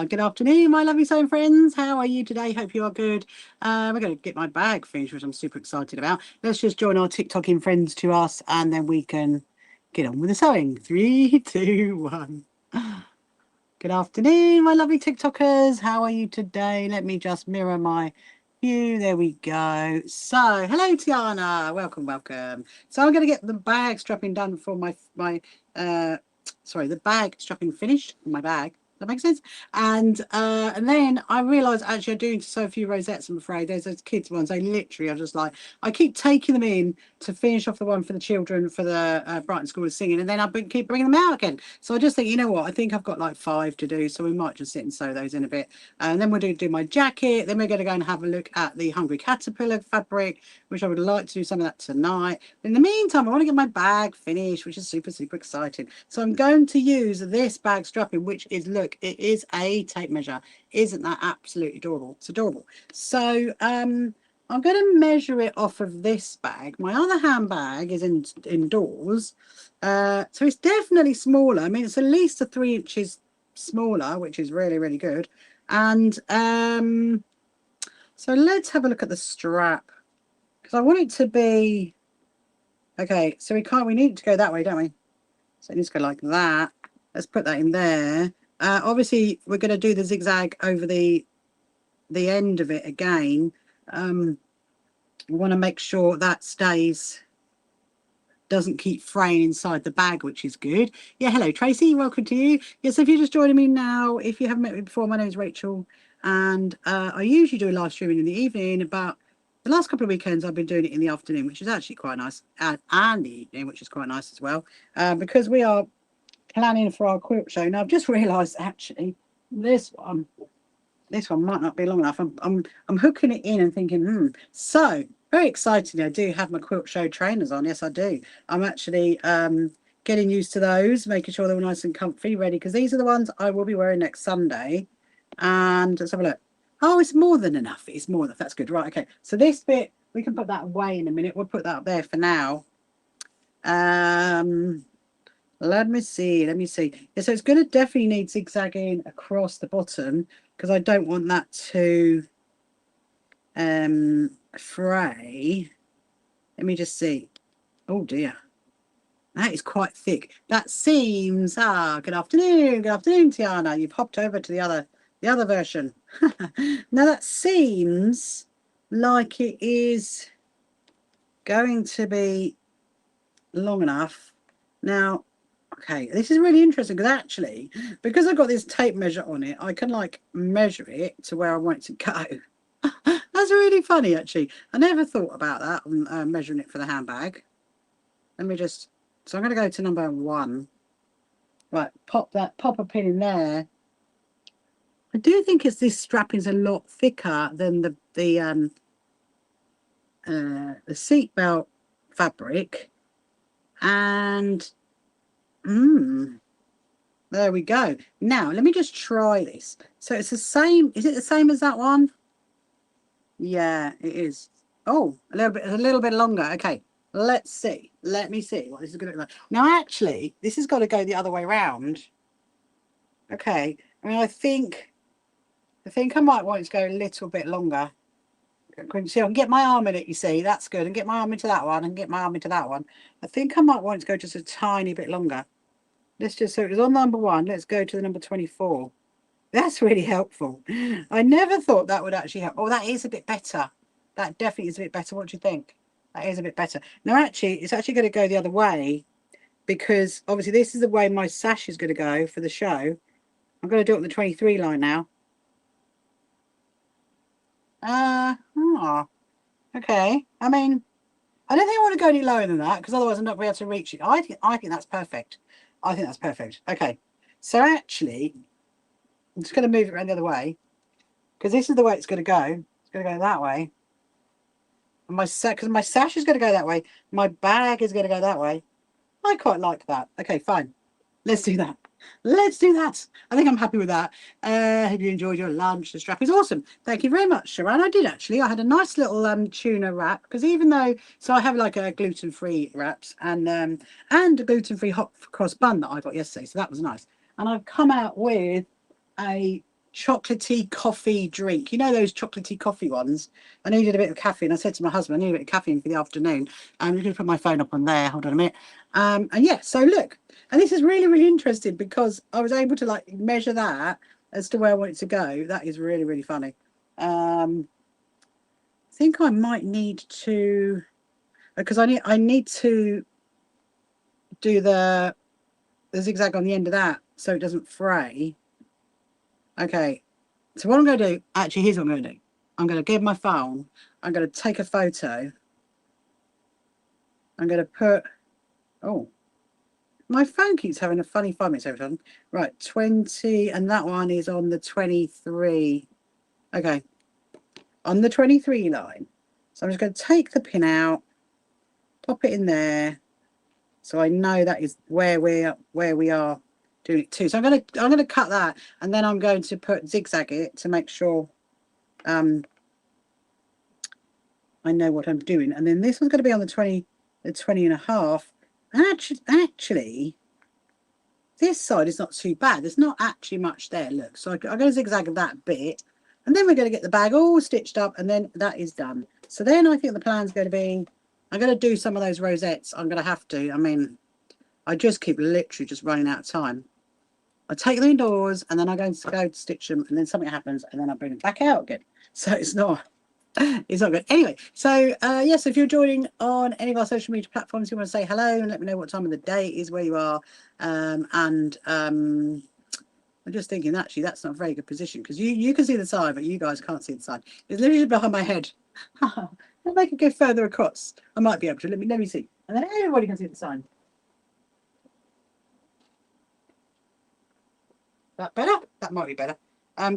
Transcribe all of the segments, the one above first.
Good afternoon, my lovely sewing friends. How are you today? Hope you are good. We're going to get my bag finished, which I'm super excited about. Let's just join our TikToking friends to us, and then we can get on with the sewing. 3, 2, 1. Good afternoon, my lovely TikTokers. How are you today? Let me just mirror my view. There we go. So, hello, Tiana. Welcome, welcome. So I'm going to get the bag strapping done for the bag strapping finished for my bag. That makes sense. And then I realised actually I do sew a few rosettes. I'm afraid there's those kids ones. They literally are just like, I keep taking them in to finish off the one for the children for the Brighton School of Singing, and then I keep bringing them out again. So I just think, you know what, I think I've got like 5 to do, so we might just sit and sew those in a bit. And then we're going to do my jacket. Then we're going to go and have a look at the Hungry Caterpillar fabric, which I would like to do some of that tonight. But in the meantime, I want to get my bag finished, which is super, super exciting. So I'm going to use this bag strapping, which is, look, it is a tape measure. Isn't that absolutely adorable? It's adorable. So I'm going to measure it off of this bag. My other handbag is indoors, so it's definitely smaller. I mean, it's at least 3 inches smaller, which is really, really good. And so let's have a look at the strap, because I want it to be okay. So we need it to go that way, don't we? So it needs to go like that. Let's put that in there. Obviously, we're going to do the zigzag over the end of it again. We want to make sure that doesn't keep fraying inside the bag, which is good. Yeah, hello, Tracy. Welcome to you. Yes, if you're just joining me now, if you haven't met me before, my name is Rachel, and I usually do a live streaming in the evening, but the last couple of weekends I've been doing it in the afternoon, which is actually quite nice, and the evening, which is quite nice as well, because we are planning for our quilt show. Now I've just realised actually this one might not be long enough. I'm hooking it in and thinking, So very exciting. I do have my quilt show trainers on. Yes, I do. I'm actually getting used to those, making sure they're nice and comfy, ready, because these are the ones I will be wearing next Sunday. And let's have a look. Oh, it's more than enough. It's more than enough. That's good. Right. Okay. So this bit, we can put that away in a minute. We'll put that up there for now. Let me see. Yeah, so it's going to definitely need zigzagging across the bottom, because I don't want that to fray. Let me just see. Oh dear, that is quite thick. That seems good afternoon, Tiana. You've hopped over to the other version. Now that seems like it is going to be long enough. Now, okay, this is really interesting, because actually, because I've got this tape measure on it, I can like measure it to where I want it to go. That's really funny, actually. I never thought about that, measuring it for the handbag. Let me just, so I'm going to go to number 1. Right, pop a pin in there. I do think this strapping is a lot thicker than the seatbelt fabric, and there we go. Now let me just try this. So it's the same. Is it the same as that one? Yeah, it is. Oh, a little bit longer. Okay, let's see. Let me see what this is going to look like. Now, actually, this has got to go the other way around. Okay. I mean, I think I might want it to go a little bit longer. See, I can get my arm in it, you see. That's good. And get my arm into that one, and get my arm into that one. I think I might want it to go just a tiny bit longer. Let's just, so it was on number 1. Let's go to the number 24. That's really helpful. I never thought that would actually help. Oh, that is a bit better. That definitely is a bit better. What do you think? That is a bit better. Now, actually, it's actually going to go the other way, because obviously this is the way my sash is going to go for the show. I'm going to do it on the 23 line now. Okay. I mean, I don't think I want to go any lower than that, because otherwise I'm not going to be able to reach it. I think that's perfect. I think that's perfect. Okay. So actually, I'm just going to move it around the other way, because this is the way it's going to go. It's going to go that way. And because my sash is going to go that way. My bag is going to go that way. I quite like that. Okay, fine. Let's do that. Let's do that. I think I'm happy with that. Hope you enjoyed your lunch. The strap is awesome. Thank you very much, Sharon. I did actually. I had a nice little tuna wrap, because even though, so I have like a gluten-free wraps and a gluten-free hot cross bun that I got yesterday. So that was nice. And I've come out with a chocolatey coffee drink. You know those chocolatey coffee ones? I needed a bit of caffeine. I said to my husband, I need a bit of caffeine for the afternoon. I'm going to put my phone up on there. Hold on a minute. And yeah, so look, and this is really, really interesting because I was able to like measure that as to where I want it to go. That is really, really funny. I think I might need to, because I need to do the zigzag on the end of that so it doesn't fray. Okay, so what I'm going to do, actually, here's what I'm going to do. I'm going to get my phone. I'm going to take a photo. I'm going to put, oh, my phone keeps having a funny 5 minutes every time. Right, 20, and that one is on the 23. Okay, on the 23 line. So I'm just going to take the pin out, pop it in there, so I know that is where we are doing it too. So I'm going to cut that, and then I'm going to put zigzag it to make sure I know what I'm doing. And then this one's going to be on the 20 and a half. And actually, this side is not too bad. There's not actually much there. Look, so I'm going to zigzag that bit, and then we're going to get the bag all stitched up, and then that is done. So then I think the plan's going to be, I'm going to do some of those rosettes. I'm going to have to. I mean, I just keep literally just running out of time. I take them indoors, and then I go to stitch them, and then something happens, and then I bring them back out again. So it's not good. Anyway, so yes, if you're joining on any of our social media platforms, you want to say hello and let me know what time of the day is where you are. I'm just thinking, actually, that's not a very good position because you can see the side, but you guys can't see the side. It's literally behind my head. If I could go further across, I might be able to. Let me see. And then everybody can see the sign. That better? That might be better.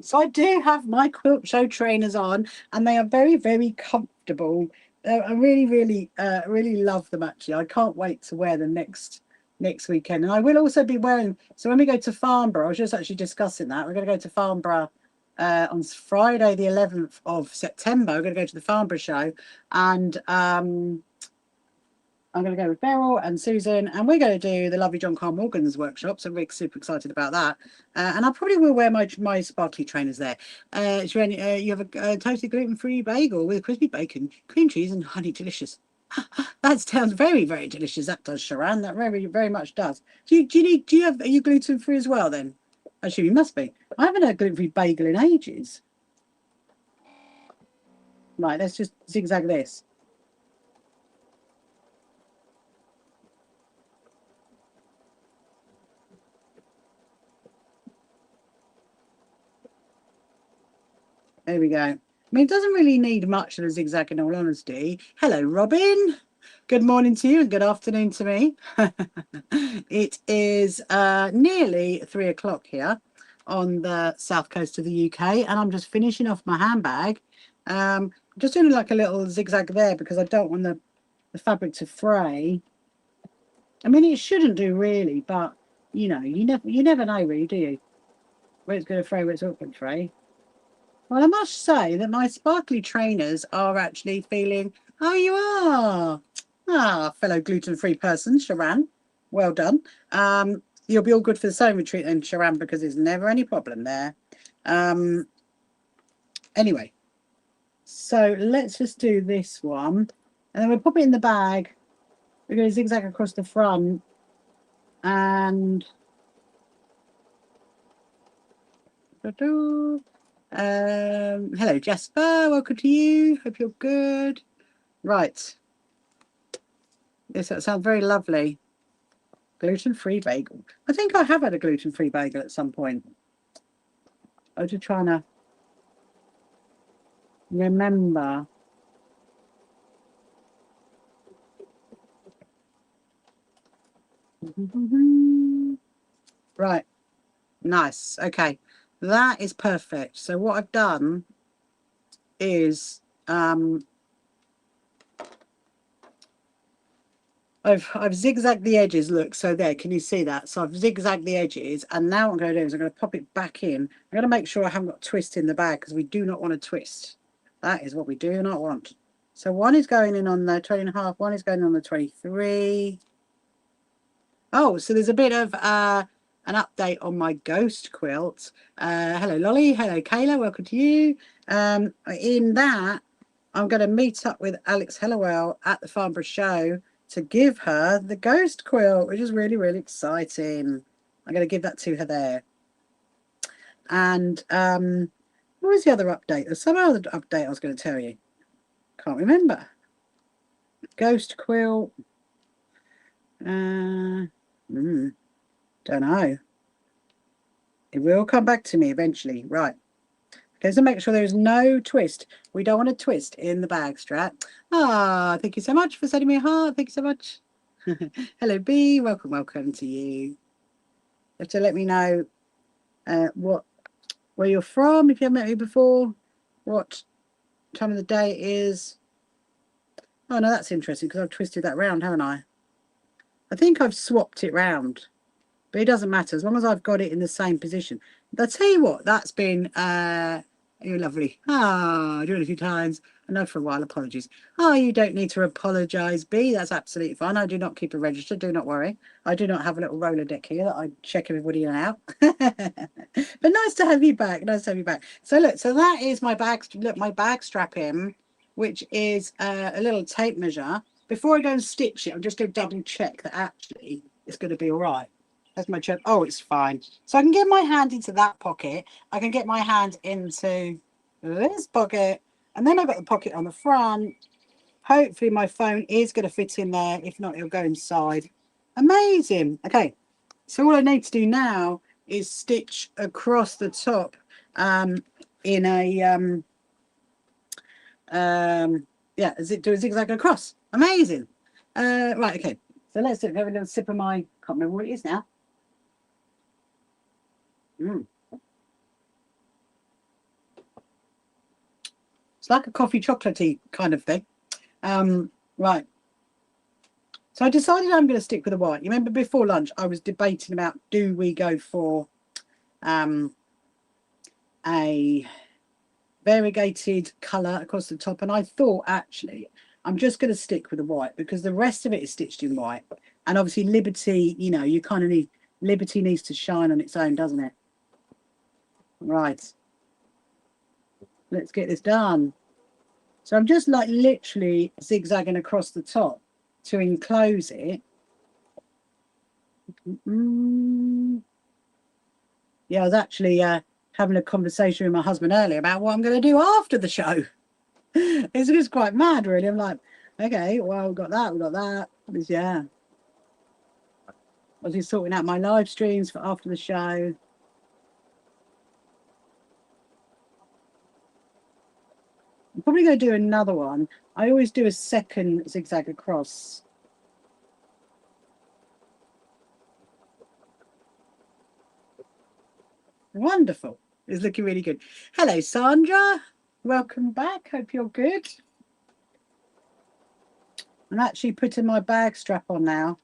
So I do have my Quilt Show trainers on, and they are very, very comfortable. I really, really, really love them. Actually, I can't wait to wear them next weekend. And I will also be wearing. So when we go to Farnborough, I was just actually discussing that. We're going to go to Farnborough on Friday, the 11th of September. We're going to go to the Farnborough show, and I'm going to go with Beryl and Susan, and we're going to do the lovely John Carl Morgan's workshop. So we're super excited about that. And I probably will wear my sparkly trainers there. You have a totally gluten-free bagel with crispy bacon, cream cheese, and honey. Delicious. That sounds very, very delicious. That does, Sharon. That very, very much does. Are you gluten-free as well then? Actually, you must be. I haven't had a gluten-free bagel in ages. Right, let's just zigzag this. There we go. I mean, it doesn't really need much of a zigzag in all honesty. Hello, Robin. Good morning to you and good afternoon to me. It is nearly 3 o'clock here on the south coast of the UK, and I'm just finishing off my handbag. Just doing like a little zigzag there because I don't want the fabric to fray. I mean, it shouldn't do really, but you know, you never know really, do you? Where it's going to fray, where it's not going to fray. Well, I must say that my sparkly trainers are actually feeling, oh, you are. Ah, fellow gluten-free person, Sharon. Well done. You'll be all good for the sewing retreat then, Sharon, because there's never any problem there. Anyway, so let's just do this one. And then we'll pop it in the bag. We're going to zigzag across the front. And... hello, Jasper. Welcome to you. Hope you're good. Right. Yes, that sounds very lovely. Gluten-free bagel. I think I have had a gluten-free bagel at some point. I was just trying to remember. Right. Nice. Okay. That is perfect. So what I've done is I've zigzagged the edges. Look, so there, can you see that? So I've zigzagged the edges, and now what I'm going to do is I'm going to pop it back in. I'm going to make sure I haven't got twist in the bag because we do not want to twist. That is what we do not want. So one is going in on the 20 and a half, one is going on the 23. Oh, so there's a bit of an update on my ghost quilt. Hello, Lolly. Hello, Kayla. Welcome to you. In that, I'm going to meet up with Alex Hellawell at the Farnborough show to give her the ghost quilt, which is really, really exciting. I'm going to give that to her there. And what was the other update? There's some other update I was going to tell you. Can't remember. Ghost quilt. Don't know. It will come back to me eventually. Right. Okay, so make sure there's no twist. We don't want a twist in the bag strap. Ah, thank you so much for sending me a heart. Thank you so much. Hello, B. Welcome, welcome to you. You have to let me know where you're from if you haven't met me before, what time of the day it is. Oh, no, that's interesting because I've twisted that round, haven't I? I think I've swapped it round. But it doesn't matter as long as I've got it in the same position. But I tell you what, that's been you're lovely. I do it a few times. I know for a while, apologies. Oh, you don't need to apologise, B. That's absolutely fine. I do not keep a register, do not worry. I do not have a little roller deck here that I check everybody in and out. But nice to have you back. Nice to have you back. So look, so that is my bag. Look, my bag strap in, which is a little tape measure. Before I go and stitch it, I'm just going to double check that actually it's going to be all right. That's my chip. Oh, it's fine. So I can get my hand into that pocket. I can get my hand into this pocket. And then I've got the pocket on the front. Hopefully my phone is going to fit in there. If not, it'll go inside. Amazing. Okay. So all I need to do now is stitch across the top in a, yeah, do a zigzag across. Amazing. Right, okay. So let's have a little sip of my, can't remember what it is now. It's like a coffee chocolatey kind of thing. Right. So I decided I'm going to stick with the white. You remember before lunch, I was debating about do we go for a variegated colour across the top. And I thought, actually, I'm just going to stick with the white because the rest of it is stitched in white. And obviously Liberty, you know, you kind of need, Liberty needs to shine on its own, doesn't it? Right. Let's get this done. So I'm just like literally zigzagging across the top to enclose it. Yeah, I was actually having a conversation with my husband earlier about what I'm going to do after the show. It's just quite mad, really. I'm like, okay, well, we've got that, we've got that. Yeah. I was just sorting out my live streams for after the show. I'm probably going to do another one. I always do a second zigzag across. Wonderful. It's looking really good. Hello, Sandra. Welcome back. Hope you're good. I'm actually putting my bag strap on now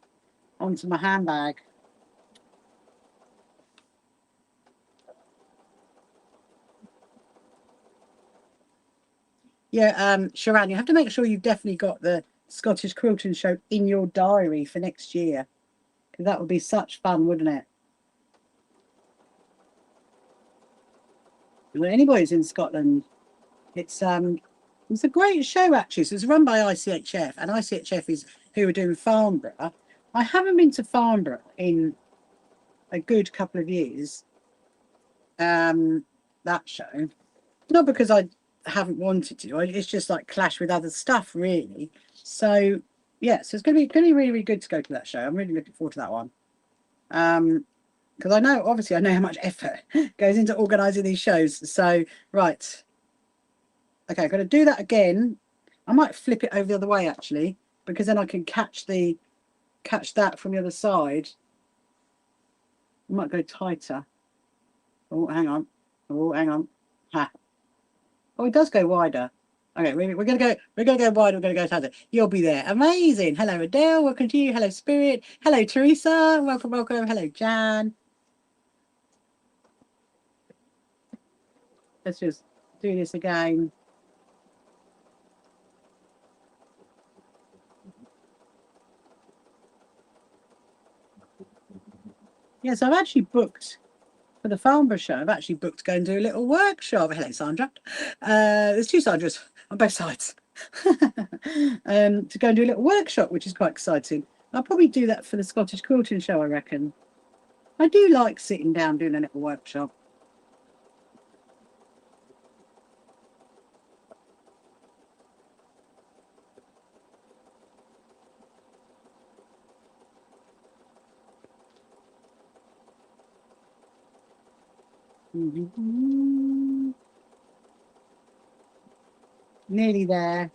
onto my handbag. Yeah, Sharon, you have to make sure you've definitely got the Scottish Quilting Show in your diary for next year. Because that would be such fun, wouldn't it? Well, anybody's in Scotland. It's a great show actually. So it's run by ICHF, and ICHF is who are doing Farnborough. I haven't been to Farnborough in a good couple of years. That show, not because I haven't wanted to. It's just like clash with other stuff, really. So yeah, so it's going to be really, really good to go to that show. I'm really looking forward to that one. Because I know, obviously, I know how much effort goes into organising these shows. So right, okay, I'm going to do that again. I might flip it over the other way actually, because then I can catch that from the other side. I might go tighter. Oh, hang on. Oh, hang on. Ha. Oh, it does go wider. Okay, we're gonna go wide, we're gonna go tighter. You'll be there. Amazing. Hello, Adele, welcome to you. Hello, Spirit. Hello, Teresa. Welcome, welcome. Hello, Jan. Let's just do this again. Yes, I've actually booked for the Farnborough show. I've actually booked to go and do a little workshop. Hello, Sandra. There's two Sandras on both sides. To go and do a little workshop, which is quite exciting. I'll probably do that for the Scottish Quilting show, I reckon. I do like sitting down doing a little workshop. Nearly there.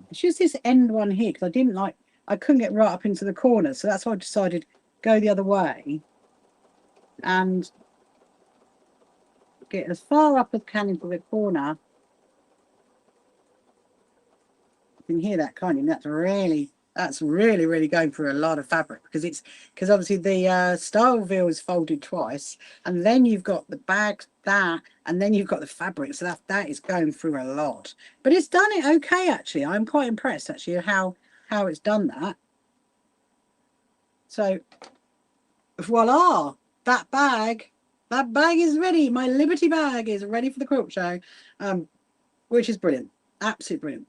It's just this end one here because I couldn't get right up into the corner, so that's why I decided go the other way and get as far up as can into the corner. You can hear that, can't you? That's really going through a lot of fabric because obviously the style veil is folded twice, and then you've got the bag and then you've got the fabric, so that is going through a lot. But it's done it okay actually. I'm quite impressed actually how it's done that. So voila, that bag is ready. My Liberty bag is ready for the quilt show, which is brilliant, absolutely brilliant.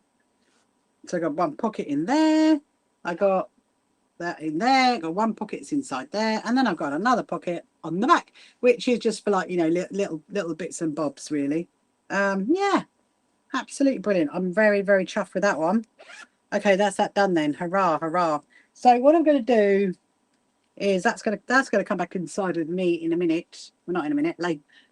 So I got one pocket in there, I got that in there, got one pocket's inside there, and then I've got another pocket on the back, which is just for like, you know, little bits and bobs really. Yeah, absolutely brilliant. I'm very chuffed with that one. Okay, that's that done then. Hurrah, hurrah. So what I'm going to do is that's gonna come back inside with me in a minute. Well, not in a minute,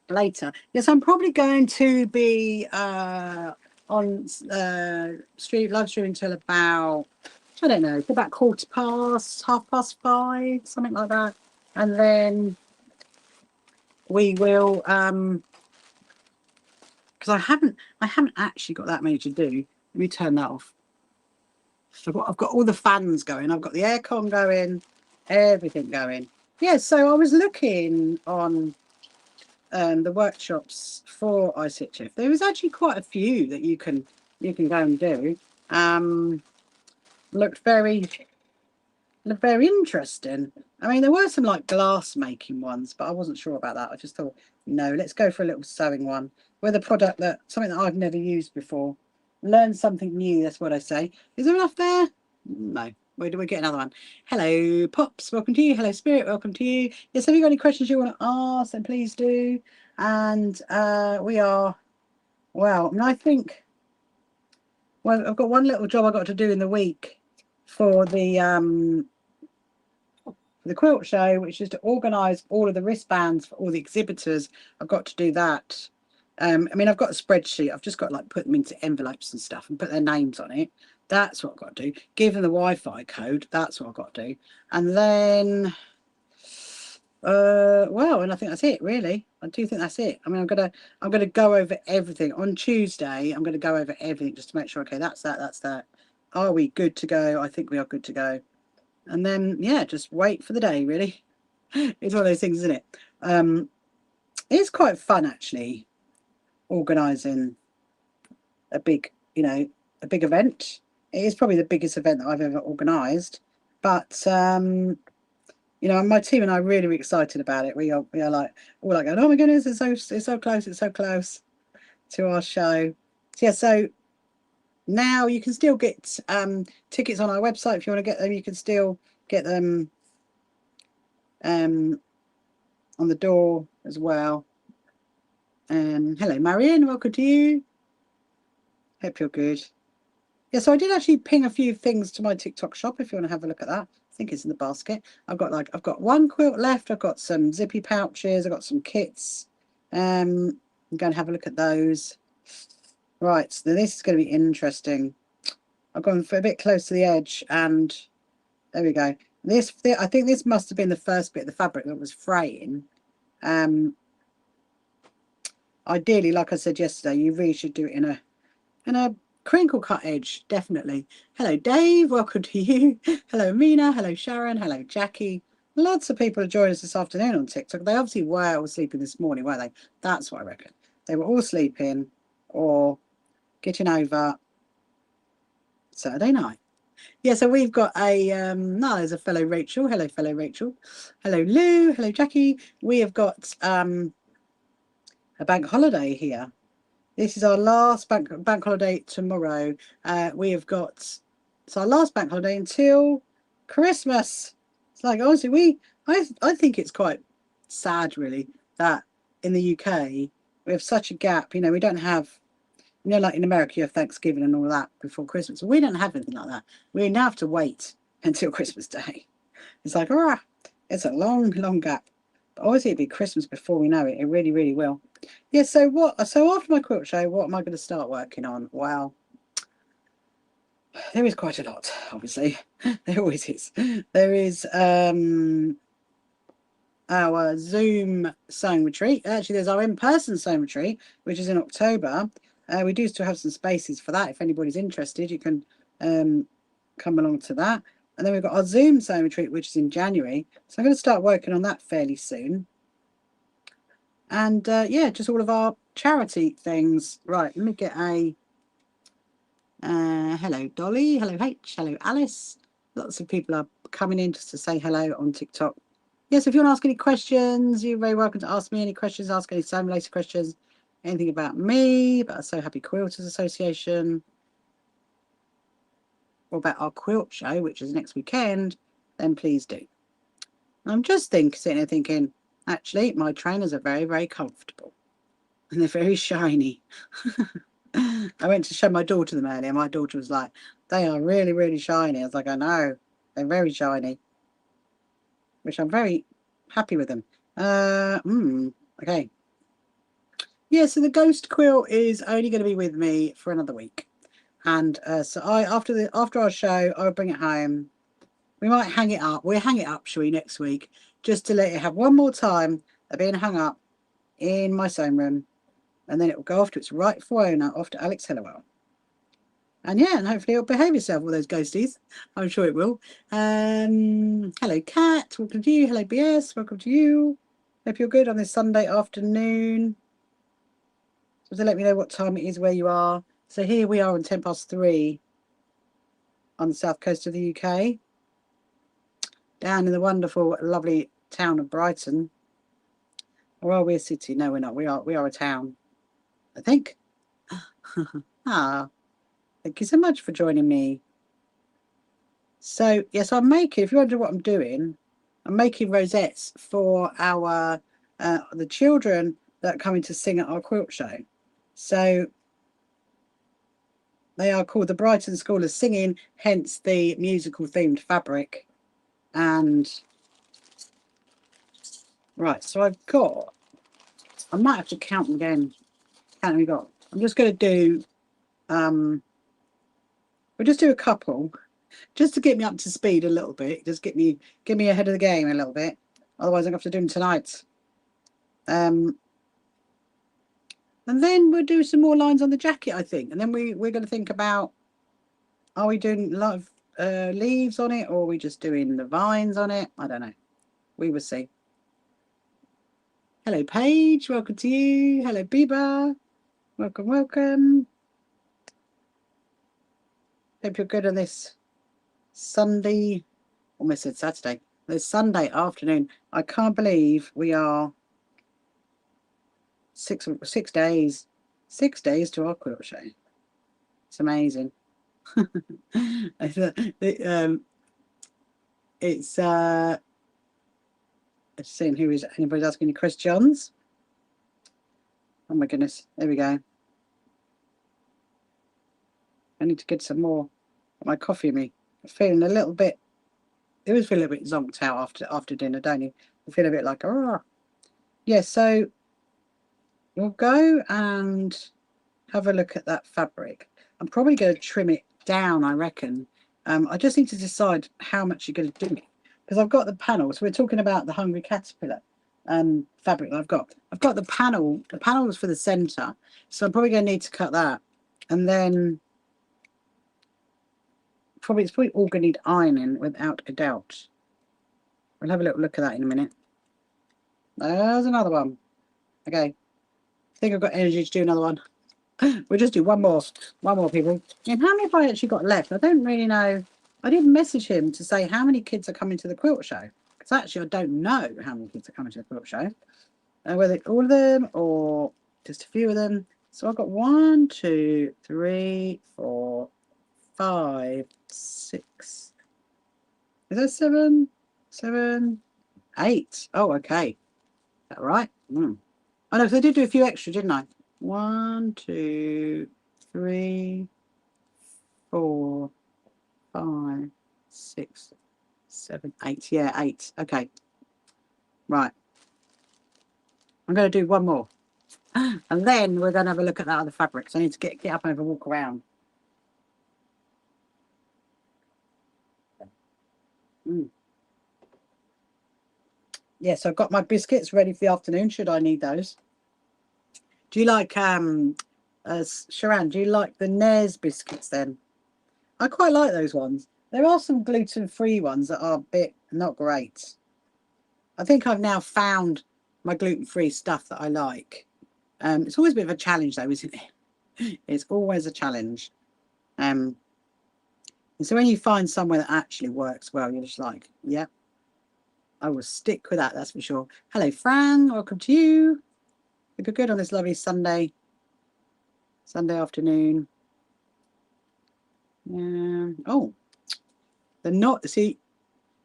later. Yes, I'm probably going to be on live stream until about, I don't know, about 5:15, something like that, and then we will because I haven't actually got that many to do. Let me turn that off. So I've got all the fans going. I've got the aircon going, everything going. Yeah, so I was looking on the workshops for iSitchif. There was actually quite a few that you can go and do. Looked very interesting. I mean, there were some like glass making ones, but I wasn't sure about that. I just thought, no, let's go for a little sewing one with a product something that I've never used before. Learn something new, that's what I say. Is there enough there? No. Where do we get another one? Hello, Pops. Welcome to you. Hello, Spirit. Welcome to you. Yes, have you got any questions you want to ask? Then please do. And we are, well, and I think, well, I've got one little job I've got to do in the week for the quilt show, which is to organise all of the wristbands for all the exhibitors. I've got to do that. I mean, I've got a spreadsheet. I've just got to like put them into envelopes and stuff and put their names on it. That's what I've got to do. Give them the Wi-Fi code. That's what I've got to do. And then, well, and I think that's it, really. I do think that's it. I mean, I'm gonna go over everything on Tuesday. I'm gonna go over everything just to make sure. Okay, that's that. Are we good to go? I think we are good to go. And then, yeah, just wait for the day, really. It's one of those things, isn't it? It's quite fun, actually, organising a big, a big event. It is probably the biggest event that I've ever organised. But, my team and I are really excited about it. We are like, all like going, oh my goodness, it's so close to our show. So, yeah, so now you can still get tickets on our website. If you want to get them, you can still get them on the door as well. Hello, Marianne, welcome to you. Hope you're good. Yeah, so I did actually ping a few things to my TikTok shop if you want to have a look at that. I think it's in the basket. I've got one quilt left. I've got some zippy pouches. I've got some kits. I'm going to have a look at those. Right, so this is going to be interesting. I've gone for a bit close to the edge, and there we go. I think this must have been the first bit of the fabric that was fraying. Ideally, like I said yesterday, you really should do it in a crinkle cut edge, definitely. Hello, Dave. Welcome to you. Hello, Mina. Hello, Sharon. Hello, Jackie. Lots of people are joining us this afternoon on TikTok. They obviously were all sleeping this morning, weren't they? That's what I reckon. They were all sleeping or getting over Saturday night. Yeah, so we've got a no, there's a fellow Rachel. Hello, fellow Rachel. Hello, Lou. Hello, Jackie. We have got a bank holiday here. This is our last bank holiday tomorrow. We have got it's our last bank holiday until Christmas. It's like honestly, I think it's quite sad really that in the UK we have such a gap. You know, we don't have, you know, like in America you have Thanksgiving and all that before Christmas. We don't have anything like that. We now have to wait until Christmas Day. It's like, ah, it's a long, long gap. But obviously it'll be Christmas before we know it. It really, really will. Yeah, so what? So after my quilt show, what am I going to start working on? Well, there is quite a lot, obviously. There always is. There is our Zoom sewing retreat. Actually, there's our in-person sewing retreat, which is in October. We do still have some spaces for that. If anybody's interested, you can come along to that. And then we've got our Zoom sewing retreat, which is in January. So I'm going to start working on that fairly soon. And yeah, just all of our charity things. Right, let me get a hello Dolly, hello H, hello Alice. Lots of people are coming in just to say hello on TikTok. Yes, if you want to ask any questions, you're very welcome to ask me any questions, ask any sewing related questions, anything about me, about the So Happy Quilters Association, or about our quilt show, which is next weekend, then please do. I'm just sitting there thinking, actually, my trainers are very, very comfortable. And they're very shiny. I went to show my daughter them earlier. My daughter was like, they are really, really shiny. I was like, I know, they're very shiny. Which I'm very happy with them. Okay. Yeah, so the ghost quilt is only going to be with me for another week. And so after our show, I'll bring it home. We might hang it up. We'll hang it up, shall we, next week, just to let it have one more time of being hung up in my sewing room. And then it will go off to its rightful owner, off to Alex Hillowell. And yeah, and hopefully it'll behave itself, all those ghosties. I'm sure it will. Hello, Kat. Welcome to you. Hello, BS. Welcome to you. Hope you're good on this Sunday afternoon. So let me know what time it is where you are. So here we are on 3:10 on the south coast of the UK. Down in the wonderful, lovely town of Brighton. Or are we a city? No, we're not. We are a town, I think. Thank you so much for joining me. So yes, I'm making, if you wonder what I'm doing, I'm making rosettes for our the children that are coming to sing at our quilt show. So they are called the Brighton School of Singing, hence the musical themed fabric. And right, so I've got, I might have to count them again. Count them we got. I'm just going to do we'll just do a couple just to get me up to speed a little bit, just get me ahead of the game a little bit, otherwise I'm going to have to do them tonight. And then we'll do some more lines on the jacket, I think, and then we're going to think about, are we doing a lot of leaves on it, or are we just doing the vines on it? I don't know, we will see. Hello Paige, welcome to you. Hello Biba, welcome. Hope you're good on this Sunday, almost said Saturday, this Sunday afternoon. I can't believe we are 6 days to our quilt show. It's amazing. It's let's see who is anybody asking any questions. Oh my goodness, there we go. I need to get some more of my coffee in me. I'm feeling a little bit, it was feeling a bit zonked out after dinner, don't you? I feel a bit like, oh yeah, so we'll go and have a look at that fabric. I'm probably going to trim it down, I reckon. I just need to decide how much you're going to do it, because I've got the panel. So we're talking about the Hungry Caterpillar fabric that I've got. I've got the panel. The panel is for the center, so I'm probably going to need to cut that, and then it's probably all going to need ironing without a doubt. We'll have a little look at that in a minute. There's another one. Okay, I think I've got energy to do another one. We'll just do one more people. And how many have I actually got left? I don't really know I didn't message him to say how many kids are coming to the quilt show. Because actually, I don't know how many kids are coming to the quilt show. Whether all of them or just a few of them. So I've got 1, 2, 3, 4, 5, 6. Is that 7? 7, 8. Oh, okay. Is that right? Oh, no, because I did do a few extra, didn't I? 1, 2, 3, 4, 5, 6, 7, 8. Yeah, 8. Okay. Right. I'm going to do one more. And then we're going to have a look at that other fabrics. I need to get up and have a walk around. Yes, I've got my biscuits ready for the afternoon, should I need those. Do you like, Sharon, do you like the Nares biscuits then? I quite like those ones. There are some gluten-free ones that are a bit not great. I think I've now found my gluten-free stuff that I like. It's always a bit of a challenge though, isn't it? It's always a challenge. And so when you find somewhere that actually works well, you're just like, yeah, I will stick with that, that's for sure. Hello, Fran. Welcome to you. Hope you're good on this lovely Sunday afternoon. Oh, the knot. See,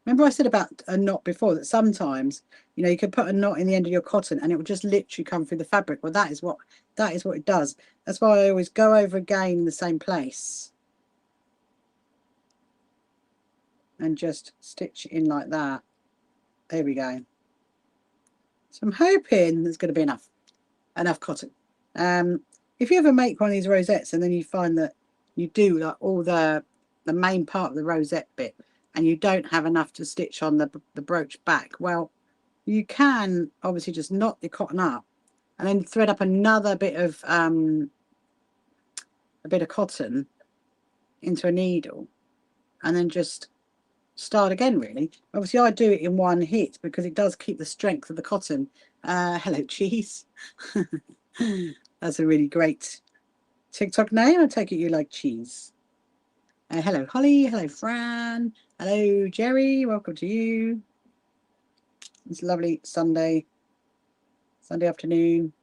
remember I said about a knot before, that sometimes, you know, you could put a knot in the end of your cotton and it will just literally come through the fabric. Well, that is what it does. That's why I always go over again in the same place and just stitch in like that. There we go. So I'm hoping there's going to be enough cotton. If you ever make one of these rosettes and then you find that you do like all the main part of the rosette bit and you don't have enough to stitch on the brooch back, well, you can obviously just knot the cotton up and then thread up another bit of cotton into a needle and then just start again, really. Obviously I do it in one hit because it does keep the strength of the cotton. Hello, cheese. That's a really great TikTok name. I take it you like cheese. Hello, Holly. Hello, Fran. Hello, Jerry. Welcome to you. It's a lovely Sunday afternoon.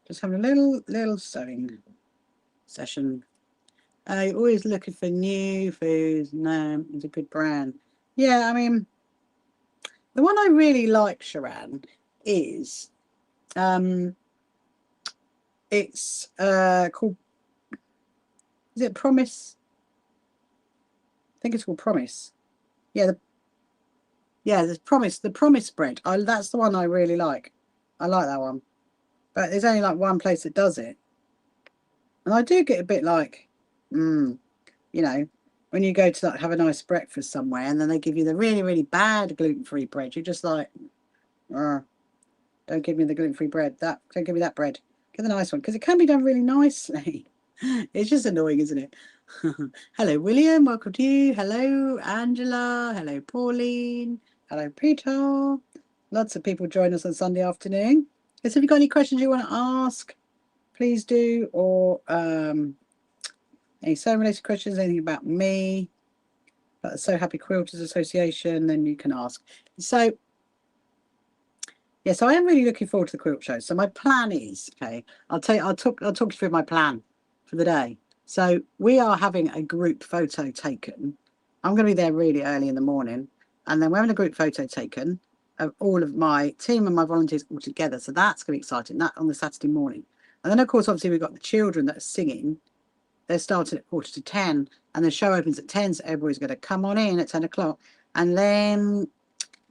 Just having a little sewing session. You're always looking for new foods. No, it's a good brand. Yeah, I mean, the one I really like, Sharon, is it's called, is it Promise? I think it's called Promise. Yeah, the Promise bread. That's the one I really like. I like that one. But there's only like one place that does it. And I do get a bit like, you know, when you go to like have a nice breakfast somewhere and then they give you the really, really bad gluten-free bread, you're just like, don't give me the gluten-free bread. Don't give me that bread. Get the nice one. Because it can be done really nicely. It's just annoying, isn't it? Hello, William. Welcome to you. Hello, Angela. Hello, Pauline. Hello, Peter. Lots of people join us on Sunday afternoon. So if you've got any questions you want to ask, please do. Or any sewing related questions, anything about me, about the So Happy Quilters Association, then you can ask. So yeah, so I am really looking forward to the quilt show. So my plan is, okay, I'll talk you through my plan for the day. So we are having a group photo taken. I'm going to be there really early in the morning, and then we're having a group photo taken of all of my team and my volunteers all together. So that's going to be exciting. That on the Saturday morning, and then of course, obviously, we've got the children that are singing. They're starting at 9:45, and the show opens at 10. So everybody's going to come on in at 10 o'clock, and then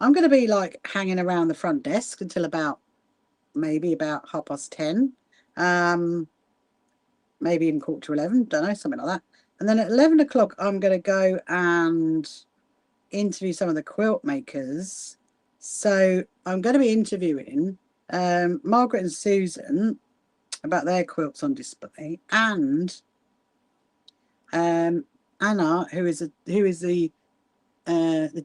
I'm going to be like hanging around the front desk until maybe about 10:30. Maybe even 11:15, don't know, something like that. And then at 11 o'clock, I'm going to go and interview some of the quilt makers. So I'm going to be interviewing Margaret and Susan about their quilts on display, and Anna, who is the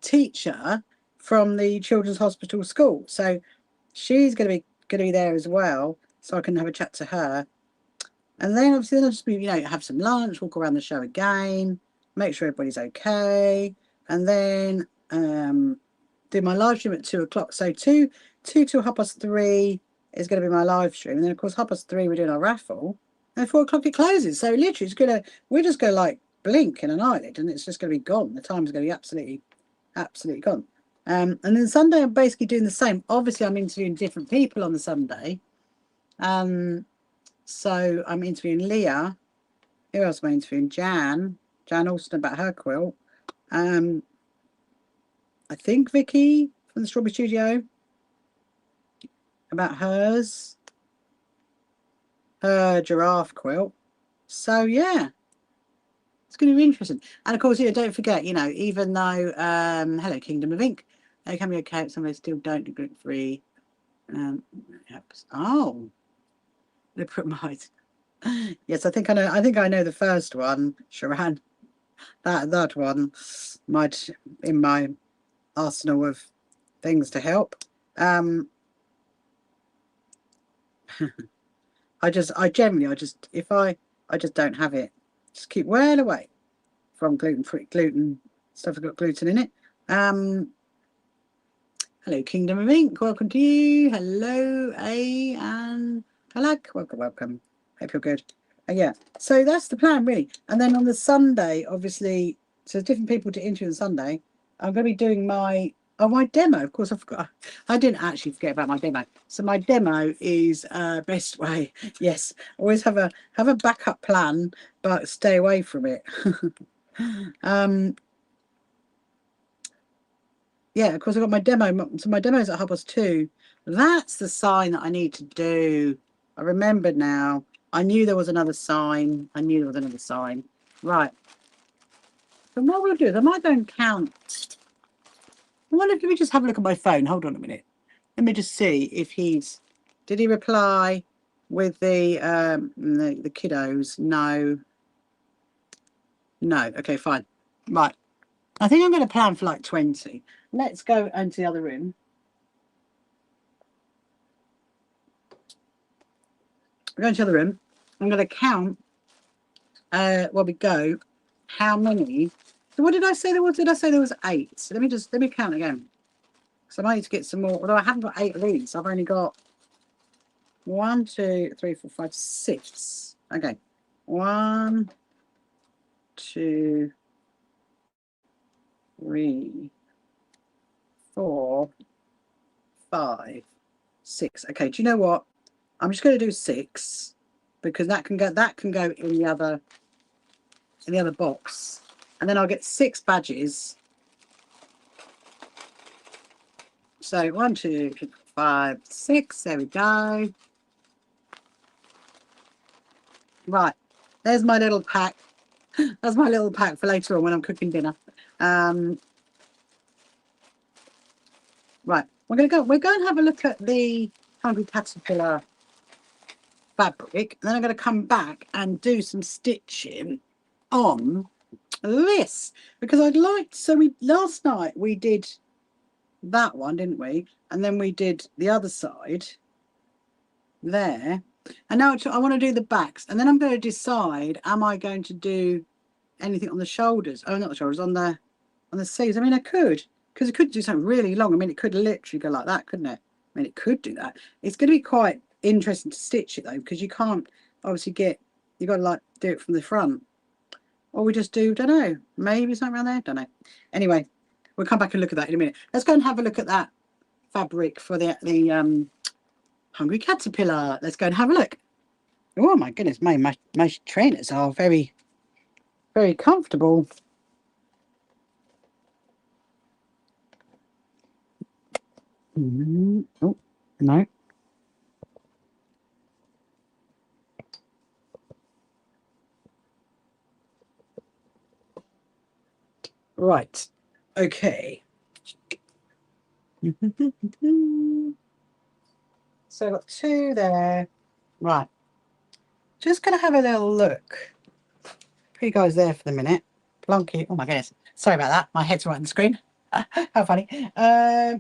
teacher from the Children's Hospital School. So she's going to be there as well, so I can have a chat to her. And then obviously then I'll just be, you know, have some lunch, walk around the show again, make sure everybody's okay, and then do my live stream at 2 o'clock. So 2 till 3:30 is going to be my live stream, and then of course 3:30 we're doing our raffle, and 4 o'clock it closes. So literally, we're just going to like blink in an eyelid, and it's just going to be gone. The time's going to be absolutely gone. And then Sunday I'm basically doing the same. Obviously, I'm interviewing different people on the Sunday. So I'm interviewing Leah. Who else am I interviewing? Jan Alston about her quilt. I think Vicky from the Strawberry Studio about her giraffe quilt. So yeah, it's going to be interesting. And of course, yeah, don't forget, you know, even though hello Kingdom of Ink, they can be okay, some of still don't do gluten free. Oh, they promote. Yes, I think I know the first one, Sharan. That one might in my arsenal of things to help. I just don't have it. Just keep well away from gluten stuff that's got gluten in it. Hello, Kingdom of Ink. Welcome to you. Hello, and Halak. Welcome. Hope you're good. Yeah. So that's the plan, really. And then on the Sunday, obviously, so different people to interview on Sunday. I'm going to be doing my demo. Of course, I forgot. I didn't actually forget about my demo. So my demo is best way. Yes, always have a backup plan, but stay away from it. Yeah, of course, I've got my demo. So my demo is at 2:30. That's the sign that I need to do. I remembered now. I knew there was another sign. Right. So what we'll do is I might go and count. Well, let me just have a look at my phone. Hold on a minute. Let me just see if did he reply with the kiddos? No. Okay, fine. Right. I think I'm going to plan for like 20. Let's go into the other room. We're going to the other room. I'm going to count while we go how many. So what did I say there was? Did I say there was 8? So let me count again. So I might need to get some more. Although I haven't got 8 of these, I've only got 1, 2, 3, 4, 5, 6. Okay, 1, 2, 3, 4, 5, 6. Okay, do you know what? I'm just going to do 6 because that can go in the other box, and then I'll get 6 badges. So 1, 2, 3, 4, 5, 6. There we go. Right, there's my little pack. That's my little pack for later on when I'm cooking dinner. Right, we're going to have a look at the Hungry Caterpillar fabric, and then I'm going to come back and do some stitching on this because last night we did that one, didn't we? And then we did the other side there, and now I want to do the backs, and then I'm going to decide, am I going to do anything on the shoulders? Oh, not the shoulders, on the sleeves. I mean, I could, because it could do something really long. I mean, it could literally go like that, couldn't it? I mean, it could do that. It's going to be quite interesting to stitch it though, because you can't obviously you've got to like do it from the front, or we just do, don't know, maybe something around there, don't know. Anyway, we'll come back and look at that in a minute. Let's go and have a look at that fabric for the Hungry Caterpillar. Let's go and have a look. Oh my goodness, my trainers are very, very comfortable. Oh no. Right. Okay. So I've got 2 there. Right. Just going to have a little look. Put you guys there for the minute. Plonky. Oh my goodness. Sorry about that. My head's right on the screen. How funny.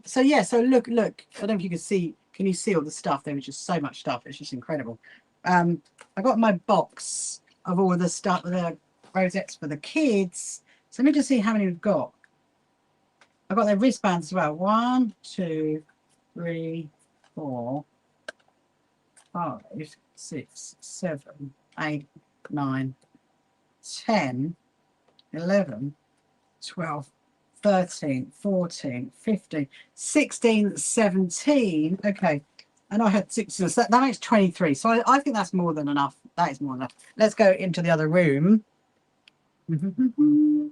So yeah, so look. I don't know if you can see. Can you see all the stuff? There was just so much stuff. It's just incredible. I got my box of all the stuff, the rosettes for the kids. So let me just see how many we've got. I've got their wristbands as well. 1, 2, 3, 4, 5, 6, 7, 8, 9, 10, 11, 12, 13, 14, 15, 16, 17. Okay. And I had 16. So that makes 23. So I think that's more than enough. That is more than enough. Let's go into the other room. I'm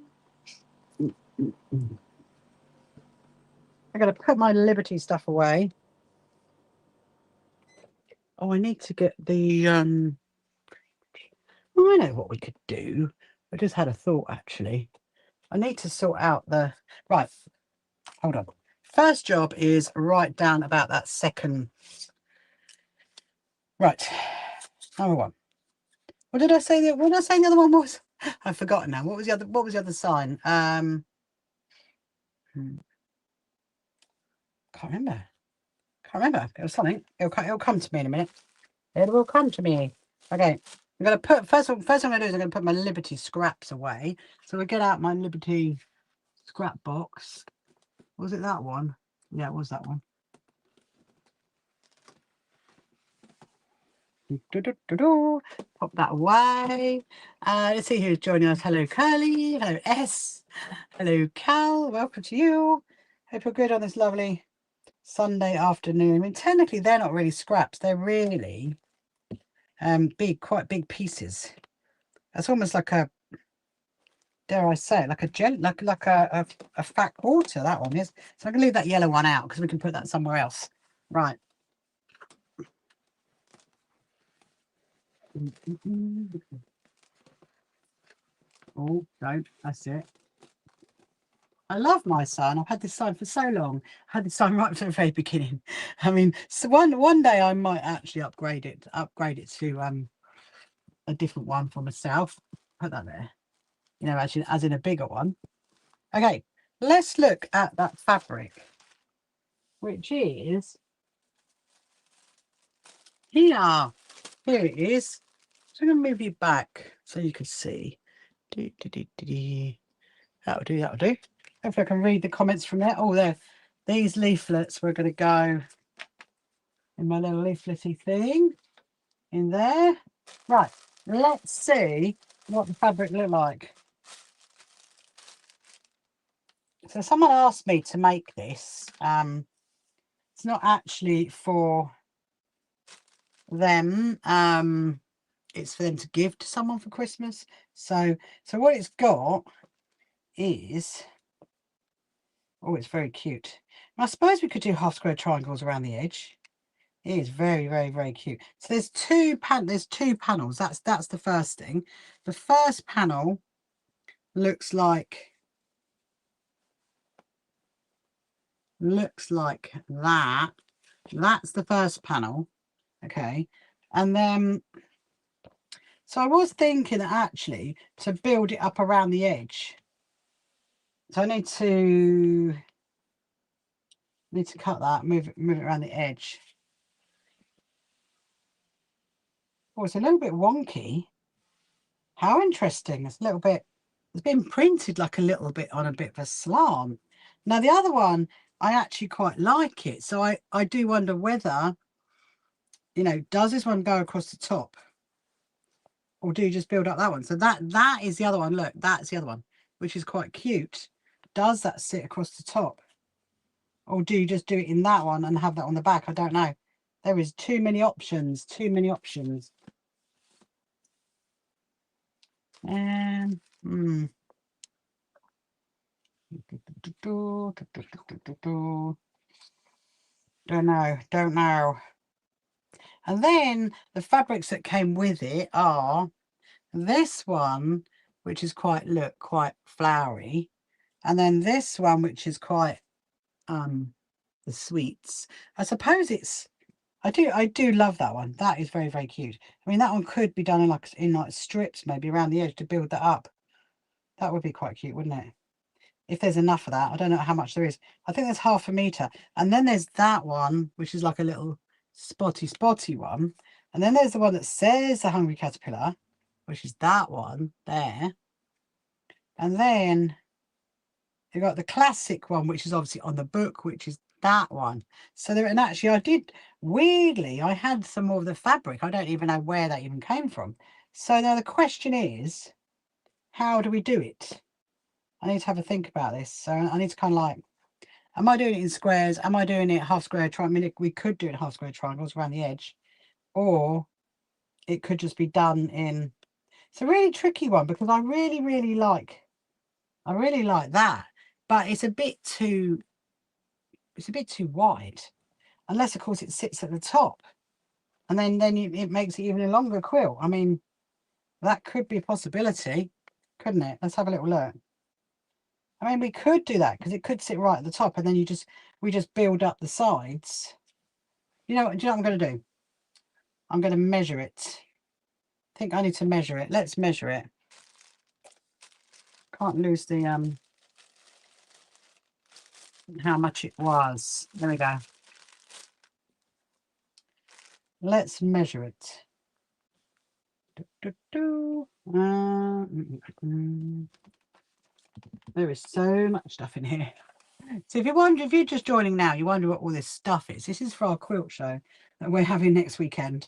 going to put my Liberty stuff away. Oh, I need to get the I know what we could do. I just had a thought, actually. I need to sort out the right. Hold on. First job is write down about that second. Right. Number 1. What did I say? What did I say the other one was? I've forgotten now. What was the other sign? Can't remember. It was something. It'll come to me in a minute. It will come to me. Okay. I'm gonna put first thing I'm gonna do is I'm gonna put my Liberty scraps away. So I get out my Liberty scrap box. Was it that one? Yeah, it was that one. Pop that away. Let's see who's joining us. Hello, Curly. Hello, S. Hello, Cal. Welcome to you. Hope you're good on this lovely Sunday afternoon. I mean, technically, they're not really scraps. They're really quite big pieces. That's almost like a, dare I say it, like a fat quarter. That one is. So I'm gonna leave that yellow one out because we can put that somewhere else. Right. Oh, don't. That's it. I love my sign. I've had this sign for so long. I had this sign right from the very beginning. I mean, so one day I might actually upgrade it to a different one for myself. Put that there. You know, actually, as in a bigger one. Okay, let's look at that fabric, which is here. Here it is. So I'm going to move you back so you can see. That'll do. Hopefully I can read the comments from there. Oh, there. These leaflets were going to go in my little leaflety thing in there. Right, let's see what the fabric looked like. So someone asked me to make this. It's not actually for them. It's for them to give to someone for Christmas. So what it's got is, oh, it's very cute. And I suppose we could do half square triangles around the edge. It is very, very, very cute. So there's two panels. That's the first thing. The first panel looks like that. That's the first panel. Okay. And then, so I was thinking actually to build it up around the edge. So I need to cut that, move it around the edge. Oh, it's a little bit wonky. How interesting. It's a little bit, it's been printed like a little bit on a bit of a slant. Now the other one, I actually quite like it. So I do wonder whether, you know, does this one go across the top? Or do you just build up that one? So that is the other one. Look, that's the other one, which is quite cute. Does that sit across the top? Or do you just do it in that one and have that on the back? I don't know. There is too many options. And don't know. And then the fabrics that came with it are this one, which is quite flowery, and then this one, which is quite the sweets. I suppose it's, I do love that one. That is very, very cute. I mean, that one could be done in like strips, maybe around the edge to build that up. That would be quite cute, wouldn't it? If there's enough of that. I don't know how much there is. I think there's 1/2 meter. And then there's that one, which is like a little spotty one, And then there's the one that says the Hungry Caterpillar, which is that one there. And then you've got the classic one, which is obviously on the book, which is that one. So there, and actually I did, weirdly, I had some more of the fabric. I don't even know where that even came from. So now the question is, how do we do it? I need to have a think about this. So I need to kind of like, am I doing it in squares? Am I doing it half square triangle? I mean, we could do it in half square triangles around the edge, or it could just be done in, it's a really tricky one because I really like that, but it's a bit too wide, unless of course it sits at the top, and then it makes it even a longer quilt. I mean, that could be a possibility, couldn't it? Let's have a little look. I mean, we could do that because it could sit right at the top, and then we just build up the sides. Do you know what I'm going to do? I'm going to measure it. I think I need to measure it. Let's measure it. Can't lose the how much it was. There we go. Let's measure it. There is so much stuff in here. So if you're just joining now, you wonder what all this stuff is. This is for our quilt show that we're having next weekend,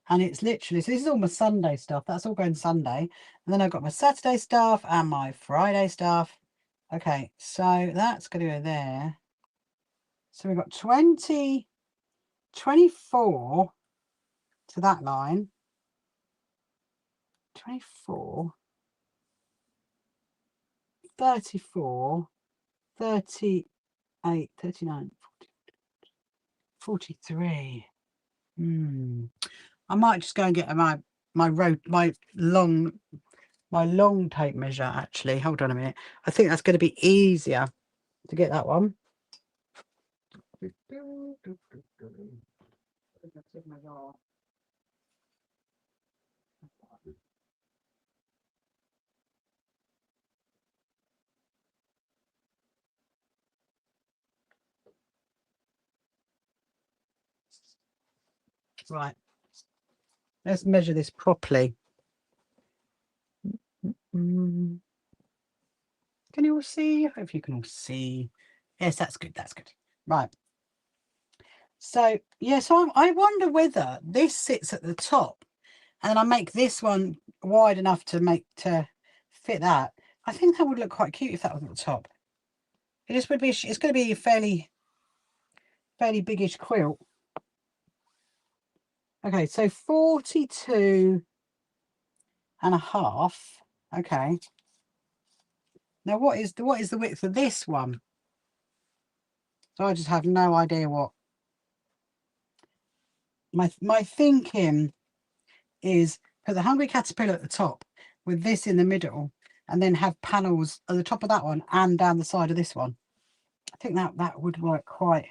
and it's literally, so this is all my Sunday stuff. That's all going Sunday, and then I've got my Saturday stuff and my Friday stuff. Okay, so that's going to go there. So we've got 20, 24 to that line, 24, 34, 38, 39, 43. I might just go and get my long tape measure. Actually, hold on a minute. I think that's going to be easier to get that one. Right, let's measure this properly. Can you all see? I hope you can all see. Yes, that's good. That's good. Right. So yeah, so I wonder whether this sits at the top, and then I make this one wide enough to fit that. I think that would look quite cute if that was at the top. It just would be. It's going to be a fairly biggish quilt. Okay, so 42 and a half. Okay. Now what is the width of this one? So I just have no idea what my thinking is. Put the Hungry Caterpillar at the top with this in the middle, and then have panels at the top of that one and down the side of this one. I think that would work quite.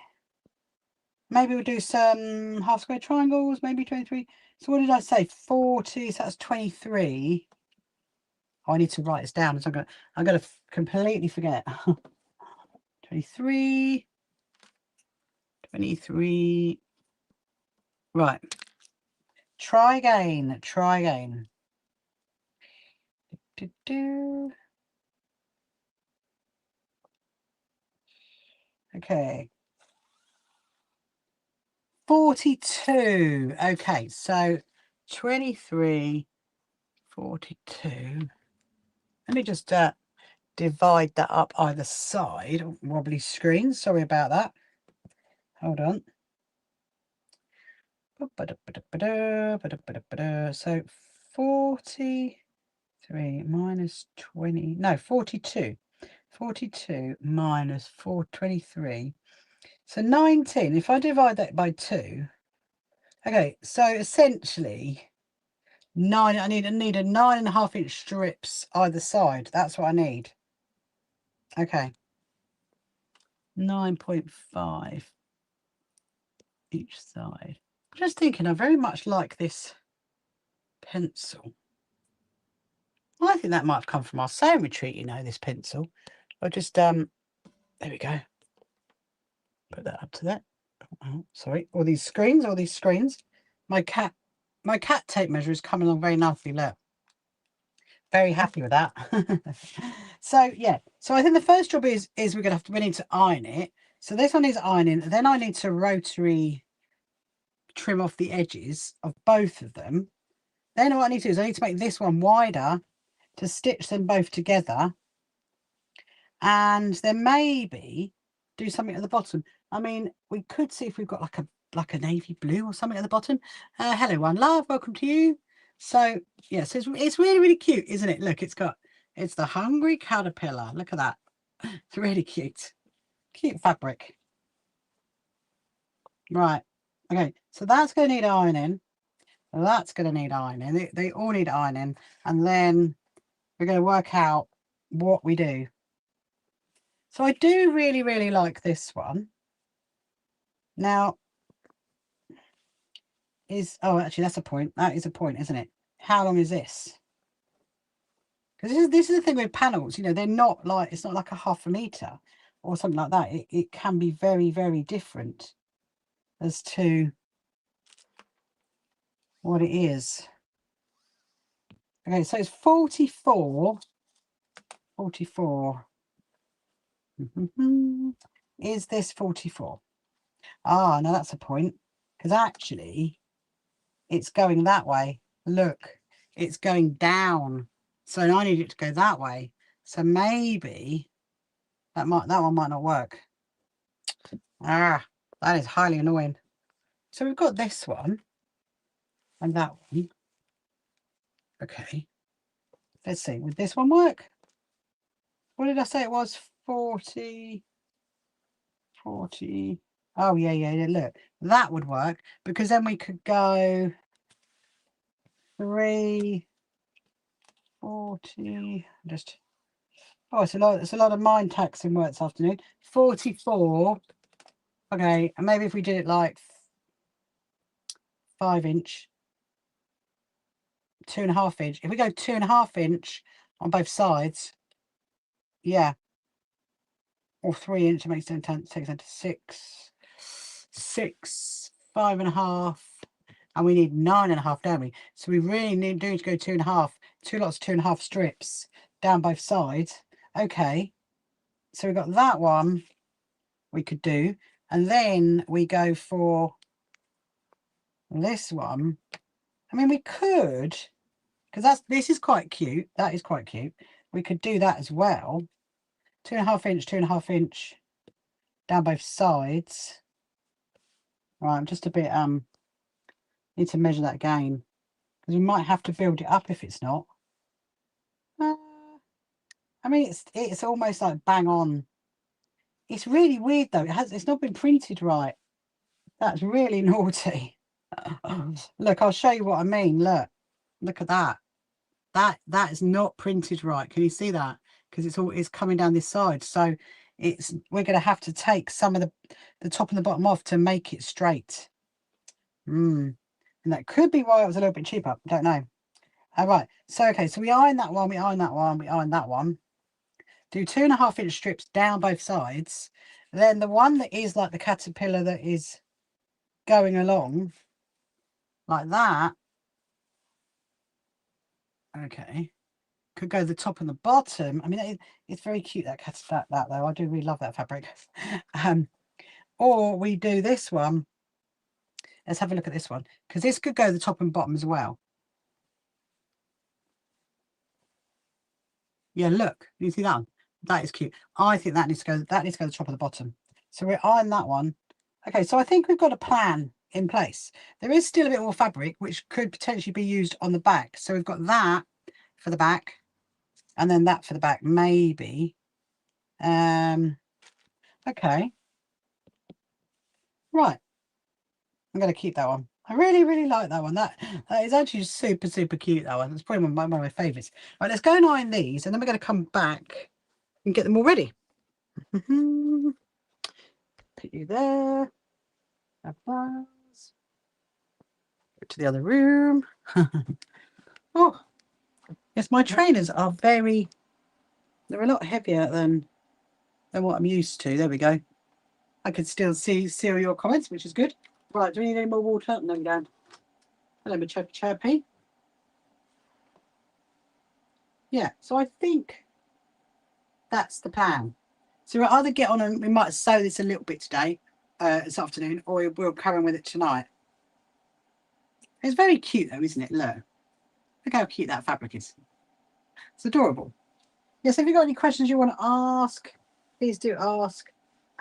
Maybe we'll do some half square triangles, maybe 23. So what did I say? 40, so that's 23. Oh, I need to write this down. So I'm gonna completely forget. 23. Right. Try again. Okay. 42. Okay, so 23, 42. Let me just divide that up either side. Oh, wobbly screen. Sorry about that. Hold on. So 43 minus 20. No, 42. 42 minus 423. So 19. If I divide that by 2. Okay, so essentially 9. I need a 9.5 inch strips either side. That's what I need. Okay. 9.5 each side. I'm just thinking, I very much like this pencil. I think that might have come from our sewing retreat, you know, this pencil. I'll just there we go. Put that up to that. Oh, sorry, all these screens. My cat my cat tape measure is coming along very nicely. Look, very happy with that. So yeah, so I think the first job is we need to iron it. So this one needs ironing. Then I need to rotary trim off the edges of both of them. Then what I need to do is I need to make this one wider to stitch them both together, and then maybe do something at the bottom. I mean, we could see if we've got like a navy blue or something at the bottom. Hello, one love, welcome to you. So yeah, so it's really, really cute, isn't it? Look, it's the hungry caterpillar. Look at that. It's really cute fabric. Right, okay, so that's going to need ironing. That's going to need ironing. They all need ironing, and then we're going to work out what we do. So I do really, really like this one. Now, oh, actually, that's a point. That is a point, isn't it? How long is this? Because this is the thing with panels, you know, they're not like, it's not like a half a meter or something like that. It can be very, very different as to what it is. Okay, so it's 44. Is this 44? Ah, no, that's a point. Because actually, it's going that way. Look, it's going down. So I need it to go that way. So maybe that one might not work. Ah, that is highly annoying. So we've got this one and that one. Okay. Let's see, would this one work? What did I say it was? 40. Oh, yeah, look. That would work, because then we could go 3, 40. Oh, it's a lot of mind taxing work this afternoon. 44. Okay, and maybe if we did it like 5 inch, 2.5 inch. If we go 2.5 inch on both sides, yeah, or 3 inch, it makes 10, 6, 5.5, and we need 9.5, don't we? So we really need to go 2.5, 2 lots of 2.5 strips down both sides. Okay, so we've got that one we could do, and then we go for this one. I mean, we could, because this is quite cute. That is quite cute. We could do that as well. 2.5 inch, 2.5 inch down both sides. Right, I'm just a bit need to measure that again, because we might have to build it up if it's not. I mean, it's almost like bang on. It's really weird though. It's not been printed right. That's really naughty. Look, I'll show you what I mean. Look at that. That is not printed right. Can you see that? Because it's coming down this side. So we're going to have to take some of the top and the bottom off to make it straight. And that could be why it was a little bit cheaper. Don't know. All right. So okay. So we iron that one. We iron that one. We iron that one. Do 2.5 inch strips down both sides. Then the one that is like the caterpillar that is going along like that. Okay. Could go the top and the bottom. I mean, it's very cute, that though. I do really love that fabric. Or we do this one. Let's have a look at this one, because this could go the top and bottom as well. Yeah, look, you see that one? That is cute. I think that needs to go the top and the bottom. So we're iron that one. Okay, so I think we've got a plan in place. There is still a bit more fabric which could potentially be used on the back. So we've got that for the back, and then that for the back, maybe. Okay. Right. I'm going to keep that one. I really, really like that one. That is actually super, super cute, that one. It's probably one of my favourites. Right, let's go and iron these, and then we're going to come back and get them all ready. Put you there. Have those. Go to the other room. Oh, yes, my trainers are they're a lot heavier than what I'm used to. There we go. I can still see all your comments, which is good. Right, do we need any more water? No, we don't. Hello, my chirpy chirpy. Yeah, so I think that's the plan. So we'll either get on and we might sew this a little bit today, this afternoon, or we'll carry on with it tonight. It's very cute though, isn't it? Look how cute that fabric is. It's adorable. Yes, if you've got any questions you want to ask, please do ask.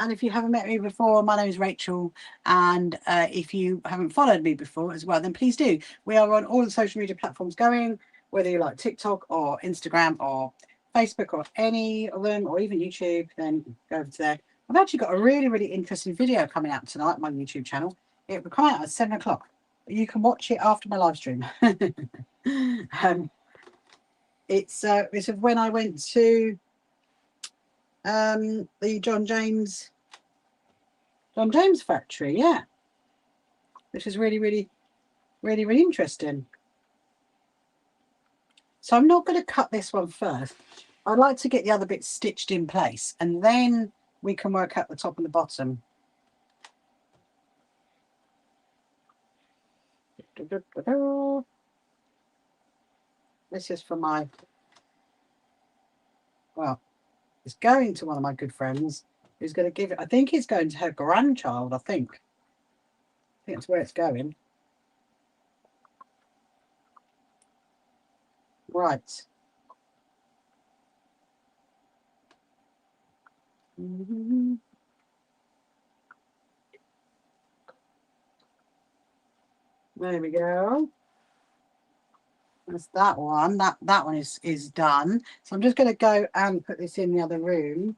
And if you haven't met me before, my name is Rachel. And if you haven't followed me before as well, then please do. We are on all the social media platforms going, whether you like TikTok or Instagram or Facebook or any of them, or even YouTube, then go over to there. I've actually got a really, really interesting video coming out tonight on my YouTube channel. It will come out at 7 o'clock. You can watch it after my live stream. It's of when I went to the John James factory, yeah, which is really, really, really, really interesting. So I'm not going to cut this one first. I'd like to get the other bits stitched in place, and then we can work out the top and the bottom. This is for my, well, it's going to one of my good friends who's going to give it, I think it's going to her grandchild, I think that's where it's going. Right. There we go. That's that one. That one is done. So I'm just going to go and put this in the other room.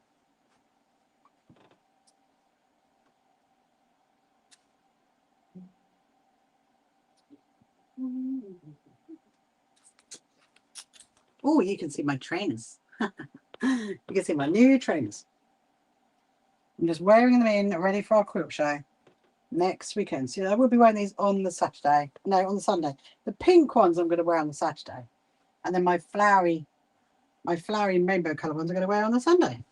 Oh, you can see my trainers. You can see my new trainers. I'm just wearing them in, ready for our quilt show next weekend. So I will be wearing these on the Saturday. No, on the Sunday. The pink ones I'm going to wear on the Saturday, and then my flowery rainbow colour ones I'm going to wear on the Sunday.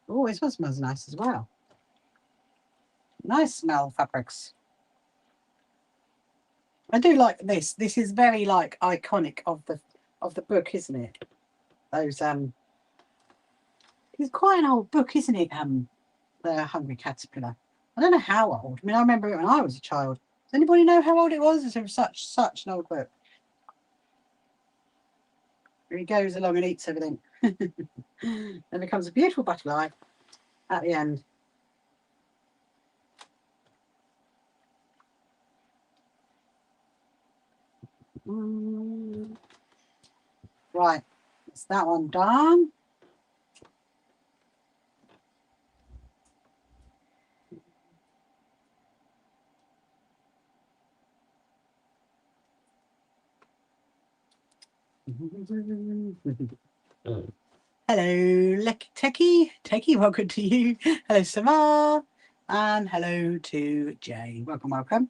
Oh, this one smells nice as well. Nice smell fabrics. I do like this. This is very like iconic of the book, isn't it? Those it's quite an old book, isn't it? The Hungry Caterpillar. I don't know how old. I mean, I remember it when I was a child. Does anybody know how old it was? It's such an old book. Here he goes along and eats everything. Then becomes a beautiful butterfly at the end. Right, that's that one done. Hello, Techie, welcome to you. Hello, Samar, and hello to Jay. Welcome.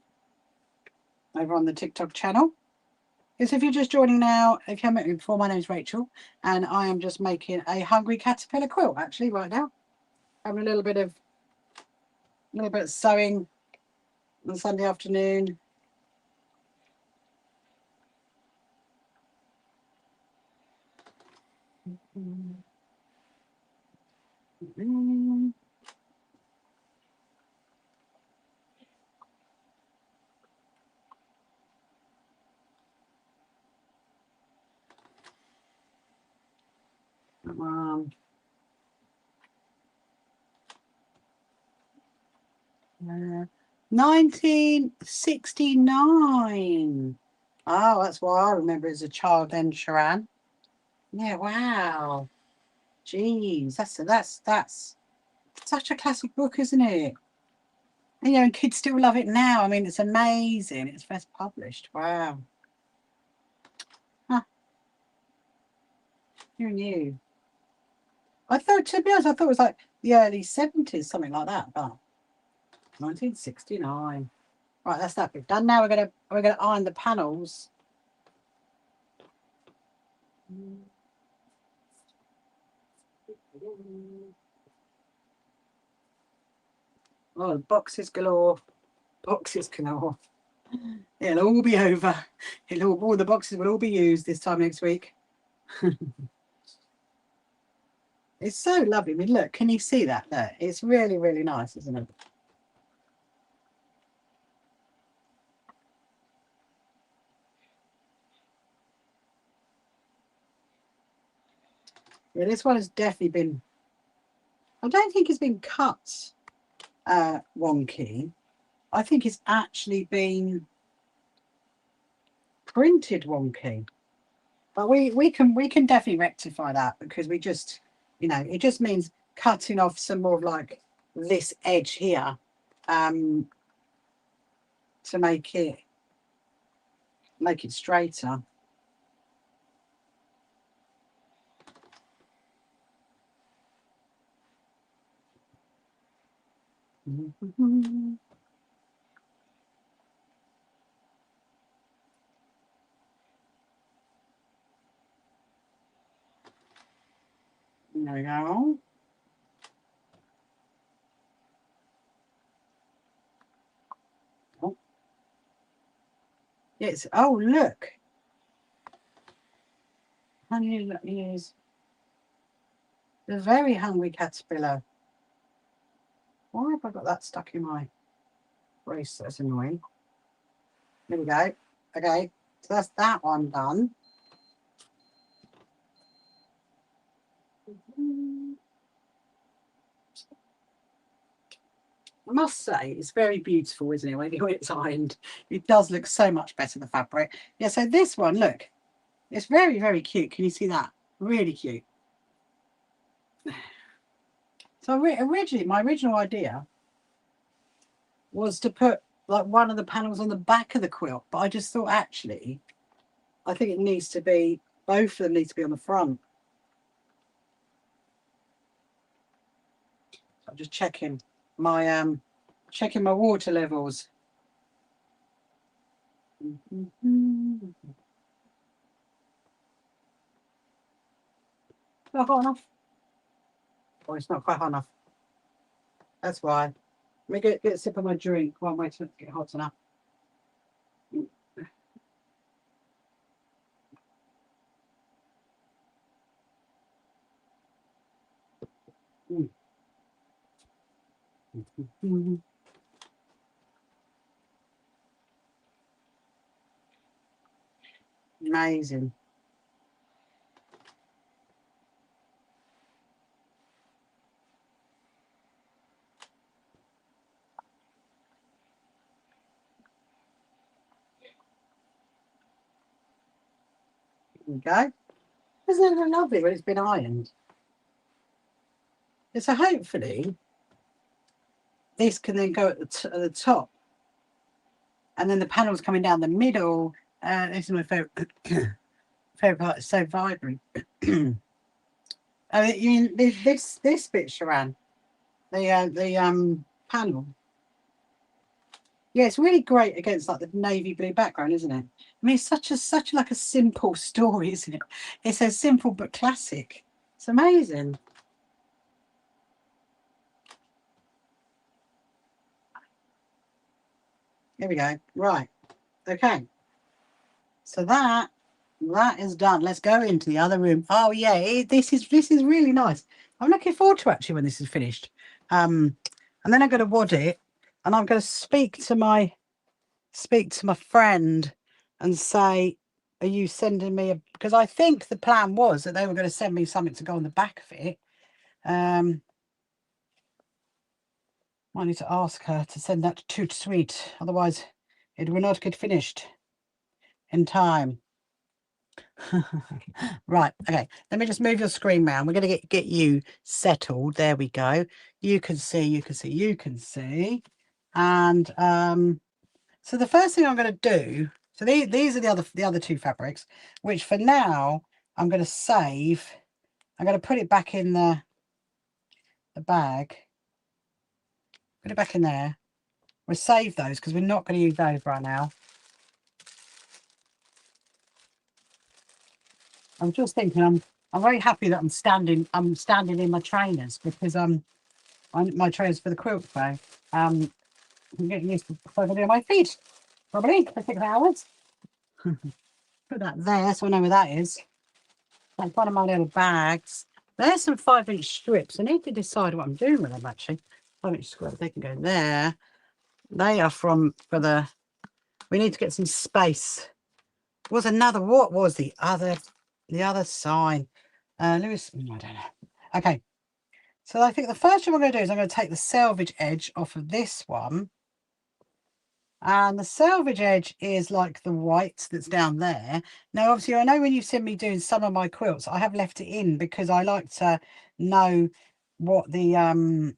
Over on the TikTok channel. Yes, if you're just joining now, if you haven't met me before, my name is Rachel, and I am just making a Hungry Caterpillar quilt actually right now. Having a little bit of sewing on Sunday afternoon. Come on. 1969. Oh, that's why I remember as a child then, Sharan. Yeah, wow. Jeez, that's such a classic book, isn't it? And, and kids still love it now. I mean, it's amazing. It's first published. Wow. Huh. Who knew? I thought, to be honest, I thought it was like the early 70s, something like that. But 1969. Right, that's that bit done. Now we're gonna iron the panels. Oh, boxes galore. Boxes galore. It'll all be over. All the boxes will all be used this time next week. It's so lovely. I mean, look, can you see that? Look, it's really, really nice, isn't it? Yeah, this one has definitely been, I don't think it's been cut wonky. I think it's actually been printed wonky. But we can definitely rectify that, because we just, you know, it just means cutting off some more of like this edge here to make it straighter. There we go. Oh. Yes. Oh, look. Honey is the very hungry caterpillar. Why have I got that stuck in my brace? That's annoying. There we go. Okay, so that's that one done. I must say, it's very beautiful, isn't it? When it's ironed, it does look so much better, the fabric. Yeah, so this one, look, it's very, very cute. Can you see that? Really cute. So originally, my original idea was to put like one of the panels on the back of the quilt, but I just thought, actually, I think it needs to be, both of them need to be on the front. I'm just checking my water levels. Not hot enough. Oh, it's not quite hot enough. That's why. Let me get a sip of my drink while I'm waiting to get hot enough. Amazing. There we go. Isn't it lovely when it's been ironed? So hopefully this can then go at the top, and then the panels coming down the middle. This is my favorite part. It's so vibrant. I mean, this bit, Sharon, the panel. Yeah, it's really great against like the navy blue background, isn't it? I mean, it's such like a simple story, isn't it? It's so simple but classic. It's amazing. Here we go. Right. Okay. So that is done. Let's go into the other room. Oh yeah, this is really nice. I'm looking forward to actually when this is finished. And then I'm going to wad it, and I'm going to speak to my friend and say, are you sending me because I think the plan was that they were going to send me something to go on the back of it. I need to ask her to send that to Toot Sweet, otherwise it will not get finished in time. Right, okay, let me just move your screen round. We're going to get you settled. There we go. You can see. And so the first thing I'm going to do, so these are the other two fabrics, which for now I'm going to save. I'm going to put it back in the bag. Put it back in there. We'll save those because we're not going to use those right now. I'm just thinking I'm very happy that I'm standing in my trainers because my trainers for the quilt fair. I'm getting used to putting on my feet probably for 6 hours. Put that there so I know where that is. That's one of my little bags. There's some 5-inch strips. I need to decide what I'm doing with them actually. 5-inch strips, they can go there. They are for the, we need to get some space. Was another, what was the other sign? Lewis, I don't know. Okay, so I think the first thing I'm going to do is I'm going to take the selvage edge off of this one. And the selvage edge is like the white that's down there. Now, obviously, I know when you've seen me doing some of my quilts, I have left it in because I like to know what the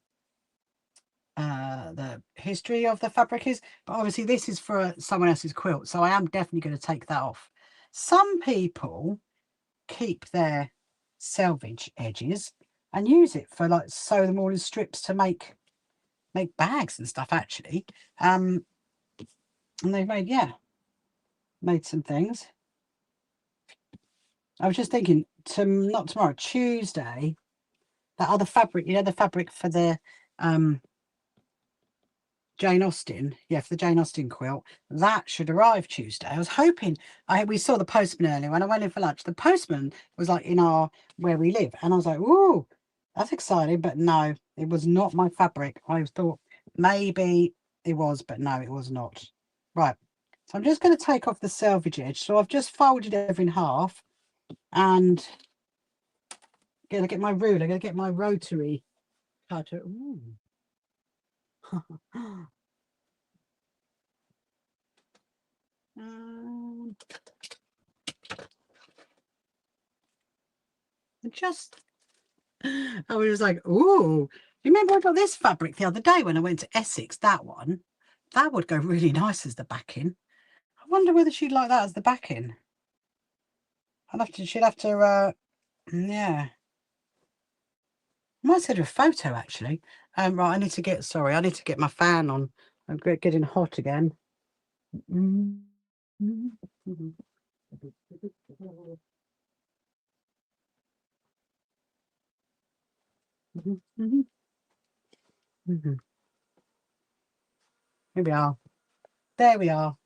history of the fabric is. But obviously, this is for someone else's quilt, so I am definitely going to take that off. Some people keep their selvage edges and use it for like sew them all in strips to make bags and stuff actually. And they've made some things. I was just thinking not tomorrow, Tuesday, that other fabric, the fabric for the Jane Austen, for the Jane Austen quilt, that should arrive Tuesday. I was hoping, we saw the postman earlier when I went in for lunch. The postman was like in where we live, and I was like, ooh, that's exciting, but no, it was not my fabric. I thought maybe it was, but no, it was not. Right, so I'm just going to take off the selvage edge. So I've just folded everything in half, and gonna get my ruler, gonna get my rotary cutter. Ooh. I was like, ooh, remember I got this fabric the other day when I went to Essex, that one? That would go really nice as the backing. I wonder whether she'd like that as the backing. She'd have to, yeah. I might send her a photo actually. Right, I need to get my fan on. I'm getting hot again. Here we are. There we are.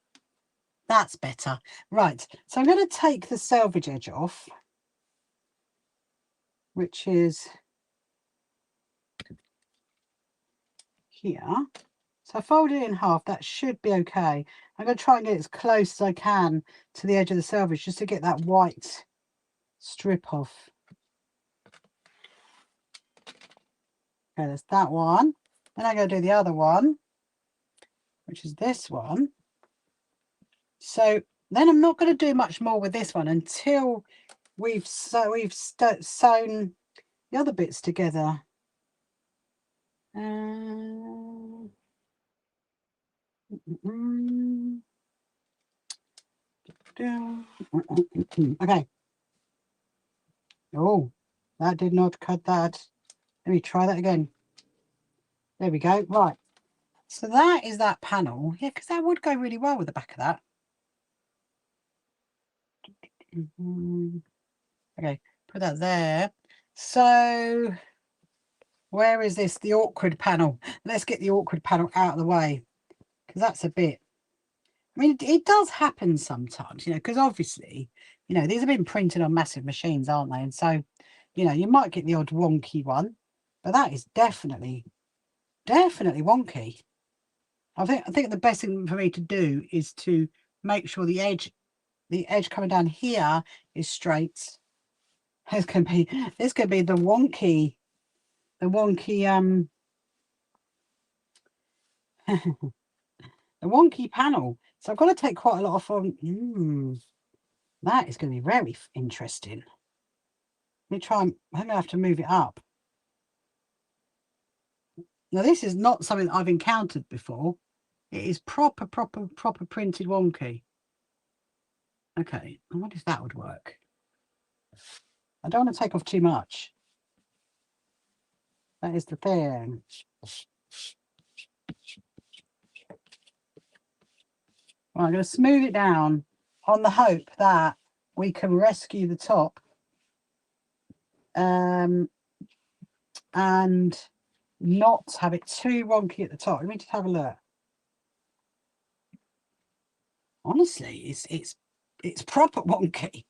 That's better. Right, so I'm going to take the selvage edge off, which is here. So I fold it in half. That should be okay. I'm going to try and get as close as I can to the edge of the selvage just to get that white strip off. Okay, there's that one. Then I'm going to do the other one, which is this one. So then I'm not going to do much more with this one until we've sewn the other bits together. Okay. Oh, that did not cut that. Let me try that again. There we go. Right. So that is that panel. Yeah, because that would go really well with the back of that. Okay, put that there. So where is this? The awkward panel. Let's get the awkward panel out of the way, because that's a bit, I mean, it does happen sometimes, because obviously, these have been printed on massive machines, aren't they? And so, you might get the odd wonky one, but that is definitely wonky. I think the best thing for me to do is to make sure the edge coming down here is straight. This could be the wonky the wonky panel. So I've got to take quite a lot off on. That is going to be very interesting. Let me try and I'm going to have to move it up. Now this is not something I've encountered before. It is proper printed wonky. Okay, I wonder if that would work. I don't want to take off too much. That is the thing. Right, I'm going to smooth it down on the hope that we can rescue the top. and not have it too wonky at the top. Let me just have a look. Honestly, it's proper wonky.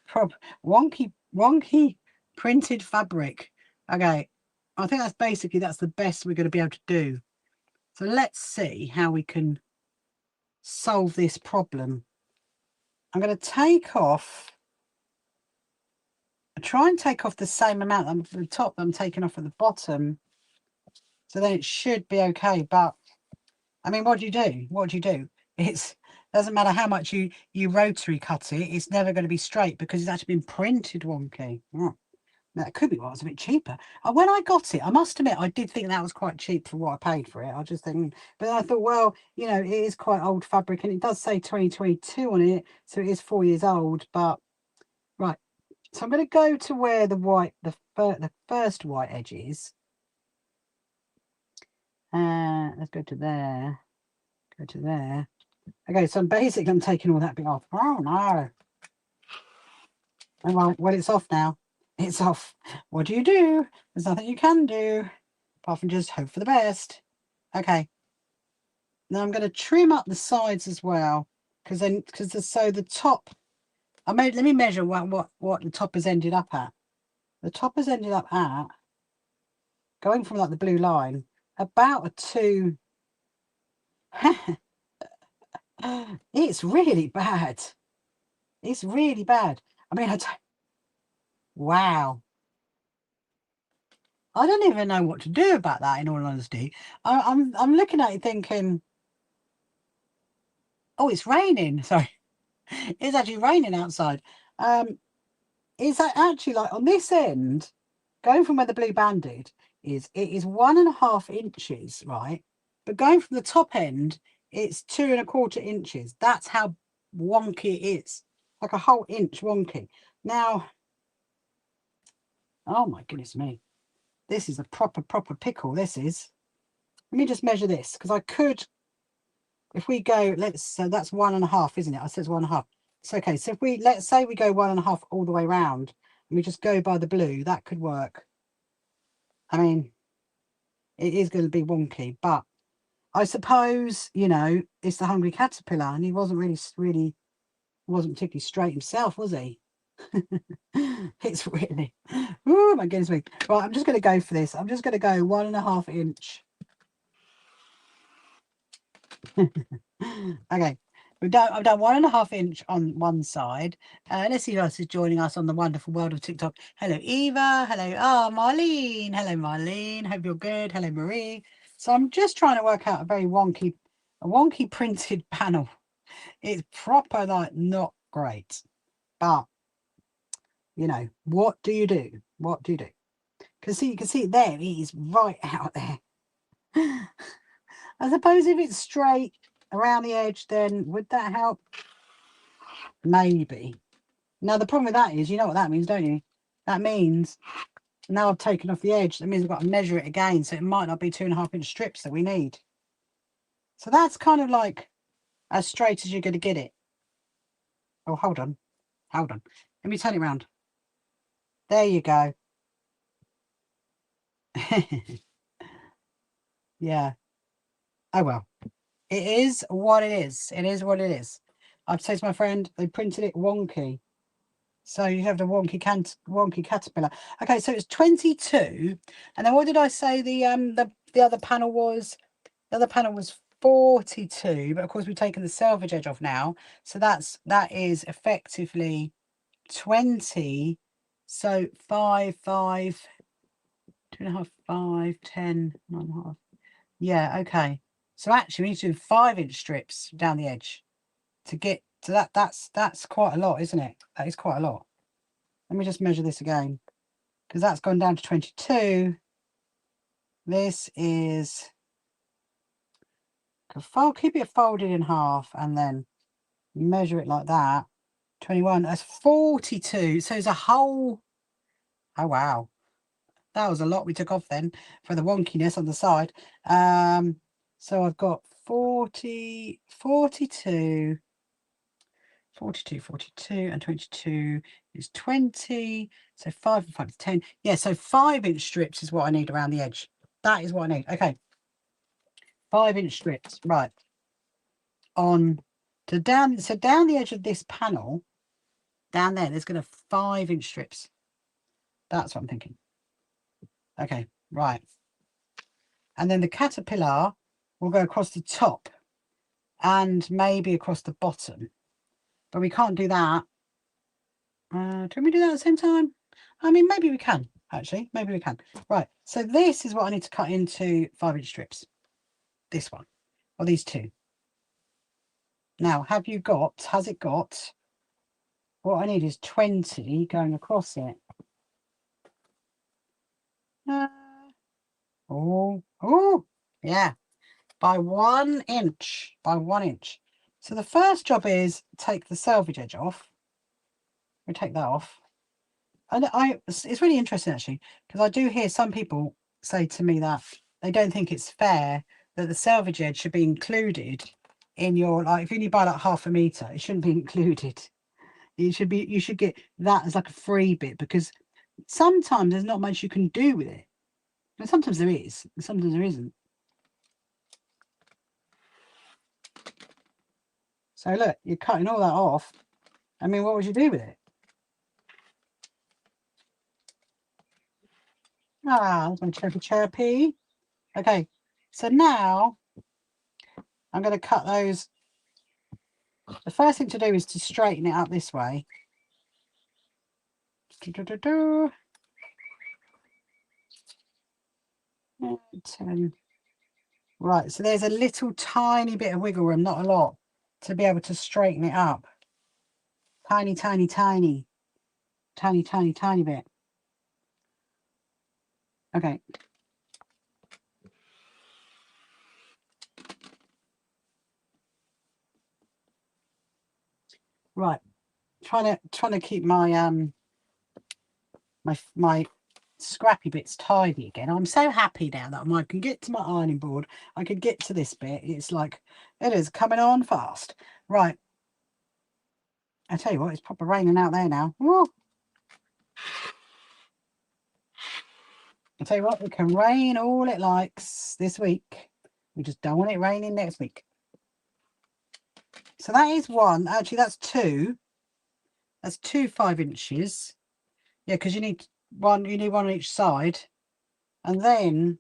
Proper wonky printed fabric. Okay, I think that's the best we're going to be able to do. So let's see how we can solve this problem. I'm going to try and take off the same amount on the top that I'm taking off at the bottom. So then it should be okay. But I mean, what do you do? What do you do? It doesn't matter how much you rotary cut it, it's never going to be straight because it's actually been printed wonky. That could be why it's a bit cheaper. When I got it, I must admit, I did think that was quite cheap for what I paid for it. I just think, but I thought, well, you know, it is quite old fabric and it does say 2022 on it. So it is 4 years old, but right. So I'm going to go to where the first white edge is. Let's go to there. Go to there. Okay, so basically I'm taking all that bit off. Oh no. Well, it's off now. It's off. What do? There's nothing you can do apart from just hope for the best. Okay. Now I'm going to trim up the sides as well because the top. Let me measure what the top has ended up at. The top has ended up at, going from like the blue line, about a 2. It's really bad. It's really bad. I mean, wow. I don't even know what to do about that, in all honesty. I'm looking at it thinking, oh, it's raining. Sorry. It's actually raining outside. It's actually like on this end, going from where the blue banded is, it is 1.5 inches, right? But going from the top end, it's 2.25 inches. That's how wonky it is. Like a whole inch wonky. Now, oh my goodness me. This is a proper pickle, this is. Let me just measure this, because I could, if we go, so that's 1.5, isn't it? I said it's 1.5. It's okay. So if let's say we go 1.5 all the way around, and we just go by the blue, that could work. I mean, it is going to be wonky, but I suppose, you know, it's the hungry caterpillar, and he wasn't wasn't particularly straight himself, was he? It's really, oh my goodness me. Right, I'm just going to go for this. I'm just going to go 1.5 inch. Okay, I've done 1.5 inch on one side. Let's see who else is joining us on the wonderful world of TikTok. Hello, Eva. Hello, Marlene. Hello, Marlene. Hope you're good. Hello, Marie. So I'm just trying to work out a wonky printed panel. It's proper, like, not great, but you know, what do you do? What do you do? Because you can see it there. It is right out there. I suppose if it's straight around the edge, then would that help? Maybe. Now the problem with that is, you know what that means, don't you? That means now I've taken off the edge. That means I've got to measure it again, so it might not be 2.5 inch strips that we need. So that's kind of like as straight as you're going to get it. Oh, hold on. Let me turn it around. There you go. Yeah. Oh well. It is what it is. It is what it is. I'd say to my friend, they printed it wonky. So you have the wonky caterpillar. Okay, so it's 22. And then what did I say the other panel was? The other panel was 42, but of course we've taken the selvage edge off now. So that is effectively 20. So 5, 2.5, 5, 10, 9.5. Yeah, okay. So actually we need to do 5 inch strips down the edge to get to that. That's quite a lot, isn't it? That is quite a lot. Let me just measure this again, because that's gone down to 22. This is, keep it folded in half and then measure it like that. 21, that's 42. So it's a whole, oh wow, that was a lot we took off then for the wonkiness on the side. So I've got 42 42, 42, and 22 is 20. So 5 and 5 is 10. Yeah, so 5-inch strips is what I need around the edge. That is what I need. Okay. 5-inch strips. Right. On to down. So down the edge of this panel, down there's going to 5-inch strips. That's what I'm thinking. Okay. Right. And then the caterpillar will go across the top and maybe across the bottom. But we can't do that. Can we do that at the same time? I mean, maybe we can, actually. Maybe we can. Right. So this is what I need to cut into 5-inch strips. This one. Or these two. Now, has it got, what I need is 20 going across it. Oh, yeah. By 1 inch. By 1 inch. So the first job is take the selvage edge off. We take that off. And it's really interesting, actually, because I do hear some people say to me that they don't think it's fair that the selvage edge should be included in your, like, if you only buy like 1/2 meter, it shouldn't be included. You should get that as like a free bit, because sometimes there's not much you can do with it. And sometimes there is, and sometimes there isn't. So look, you're cutting all that off. I mean, what would you do with it? Ah, that's my chirpy. Okay, so now I'm going to cut those. The first thing to do is to straighten it up this way. 10. Right, so there's a little tiny bit of wiggle room, not a lot, to be able to straighten it up. Tiny, tiny, tiny. Tiny, tiny, tiny bit. Okay. Right. Trying to keep my my scrappy bits tidy again. I'm so happy now that I can get to my ironing board. I can get to this bit. It's like, it is coming on fast. Right. I tell you what, it's proper raining out there now. Woo. I tell you what, it can rain all it likes this week. We just don't want it raining next week. So that is one. Actually, that's two. That's 2 5 inches. Yeah, because you need one. You need one on each side. And then,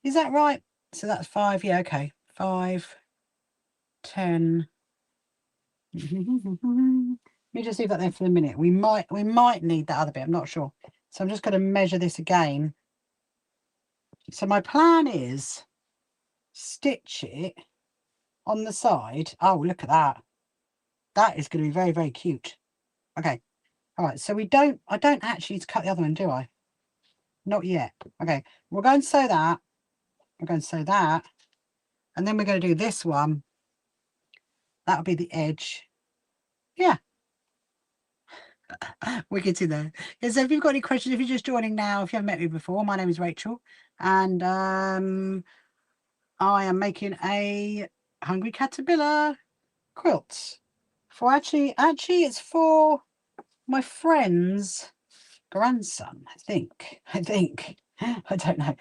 is that right? So that's 5. Yeah, okay. 5, 10. Let me just leave that there for a minute. We might need that other bit. I'm not sure. So I'm just going to measure this again. So my plan is stitch it on the side. Oh, look at that. That is going to be very, very cute. Okay. All right. So I don't actually need to cut the other one, do I? Not yet. Okay. We're going to sew that. We're going to sew that. And then we're going to do this one. That'll be the edge. Yeah. We can see there. Yeah, so if you've got any questions, if you're just joining now, if you haven't met me before, my name is Rachel. And I am making a Hungry Caterpillar quilt. For actually it's for my friend's grandson, I think. I don't know.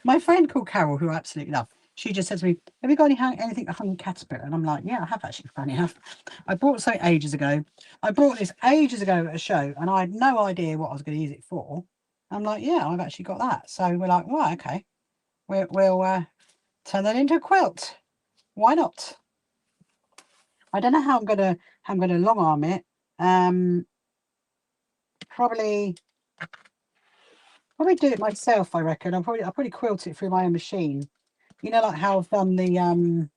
My friend called Carol, who I absolutely love, she just said to me, have you got anything a Hungry Caterpillar? And I'm like, yeah, I have actually, funny enough. I bought something ages ago. I brought this ages ago at a show, and I had no idea what I was going to use it for. I'm like, yeah, I've actually got that. So we're like, well, okay, we'll turn that into a quilt. Why not? I don't know how I'm gonna long arm it. Probably do it myself, I reckon. I'll probably quilt it through my own machine. You know, like how I've done the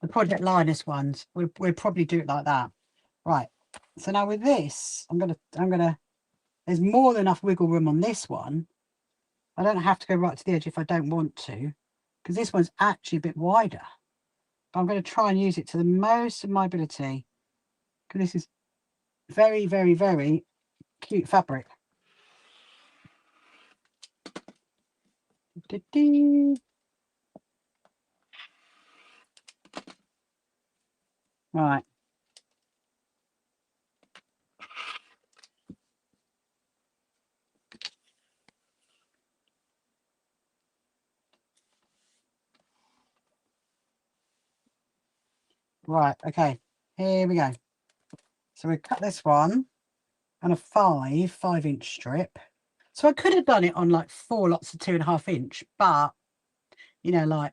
Project Linus ones. We'll probably do it like that. Right. So now with this, I'm gonna there's more than enough wiggle room on this one. I don't have to go right to the edge if I don't want to, because this one's actually a bit wider. But I'm going to try and use it to the most of my ability, because this is very, very, very cute fabric. Right. Right, okay, here we go. So we cut this one and a 5-inch strip. So I could have done it on like 4 lots of 2.5-inch, but you know, like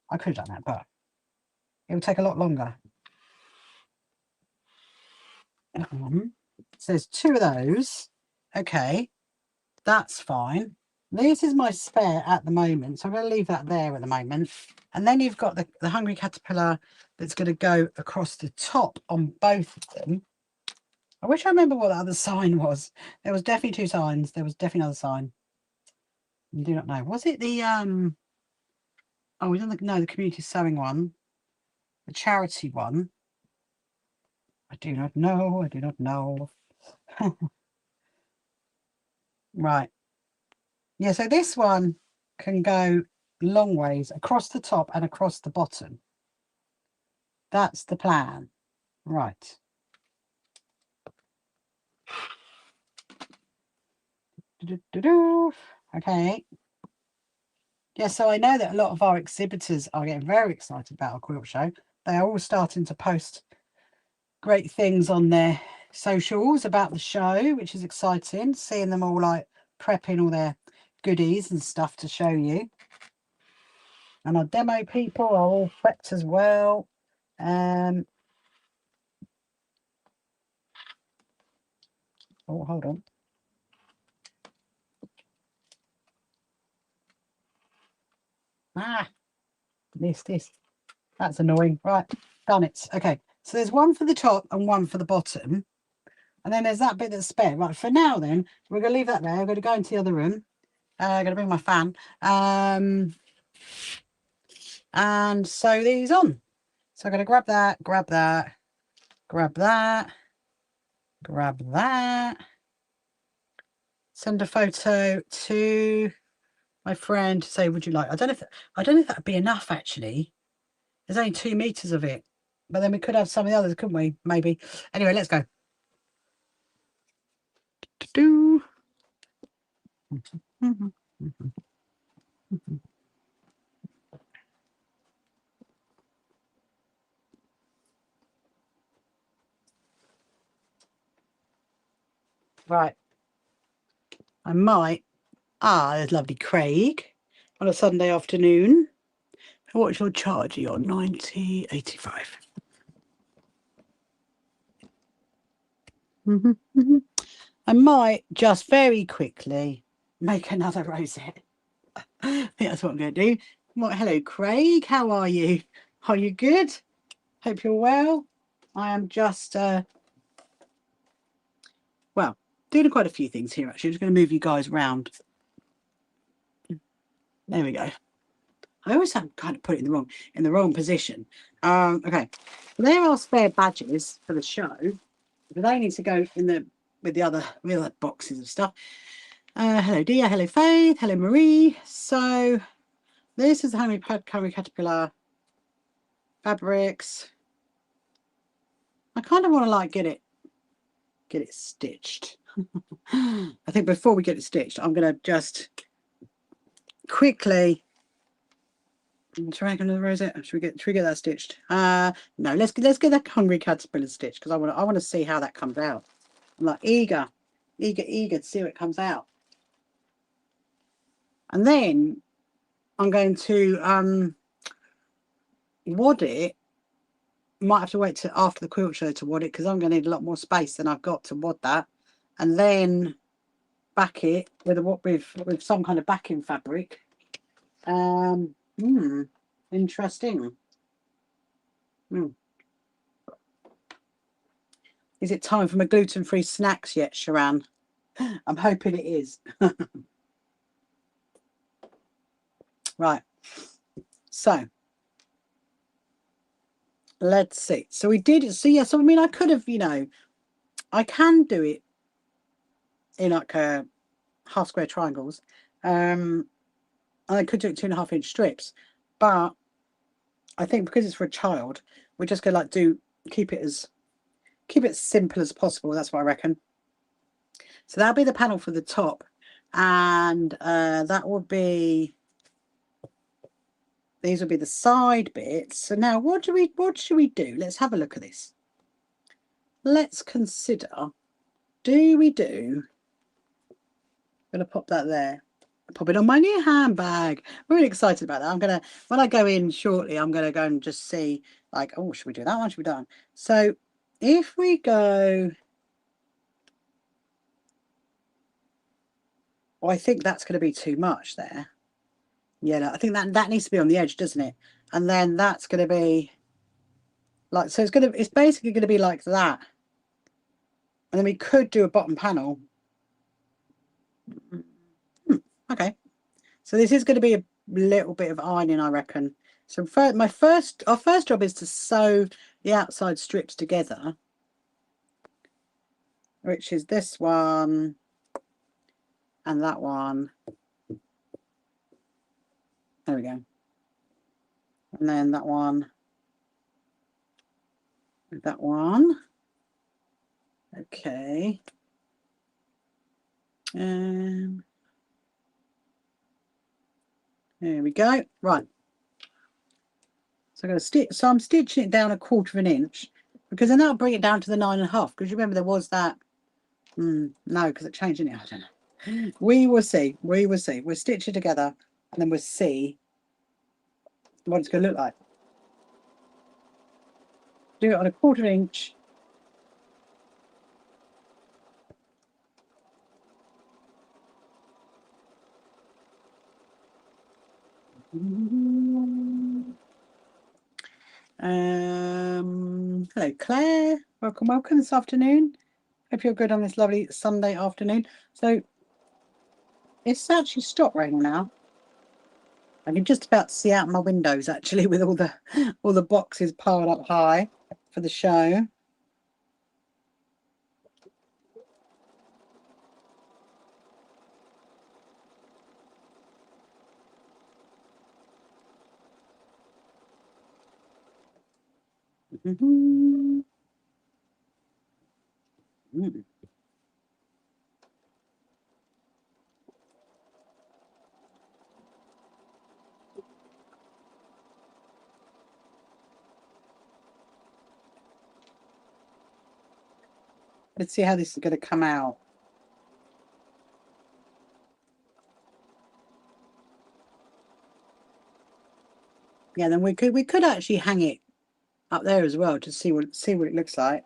I could have done that, but it would take a lot longer. So there's 2 of those. Okay, that's fine. This is my spare at the moment, so I'm going to leave that there at the moment. And then you've got the Hungry Caterpillar that's going to go across the top on both of them. I wish I remember what the other sign was. There was definitely 2 signs. There was definitely another sign. I do not know. Was it the oh, we done the community sewing one, the charity one. I do not know. I do not know. Right. Yeah, so this one can go long ways across the top and across the bottom. That's the plan. Right. Okay. Yeah, so I know that a lot of our exhibitors are getting very excited about our quilt show. They are all starting to post great things on their socials about the show, which is exciting. Seeing them all like prepping all their goodies and stuff to show you. And our demo people are all prepped as well. Oh, hold on. Ah, missed this. That's annoying. Right, done it. Okay, so there's one for the top and one for the bottom. And then there's that bit that's spare. Right, for now then, we're going to leave that there. I'm going to go into the other room. I'm going to bring my fan. And sew these on. So I'm going to grab that, grab that, grab that, grab that. Send a photo to my friend to say, would you like? I don't know if that'd be enough actually. There's only 2 meters of it, but then we could have some of the others, couldn't we? Maybe. Anyway, let's go. Right. I might. There's lovely Craig on a Sunday afternoon. What's your charge on? 90.85. I might just very quickly make another rosette. I think that's what I'm going to do. Well, hello, Craig. How are you? Are you good? Hope you're well. I am just, well, doing quite a few things here, actually. I'm just going to move you guys around. There we go. I always have kind of put it in the wrong position. Okay. There are spare badges for the show, but they need to go in with the other boxes of stuff. Hello, Dia. Hello, Faith. Hello, Marie. So this is the Hungry Caterpillar fabrics. I kind of want to like get it stitched. I think before we get it stitched, I'm going to just quickly try another rosette. Should we get that stitched? No, let's get that Hungry Caterpillar stitched because I want to see how that comes out. I'm like eager to see what comes out. And then I'm going to wad it. Might have to wait till after the quilt show to wad it because I'm going to need a lot more space than I've got to wad that, and then back it with some kind of backing fabric. Interesting. Is it time for my gluten-free snacks yet, Sharan? I'm hoping it is. Right. So let's see. So we did. So yeah. So I mean, I could have, I can do it in like half square triangles. I could do it 2.5-inch strips, but I think because it's for a child, we're just gonna like keep it simple as possible. That's what I reckon. So that'll be the panel for the top, and that will be These will be the side bits. So now what should we do? Let's have a look at this. Let's consider, I'm gonna pop that there. Pop it on my new handbag. I'm really excited about that. I'm gonna, when I go in shortly, I'm gonna go and just see, like, oh, should we do that one? Should we do that one? So if we go, oh, I think that's gonna be too much there. Yeah, no, I think that needs to be on the edge, doesn't it? And then that's gonna be like, so it's basically gonna be like that. And then we could do a bottom panel. Okay. So this is going to be a little bit of ironing, I reckon. So our first job is to sew the outside strips together, which is this one and that one. There we go. And then that one. That one. Okay. There we go. Right. So I'm going to stitch. So I'm stitching it down 1/4 of an inch, because then that'll bring it down to the 9.5. Because you remember there was that. No, because it changed it. I don't know. We will see. We will see. We'll stitch it together, and then we'll see what it's going to look like. Do it on 1/4 inch. Hello, Claire. Welcome this afternoon. Hope you're good on this lovely Sunday afternoon. So it's actually stopped raining now. I can just about see out my windows actually, with all the boxes piled up high for the show. Let's see how this is going to come out. Yeah, then we could actually hang it up there as well to see what it looks like.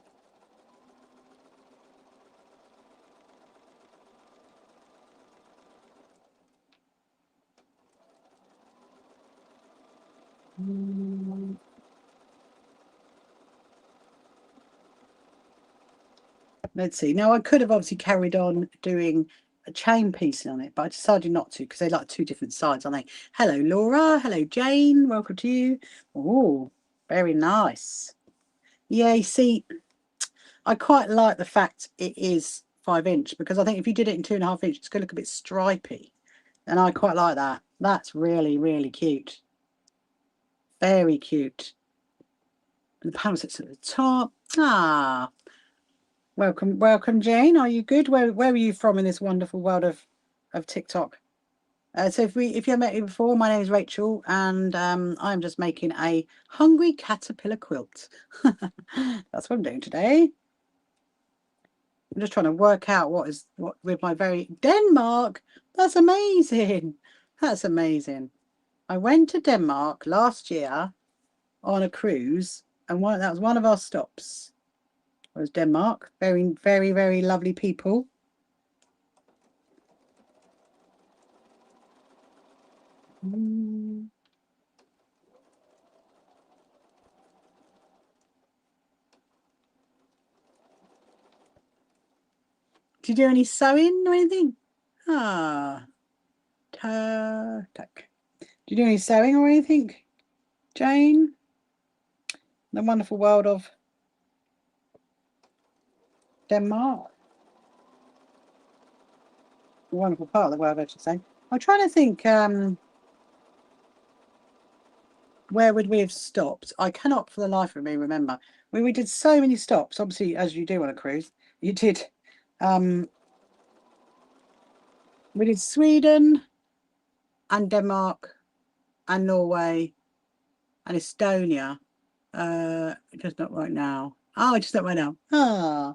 Let's see. Now I could have obviously carried on doing a chain piece on it, but I decided not to because they're like two different sides, aren't they? Hello, Laura. Hello, Jane. Welcome to you. Oh, very nice. Yeah, you see, I quite like the fact it is 5 inch, because I think if you did it in 2.5 inch, it's going to look a bit stripy. And I quite like that. That's really, really cute. Very cute. And the panel sits at the top. Ah, welcome, Jane. Are you good? Where are you from in this wonderful world of TikTok? So if you haven't met me before, my name is Rachel, and I'm just making a hungry caterpillar quilt. That's what I'm doing today. I'm just trying to work out what with my very Denmark. That's amazing. That's amazing. I went to Denmark last year on a cruise, and that was one of our stops. It was Denmark. Very, very, very lovely people. Did you do any sewing or anything? Ah, tuck. Did you do any sewing or anything, Jane? The wonderful world of Denmark. A wonderful part of the world, I should say. I'm trying to think, where would we have stopped? I cannot for the life of me remember. We did so many stops, obviously, as you do on a cruise. You did, we did Sweden and Denmark and Norway and Estonia. Just not right now. Oh, just not right now. Ah,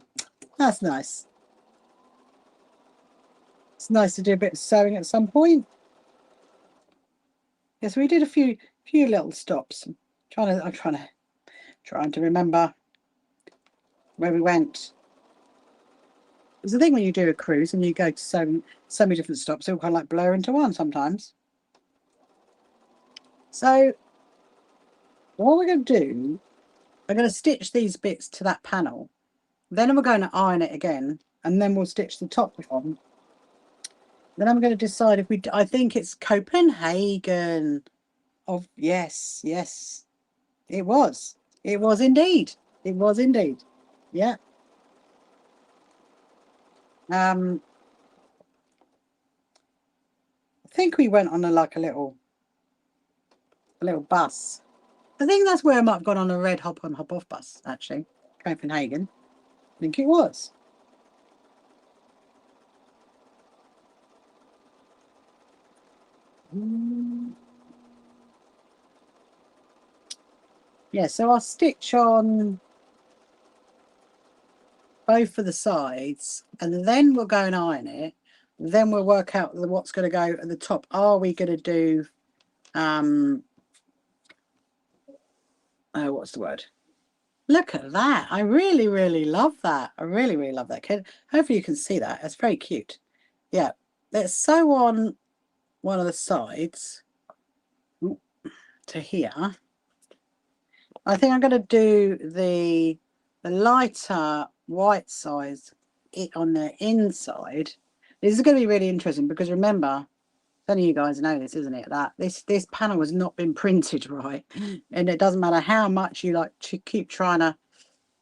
that's nice. It's nice to do a bit of sewing at some point. Yes, we did a few little stops. I'm trying to remember where we went. It's the thing when you do a cruise and you go to so many different stops, they all kind of like blur into one sometimes. So what we're going to do, we're going to stitch these bits to that panel. Then we're going to iron it again, and then we'll stitch the top on. Then I'm going to decide if I think it's Copenhagen. Yes, it was. It was indeed. It was indeed. Yeah. I think we went on a little bus. I think that's where I might have gone on a red hop on hop off bus, actually. Copenhagen. I think it was. Yeah, so I'll stitch on both of the sides, and then we'll go and iron it. Then we'll work out what's going to go at the top. Are we going to do oh, what's the word? Look at that. I really love that. I really love that, kid. Hopefully you can see that. It's very cute. Yeah, let's sew on one of the sides to here. I think I'm going to do the lighter white size on the inside. This is going to be really interesting because remember, some of you guys know this, isn't it? That this panel has not been printed right, and it doesn't matter how much you keep trying to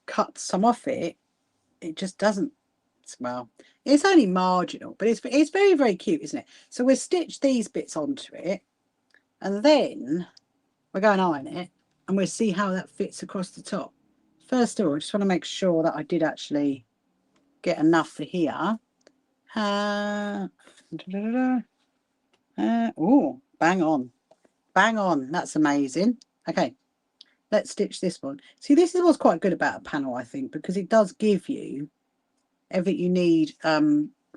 cut some off it, it just doesn't. Well, it's only marginal, but it's very cute, isn't it? So we'll stitch these bits onto it, and then we'll go and iron it, and we'll see how that fits across the top. First of all, I just want to make sure that I did actually get enough for here. Oh, bang on. That's amazing. Okay, let's stitch this one. See, this is what's quite good about a panel, I think, because it does give you everything you need for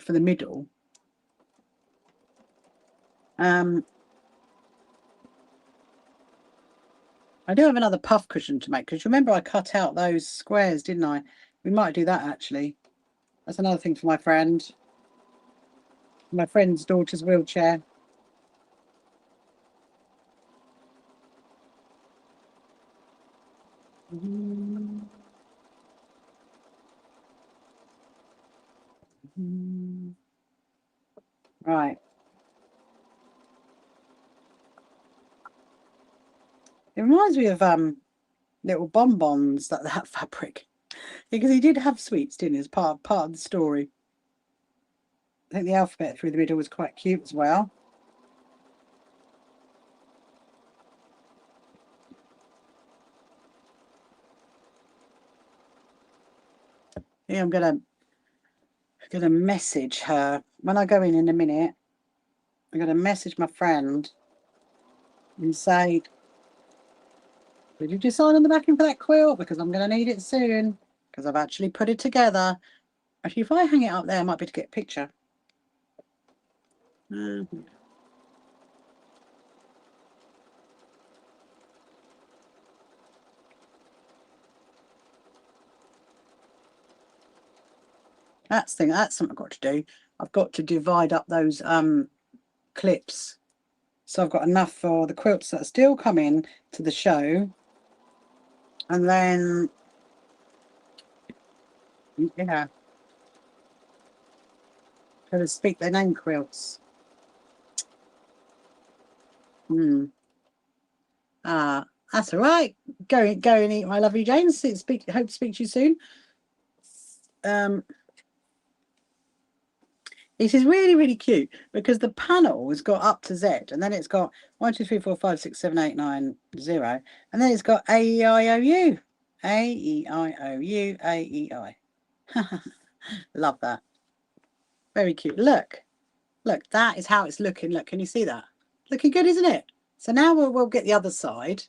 the middle. I do have another puff cushion to make, because remember I cut out those squares, didn't I? We might do that, actually. That's another thing for my friend's daughter's wheelchair. Right. It reminds me of little bonbons, that fabric, because he did have sweets, didn't he, as part of the story. I think the alphabet through the middle was quite cute as well. Yeah, I'm gonna message her when I go in a minute. I'm gonna message my friend and say, did you decide on the backing for that quilt? Because I'm going to need it soon, because I've actually put it together. Actually, if I hang it up there, I might be able to get a picture. That's something I've got to do. I've got to divide up those clips, so I've got enough for the quilts that are still coming to the show, and then yeah, to speak their name quilts. That's all right. Go and eat, my lovely James. Hope to speak to you soon. This is really cute because the panel has got up to Z, and then it's got 1, 2, 3, 4, 5, 6, 7, 8, 9, 0, and then it's got A, E, I, O, U. A, E, I, O, U, A, E, I. Love that. Very cute. Look, that is how it's looking. Look, can you see that? Looking good, isn't it? So now we'll get the other side.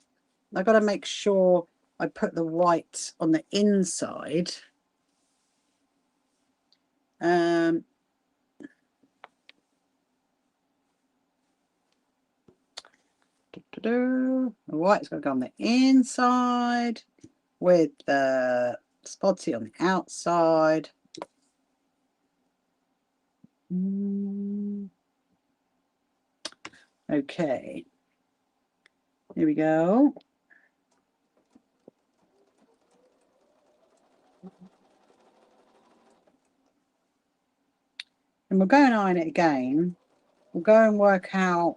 I've got to make sure I put the white on the inside. The white's got to go on the inside with the spotty on the outside. Okay, here we go. And we'll go and iron it again. We'll go and work out,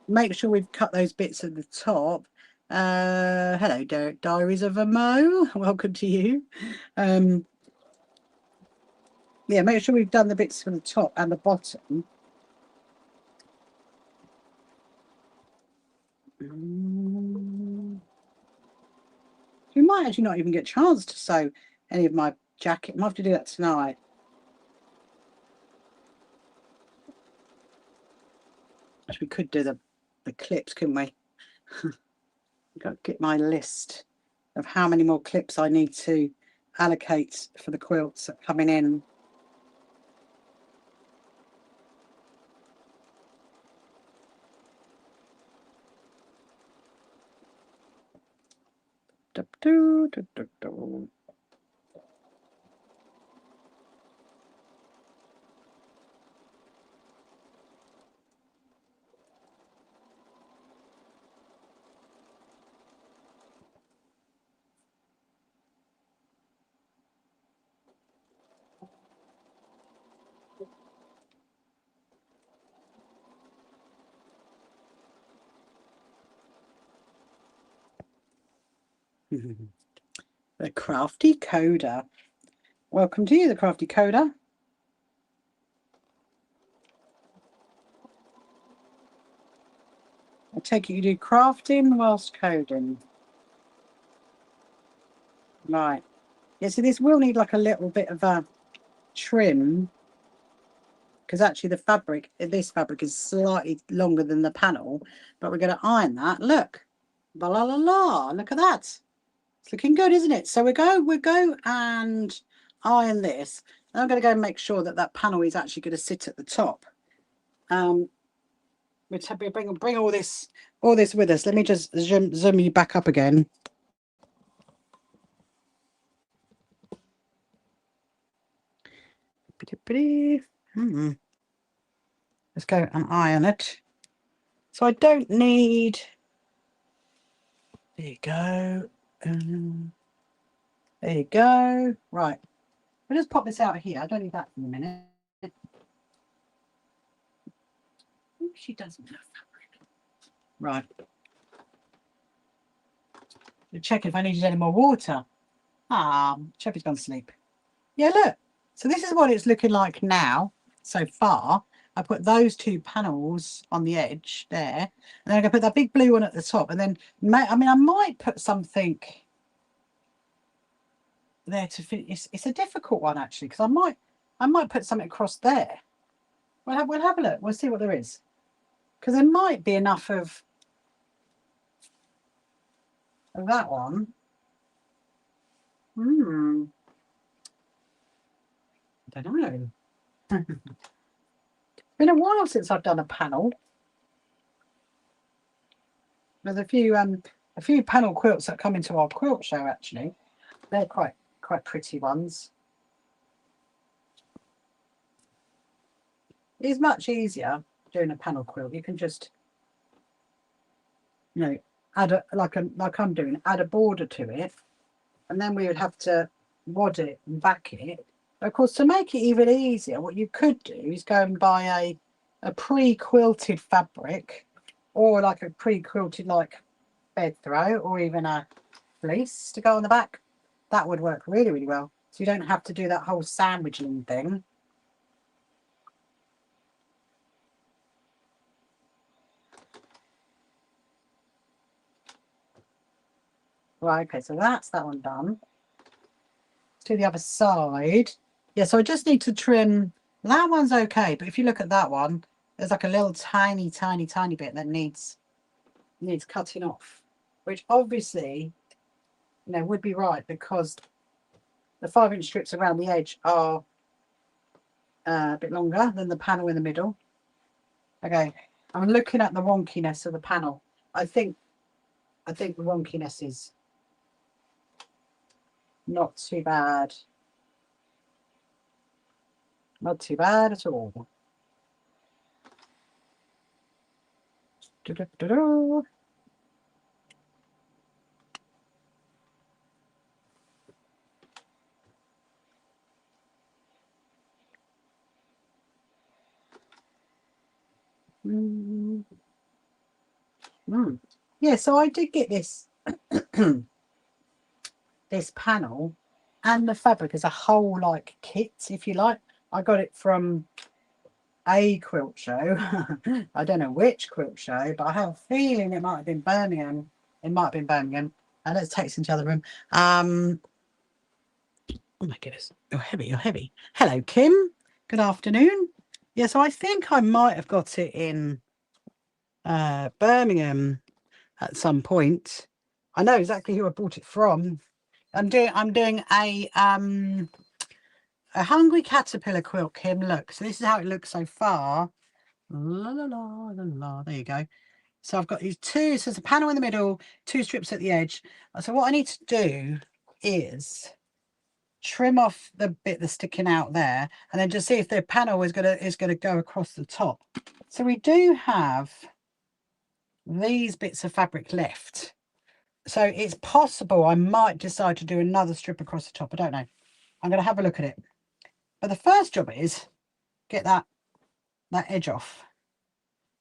make sure we've cut those bits at the top. Hello, Diaries of a Mo. Welcome to you. Yeah, make sure we've done the bits from the top and the bottom. We might actually not even get a chance to sew any of my jacket. I might have to do that tonight. Actually, we could do the clips, couldn't we? Got to get my list of how many more clips I need to allocate for the quilts that are coming in. The Crafty Coder. Welcome to you, the Crafty Coder. I take it you do crafting whilst coding. Right. Yeah, so this will need like a little bit of a trim, because actually the fabric, this fabric is slightly longer than the panel, but we're going to iron that. Look. La la la la. Look at that. It's looking good, isn't it? So we'll go and iron this. And I'm going to go and make sure that that panel is actually going to sit at the top. We'll bring all this with us. Let me just zoom you back up again. Let's go and iron it. So I don't need. There you go. There you go. Right. We'll just pop this out here. I don't need that in a minute. Ooh, she doesn't have fabric. Right. Check if I needed any more water. Cheffy's gone to sleep. Yeah, look. So this is what it's looking like now, so far. I put those two panels on the edge there, and then I'm going to put that big blue one at the top, and then, I might put something there to fit. It's a difficult one, actually, because I might put something across there. We'll have a look. We'll see what there is, because there might be enough of that one. I don't know. It's been a while since I've done a panel. There's a few panel quilts that come into our quilt show, actually. They're quite pretty ones. It's much easier doing a panel quilt. You can just, add like I'm doing, add a border to it, and then we would have to wad it and back it. Of course, to make it even easier, what you could do is go and buy a pre-quilted fabric, or like a pre-quilted like bed throw, or even a fleece to go on the back. That would work really, really well. So you don't have to do that whole sandwiching thing. Right, okay, so that's that one done. Let's do the other side. Yeah, so I just need to trim. That one's okay, but if you look at that one, there's like a little tiny bit that needs needs cutting off, which obviously, you know, would be right because the 5-inch strips around the edge are a bit longer than the panel in the middle. Okay, I'm looking at the wonkiness of the panel. I think the wonkiness is not too bad. Not too bad at all. Yeah, so I did get this this panel and the fabric as a whole, like kit, if you like. I got it from a quilt show. I don't know which quilt show, but I have a feeling it might have been Birmingham. It might have been Birmingham. Let's take this into the other room. Oh my goodness, you're heavy, you're heavy. Hello, Kim. Good afternoon. Yeah, so I think I might have got it in Birmingham at some point. I know exactly who I bought it from. I'm doing a hungry caterpillar quilt, Kim. Look, so this is how it looks so far. La la la la la. There you go. So I've got these two. So there's a panel in the middle, 2 strips at the edge. So what I need to do is trim off the bit that's sticking out there, and then just see if the panel is gonna go across the top. So we do have these bits of fabric left. So it's possible I might decide to do another strip across the top. I don't know. I'm going to have a look at it. But the first job is get that edge off.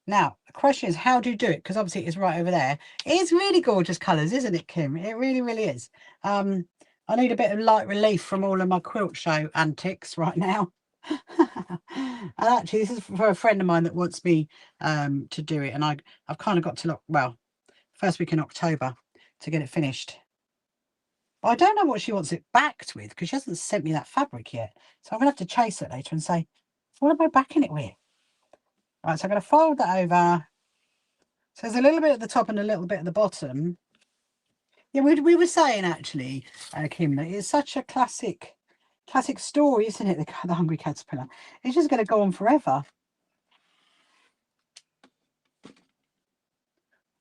Now, the question is, how do you do it? Because obviously it's right over there. It's really gorgeous colours, isn't it, Kim? It really, really is. I need a bit of light relief from all of my quilt show antics right now. And actually, this is for a friend of mine that wants me to do it. And I've kind of got to look, well, first week in October to get it finished. But I don't know what she wants it backed with because she hasn't sent me that fabric yet. So I'm going to have to chase it later and say, what am I backing it with? Right, so I'm going to fold that over. So there's a little bit at the top and a little bit at the bottom. Yeah, we were saying actually, Kim, that it's such a classic story, isn't it? The Hungry Caterpillar. It's just going to go on forever.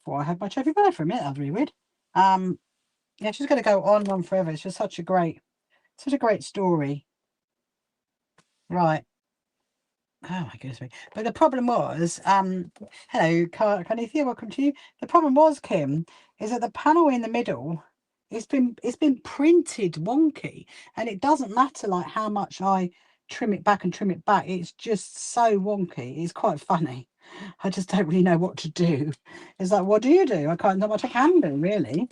Before I had my trophy bird for a minute, that was really weird. Yeah, it's just going to go on forever. It's just such a great story. Right. Oh my goodness me. But the problem was, hello, Carnithia, welcome to you. The problem was, Kim, is that the panel in the middle, it's been printed wonky, and it doesn't matter like how much I trim it back, it's just so wonky. It's quite funny. I just don't really know what to do. It's like, what do you do? I can't know what I can do, really.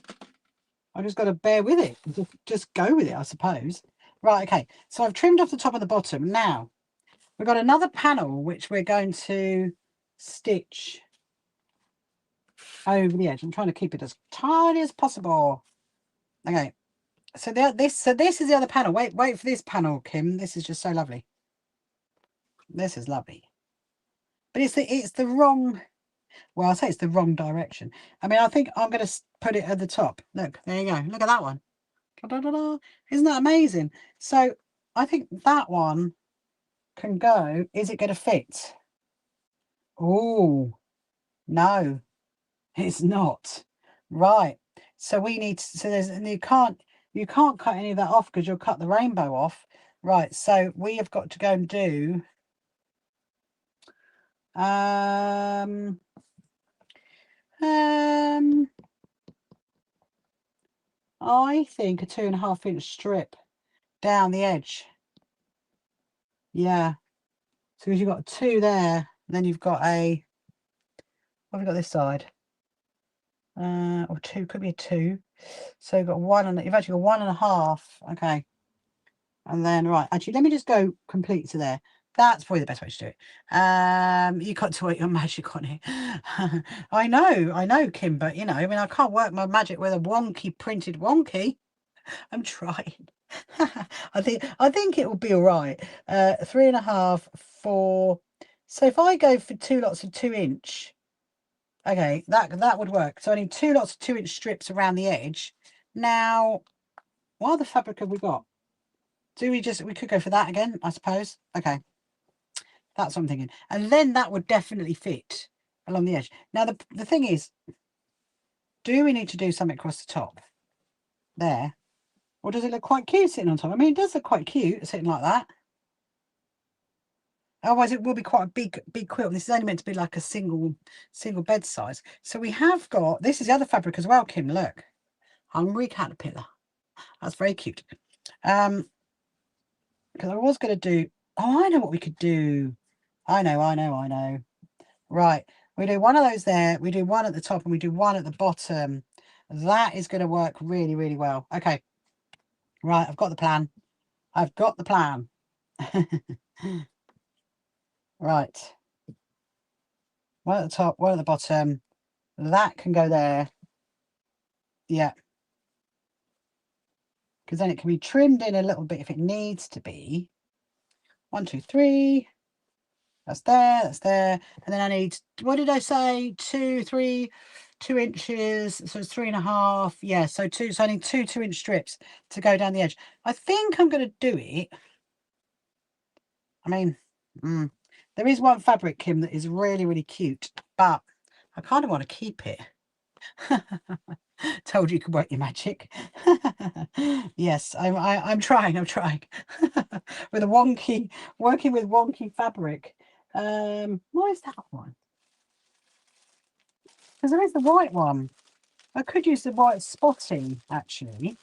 I just got to bear with it. Just go with it, I suppose. Right, okay. So I've trimmed off the top and the bottom. Now, we've got another panel which we're going to stitch over the edge. I'm trying to keep it as tiny as possible. Okay. So this is the other panel. Wait for this panel, Kim. This is just so lovely. This is lovely. But it's the wrong, well, I'll say it's the wrong direction. I mean, I think I'm going to put it at the top. Look, there you go. Look at that one. Da, da, da. Isn't that amazing? So I think that one can go. Is it going to fit? Oh, no, it's not. Right. So we need to, so there's, and you can't cut any of that off because you'll cut the rainbow off. Right. So we have got to go and do I think a 2.5-inch strip down the edge. Yeah. So you've got 2 there, and then you've got a, what have we got this side? Or 2, could be a 2. So you've got 1 and you've actually got 1.5. Okay. And then right, actually let me just go complete to there. That's probably the best way to do it. You got to work your magic on it. I know, Kim, but you know, I mean, I can't work my magic with a wonky printed wonky. I'm trying. I think it will be all right. 3.5, 4. So if I go for 2 lots of 2-inch, Okay, that would work. So I need 2 lots of 2-inch strips around the edge. Now, what other fabric have we got? We could go for that again, I suppose. Okay, that's what I'm thinking. And then that would definitely fit along the edge. Now, the thing is, do we need to do something across the top there? Or does it look quite cute sitting on top? I mean, it does look quite cute sitting like that. Otherwise, it will be quite a big quilt. This is only meant to be like a single bed size. So we have got, this is the other fabric as well, Kim, look. Hungry Caterpillar. That's very cute. Because I was going to do, oh, I know what we could do. I know. Right, we do one of those there. We do one at the top and we do one at the bottom. That is going to work really, really well. Okay. Right, I've got the plan. I've got the plan. Right. One at the top, one at the bottom. That can go there. Yeah. Because then it can be trimmed in a little bit if it needs to be. 1, 2, 3. That's there. And then I need, what did I say? 2 inches. So it's 3.5. Yeah, so I need 2 2-inch strips to go down the edge. I think I'm going to do it. I mean, there is one fabric, Kim, that is really, really cute, but I kind of want to keep it. Told you could work your magic. Yes, I'm trying. With a working with wonky fabric. What is that one? Because there is the white one. I could use the white spotting actually.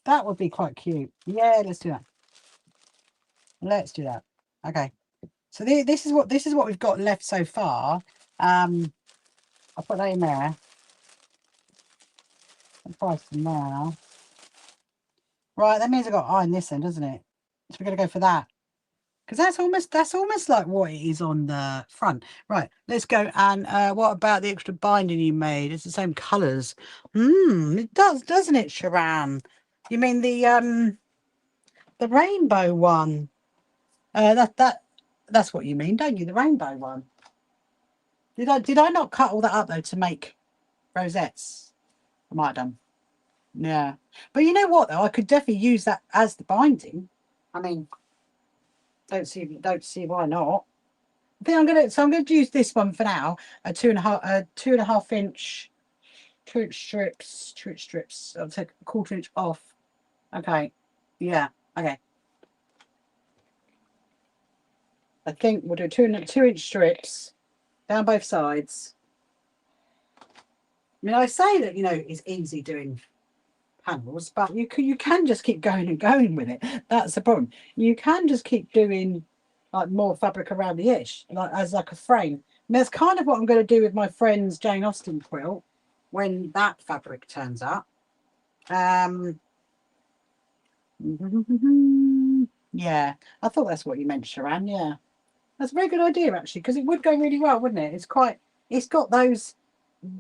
That would be quite cute. Yeah, let's do that. Let's do that. Okay. So this is what we've got left so far. I'll put that in there. Price them now. Right, that means I've got to iron this end, doesn't it? So we're going to go for that. Because that's almost like what it is on the front. Right, let's go. And what about the extra binding you made? It's the same colours. It does, doesn't it, Sharon? You mean the rainbow one? That's what you mean, don't you? The rainbow one. Did I not cut all that up though to make rosettes? I might have done. Yeah, but you know what though? I could definitely use that as the binding. I mean, don't see why not. I think I'm gonna use this one for now. A 2.5 inch 2-inch strips. 2-inch strips. I'll take a 1/4 inch off. Okay. Yeah. Okay. I think we'll do 2-inch strips down both sides. I mean, I say that it's easy doing panels, but you can just keep going and going with it. That's the problem. You can just keep doing like more fabric around the edge, like as like a frame. And that's kind of what I'm going to do with my friend's Jane Austen quilt when that fabric turns up. Yeah, I thought that's what you meant, Sharon. Yeah, that's a very good idea actually, because it would go really well, wouldn't it? It's got those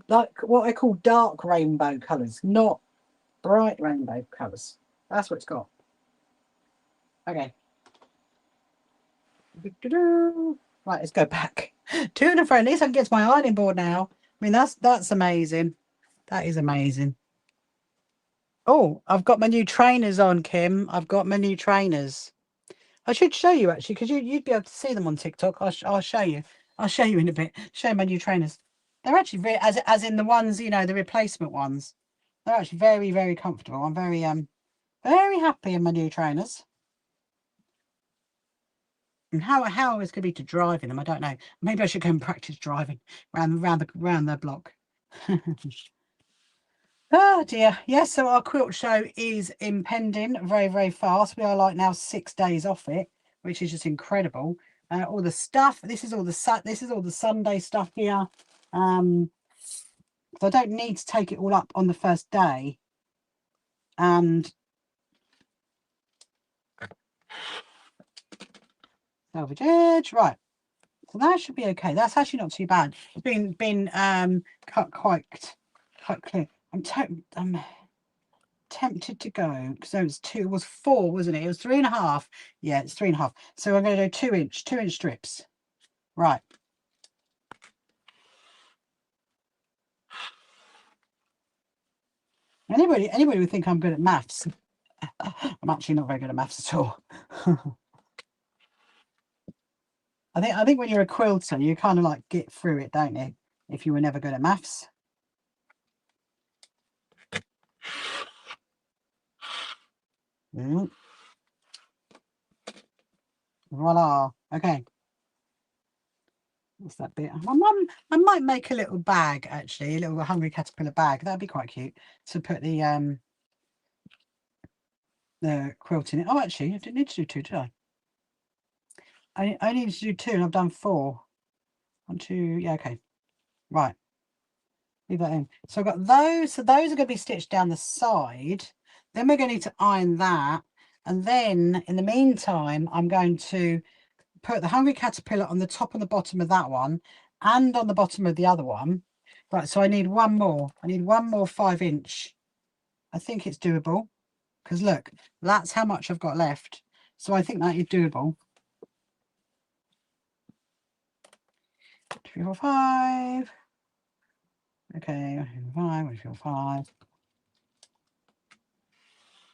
like what I call dark rainbow colours, not bright rainbow colours. That's what it's got. Okay. Right, let's go back. 2 and a fro. At least I can get to my ironing board now. I mean, that's amazing. That is amazing. Oh, I've got my new trainers on, Kim. I've got my new trainers. I should show you actually, because you'd be able to see them on TikTok. I'll show you. I'll show you in a bit. Show you my new trainers. They're actually very, as in the ones, the replacement ones. They're actually very, very comfortable. I'm very happy in my new trainers. And how I was going to be to drive in them, I don't know. Maybe I should go and practice driving around the block. Oh dear. Yes, so our quilt show is impending very, very fast. We are like now 6 days off it, which is just incredible. All the stuff. This is all the Sunday stuff here. So I don't need to take it all up on the first day. And salvage edge, right. So that should be okay. That's actually not too bad. It's been cut quite clear. I'm tempted to go because it was 4, wasn't it? It was 3.5. Yeah, it's 3.5. So I'm going to do 2-inch strips. Right. Anybody would think I'm good at maths. I'm actually not very good at maths at all. I think when you're a quilter, you kind of like get through it, don't you? If you were never good at maths. Voila. Okay. What's that bit? I might make a little bag, actually, a little hungry caterpillar bag. That'd be quite cute to put the quilt in it. Oh, actually, I didn't need to do 2, did I? I needed to do 2, and I've done 4. 1, 2. Yeah, okay. Right. Leave that in. So I've got those. So those are going to be stitched down the side. Then we're going to need to iron that. And then in the meantime, I'm going to put the hungry caterpillar on the top and the bottom of that one and on the bottom of the other one. Right, so I need one more. I need one more 5-inch. I think it's doable because look, that's how much I've got left. So I think that is doable. 2, 3, 4, 5. Okay, 1, 2, 5, 1, 2, 3, 4, 5.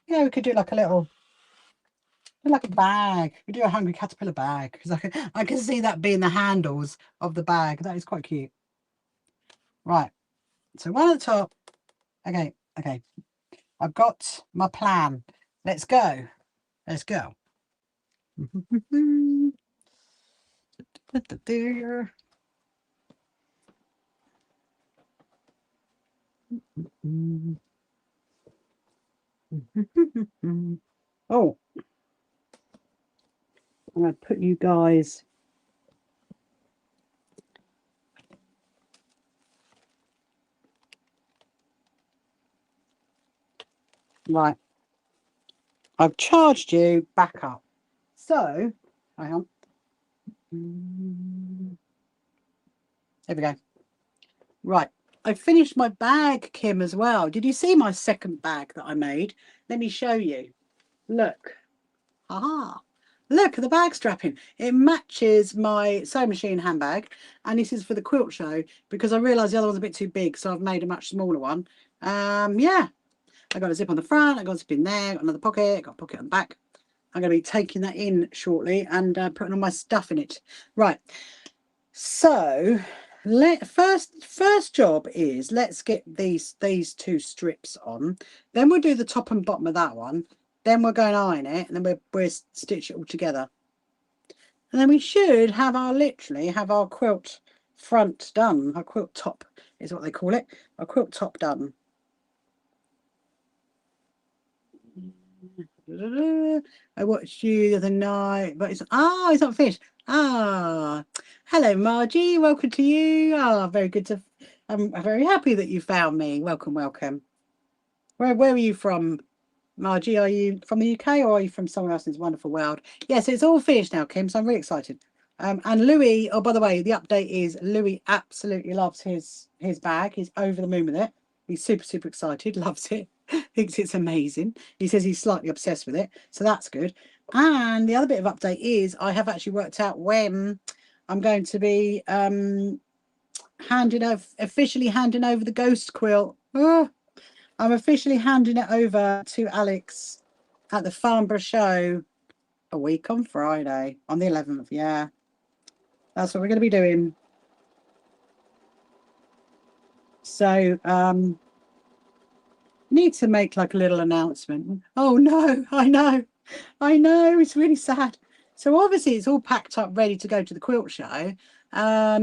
Yeah, we could do like a little, like a bag. We do a hungry caterpillar bag because I can see that being the handles of the bag. That is quite cute. Right. So one at the top. Okay. Okay. I've got my plan. Let's go. Let's go. Oh, I'm going to put you guys. Right. I've charged you back up. So, hang on. There we go. Right. I finished my bag, Kim, as well. Did you see my second bag that I made? Let me show you. Look. Aha. Look at the bag strapping. It matches my sewing machine handbag. And this is for the quilt show because I realised the other one's a bit too big. So I've made a much smaller one. Yeah. I got a zip on the front. I got a zip in there. Got another pocket. Got a pocket on the back. I'm going to be taking that in shortly and putting all my stuff in it. Right. So first job is let's get these 2 strips on. Then we'll do the top and bottom of that one. Then we'll go and iron it, and then we'll stitch it all together. And then we should have literally have our quilt front done. Our quilt top is what they call it. Our quilt top done. I watched you the other night, but it's not finished. Hello Margie, welcome to you. Very good to. I'm very happy that you found me. Welcome. Where are you from, Margie? Are you from the UK or are you from somewhere else in this wonderful world? Yes, it's all finished now, Kim. So I'm really excited. And Louis. Oh, by the way, the update is Louis absolutely loves his bag. He's over the moon with it. He's super excited. Loves it. Thinks it's amazing. He says he's slightly obsessed with it, so that's good. And the other bit of update is I have actually worked out when I'm going to be officially handing over the ghost quilt. I'm officially handing it over to Alex at the Farnborough show a week on Friday, on the 11th. Yeah, that's what we're going to be doing. So need to make like a little announcement. Oh no, I know, it's really sad. So obviously it's all packed up ready to go to the quilt show. Yeah,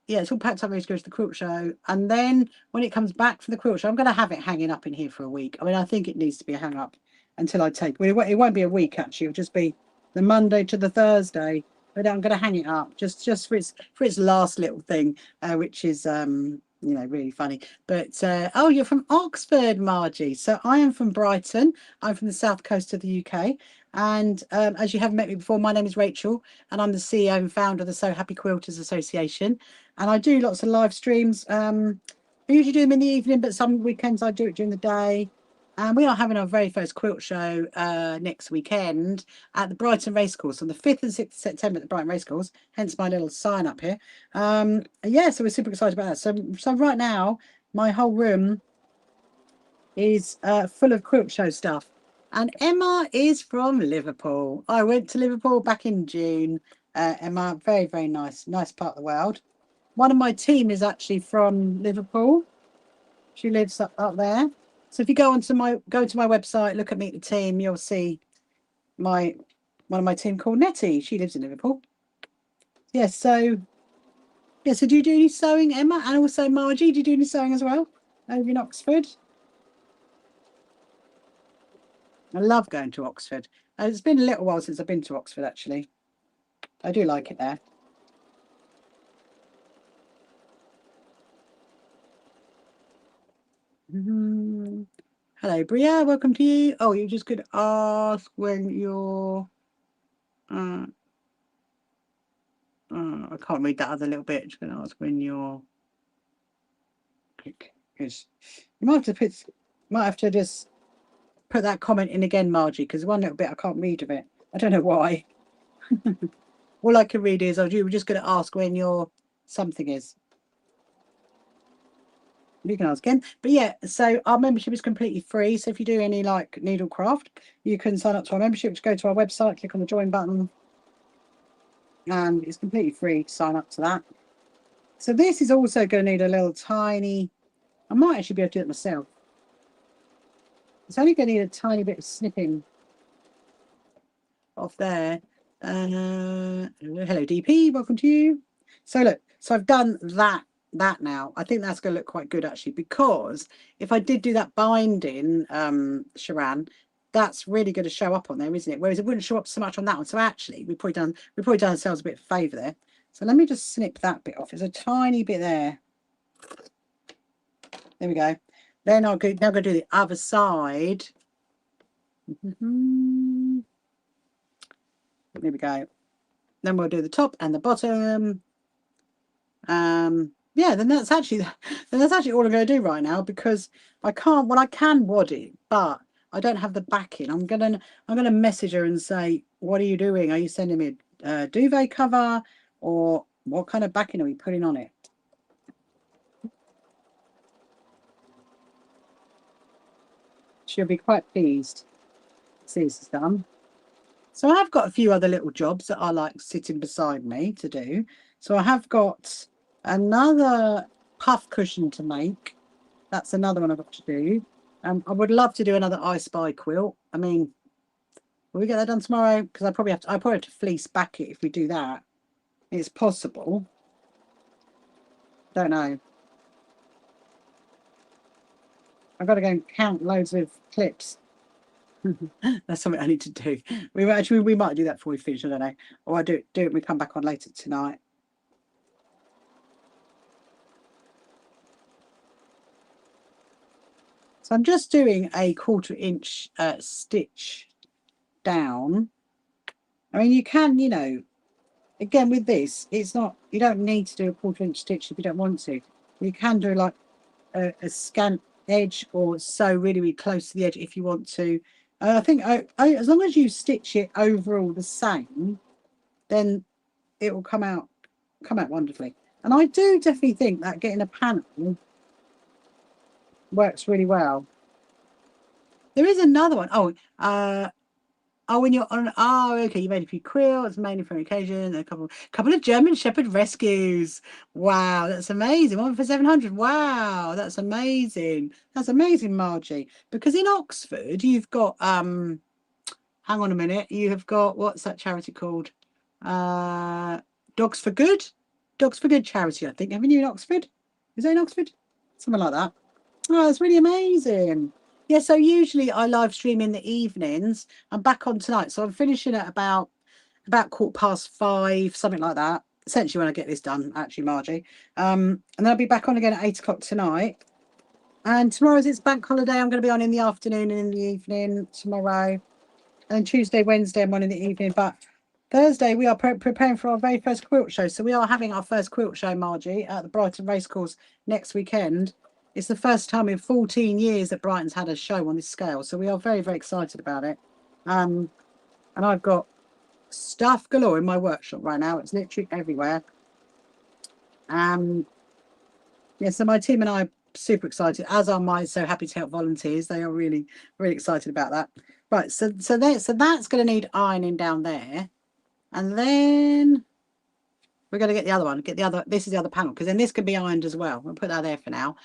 it's all packed up ready to go to the quilt show. And then when it comes back from the quilt show, I'm going to have it hanging up in here for a week. I mean, I think it needs to be hung up until I take. Well, it won't be a week actually. It'll just be the Monday to the Thursday. But I'm going to hang it up just for its last little thing, which is really funny. But oh, you're from Oxford, Margie. So I am from Brighton. I'm from the south coast of the UK. And as you haven't met me before, my name is Rachel, and I'm the CEO and founder of the So Happy Quilters Association. And I do lots of live streams. I usually do them in the evening, but some weekends I do it during the day. And we are having our very first quilt show next weekend at the Brighton Racecourse on the 5th and 6th of September at the Brighton Racecourse, hence my little sign up here. Yeah, so we're super excited about that. So right now, my whole room is full of quilt show stuff. And Emma is from Liverpool. I went to Liverpool back in June. Emma, very, very nice part of the world. One of my team is actually from Liverpool. She lives up there. So if you go to my website, look at Meet the Team, you'll see one of my team called Nettie. She lives in Liverpool. Yes, so so do you do any sewing, Emma? And also Margie, do you do any sewing as well over in Oxford? I love going to Oxford. It's been a little while since I've been to Oxford, actually. I do like it there. Hello, Bria. Welcome to you. Oh, you just could ask when you're... I can't read that other little bit. Just going to ask when you're... Because you might have to just put that comment in again, Margie, because one little bit I can't read of it. I don't know why. All I can read is, you were just going to ask when your something is. You can ask again. But yeah, so our membership is completely free. So if you do any like needlecraft, you can sign up to our membership. Just go to our website, click on the join button, and it's completely free to sign up to that. So this is also going to need a little tiny... I might actually be able to do it myself. It's only going to need a tiny bit of snipping off there. Hello, DP. Welcome to you. So look, so I've done that now. I think that's going to look quite good actually, because if I did do that binding, Sharan, that's really going to show up on there, isn't it? Whereas it wouldn't show up so much on that one. So actually, we've probably done ourselves a bit of a favour there. So let me just snip that bit off. There's a tiny bit there. There we go. Then now going to do the other side. There we go. Then we'll do the top and the bottom. Yeah, then that's actually all I'm going to do right now, because I can't. Well, I can wad it, but I don't have the backing. I'm gonna message her and say, what are you doing? Are you sending me a duvet cover, or what kind of backing are we putting on it? She'll be quite pleased to see this is done. So I have got a few other little jobs that are like sitting beside me to do. So I have got another puff cushion to make. That's another one I've got to do. I would love to do another I Spy quilt. I mean, will we get that done tomorrow? Because I probably have to fleece back it if we do that. It's possible. Don't know. I've got to go and count loads of clips. That's something I need to do. We might do that before we finish. I don't know. Or I do it when we come back on later tonight. So I'm just doing a 1/4 inch stitch down. I mean, you can, again with this, it's not, you don't need to do a 1/4 inch stitch if you don't want to. You can do like a scant edge, or sew really, really close to the edge if you want to. I think as long as you stitch it overall the same, then it will come out wonderfully. And I do definitely think that getting a panel works really well. There is another one. When you're on, okay, you made a few quilts, mainly for an occasion, a couple of German Shepherd rescues. Wow, that's amazing. One for 700. Wow, that's amazing. That's amazing, Margie. Because in Oxford, you've got hang on a minute, you have got, what's that charity called? Dogs for Good. Dogs for Good charity, I think. Haven't you in Oxford? Is it in Oxford? Something like that. Oh, it's really amazing. Yeah, so usually I live stream in the evenings. I'm back on tonight, so I'm finishing at about 5:15, something like that. Essentially when I get this done, actually, Margie. And then I'll be back on again at 8 o'clock tonight. And tomorrow's it's bank holiday. I'm going to be on in the afternoon and in the evening tomorrow. And Tuesday, Wednesday, I'm on in the evening. But Thursday, we are preparing for our very first quilt show. So we are having our first quilt show, Margie, at the Brighton Racecourse next weekend. It's the first time in 14 years that Brighton's had a show on this scale. So we are very, very excited about it. And I've got stuff galore in my workshop right now. It's literally everywhere. Yeah, so my team and I super excited, as are my So Happy to Help volunteers. They are really, really excited about that. Right, so that's going to need ironing down there. And then we're going to get the other one, this is the other panel, because then this can be ironed as well. We'll put that there for now.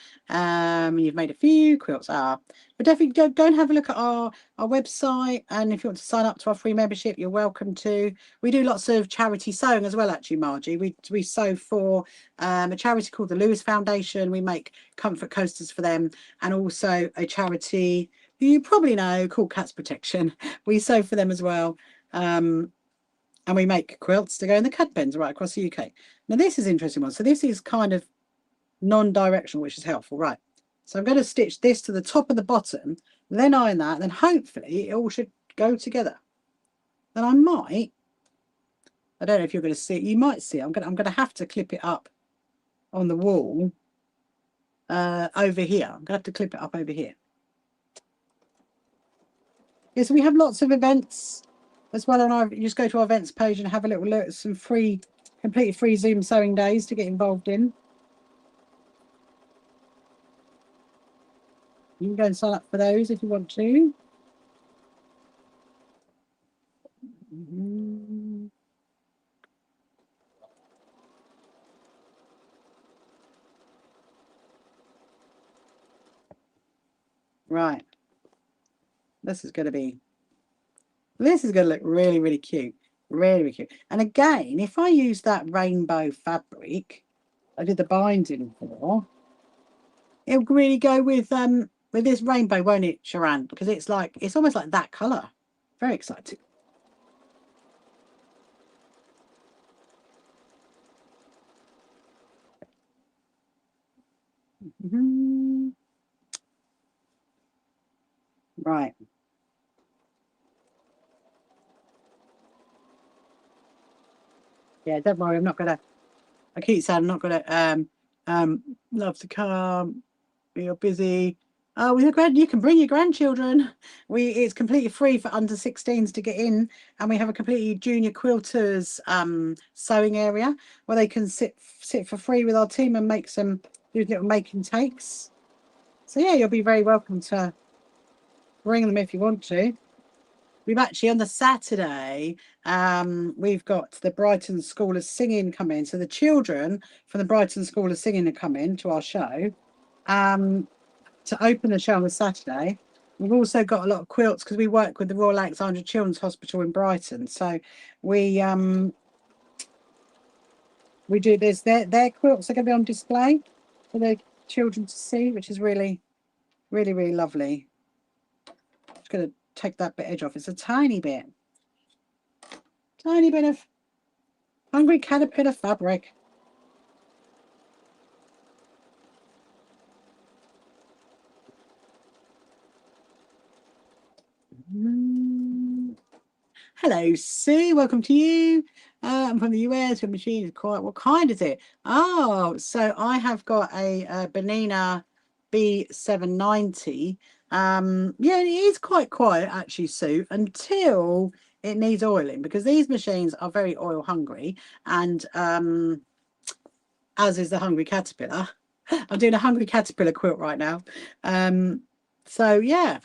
You've made a few quilts. But definitely go and have a look at our website. And if you want to sign up to our free membership, you're welcome to. We do lots of charity sewing as well, actually, Margie. We sew for a charity called the Lewis Foundation. We make comfort coasters for them, and also a charity who you probably know called Cats Protection. We sew for them as well. And we make quilts to go in the cud pens right across the UK. Now, this is an interesting one. So this is kind of non-directional, which is helpful, right? So I'm going to stitch this to the top and the bottom, then iron that, then hopefully it all should go together. Then I don't know if you're going to see it. You might see it. I'm going to have to clip it up on the wall over here. I'm going to have to clip it up over here. Yes, we have lots of events as well, and you just go to our events page and have a little look at some completely free Zoom sewing days to get involved in. You can go and sign up for those if you want to. Right. This is going to look really, really cute. Really, really cute. And again, if I use that rainbow fabric I did the binding for, it'll really go with this rainbow, won't it, Sharon? Because it's almost like that colour. Very exciting. Right. Yeah, don't worry, I'm not gonna. I keep saying I'm not gonna love to come. You're busy. Oh, with you can bring your grandchildren. It's completely free for under 16s to get in, and we have a completely junior quilters sewing area where they can sit for free with our team and do little making takes. So yeah, you'll be very welcome to bring them if you want to. We've actually on the Saturday, we've got the Brighton School of Singing coming. So the children from the Brighton School of Singing are coming to our show. To open the show on the Saturday. We've also got a lot of quilts because we work with the Royal Alexandra Children's Hospital in Brighton. So we do this. Their quilts are going to be on display for the children to see, which is really, really, really lovely. Just going to take that bit edge off. It's a tiny bit of hungry caterpillar fabric. Hello, Sue. Welcome to you. I'm from the US. Your machine is quite. What kind is it? Oh, so I have got a Benina B790. Yeah, it is quite quiet actually, Sue, until it needs oiling, because these machines are very oil hungry, and as is the hungry caterpillar. I'm doing a hungry caterpillar quilt right now. So yeah.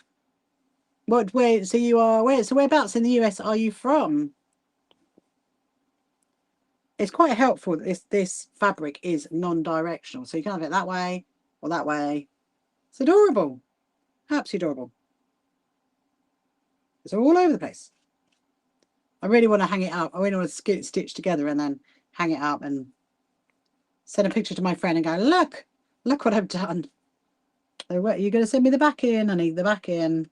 So you are whereabouts in the US are you from? It's quite helpful that this fabric is non-directional, so you can have it that way or that way. It's adorable, absolutely adorable. It's all over the place. I really want to hang it up. I really want to get it stitched together and then hang it up and send a picture to my friend and go, look what I've done. So what, you're going to send me the back in? I need the back in.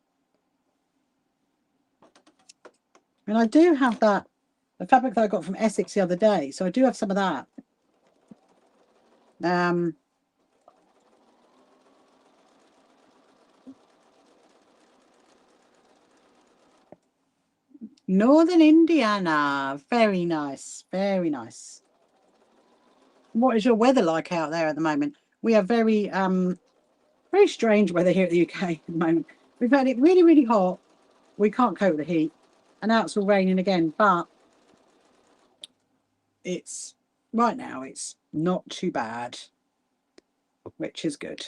And I do have the fabric that I got from Essex the other day, so I do have some of that. Northern Indiana. Very nice. Very nice. What is your weather like out there at the moment? We have very strange weather here at the UK at the moment. We've had it really, really hot. We can't cope with the heat. And now it's all raining again, but right now it's not too bad, which is good.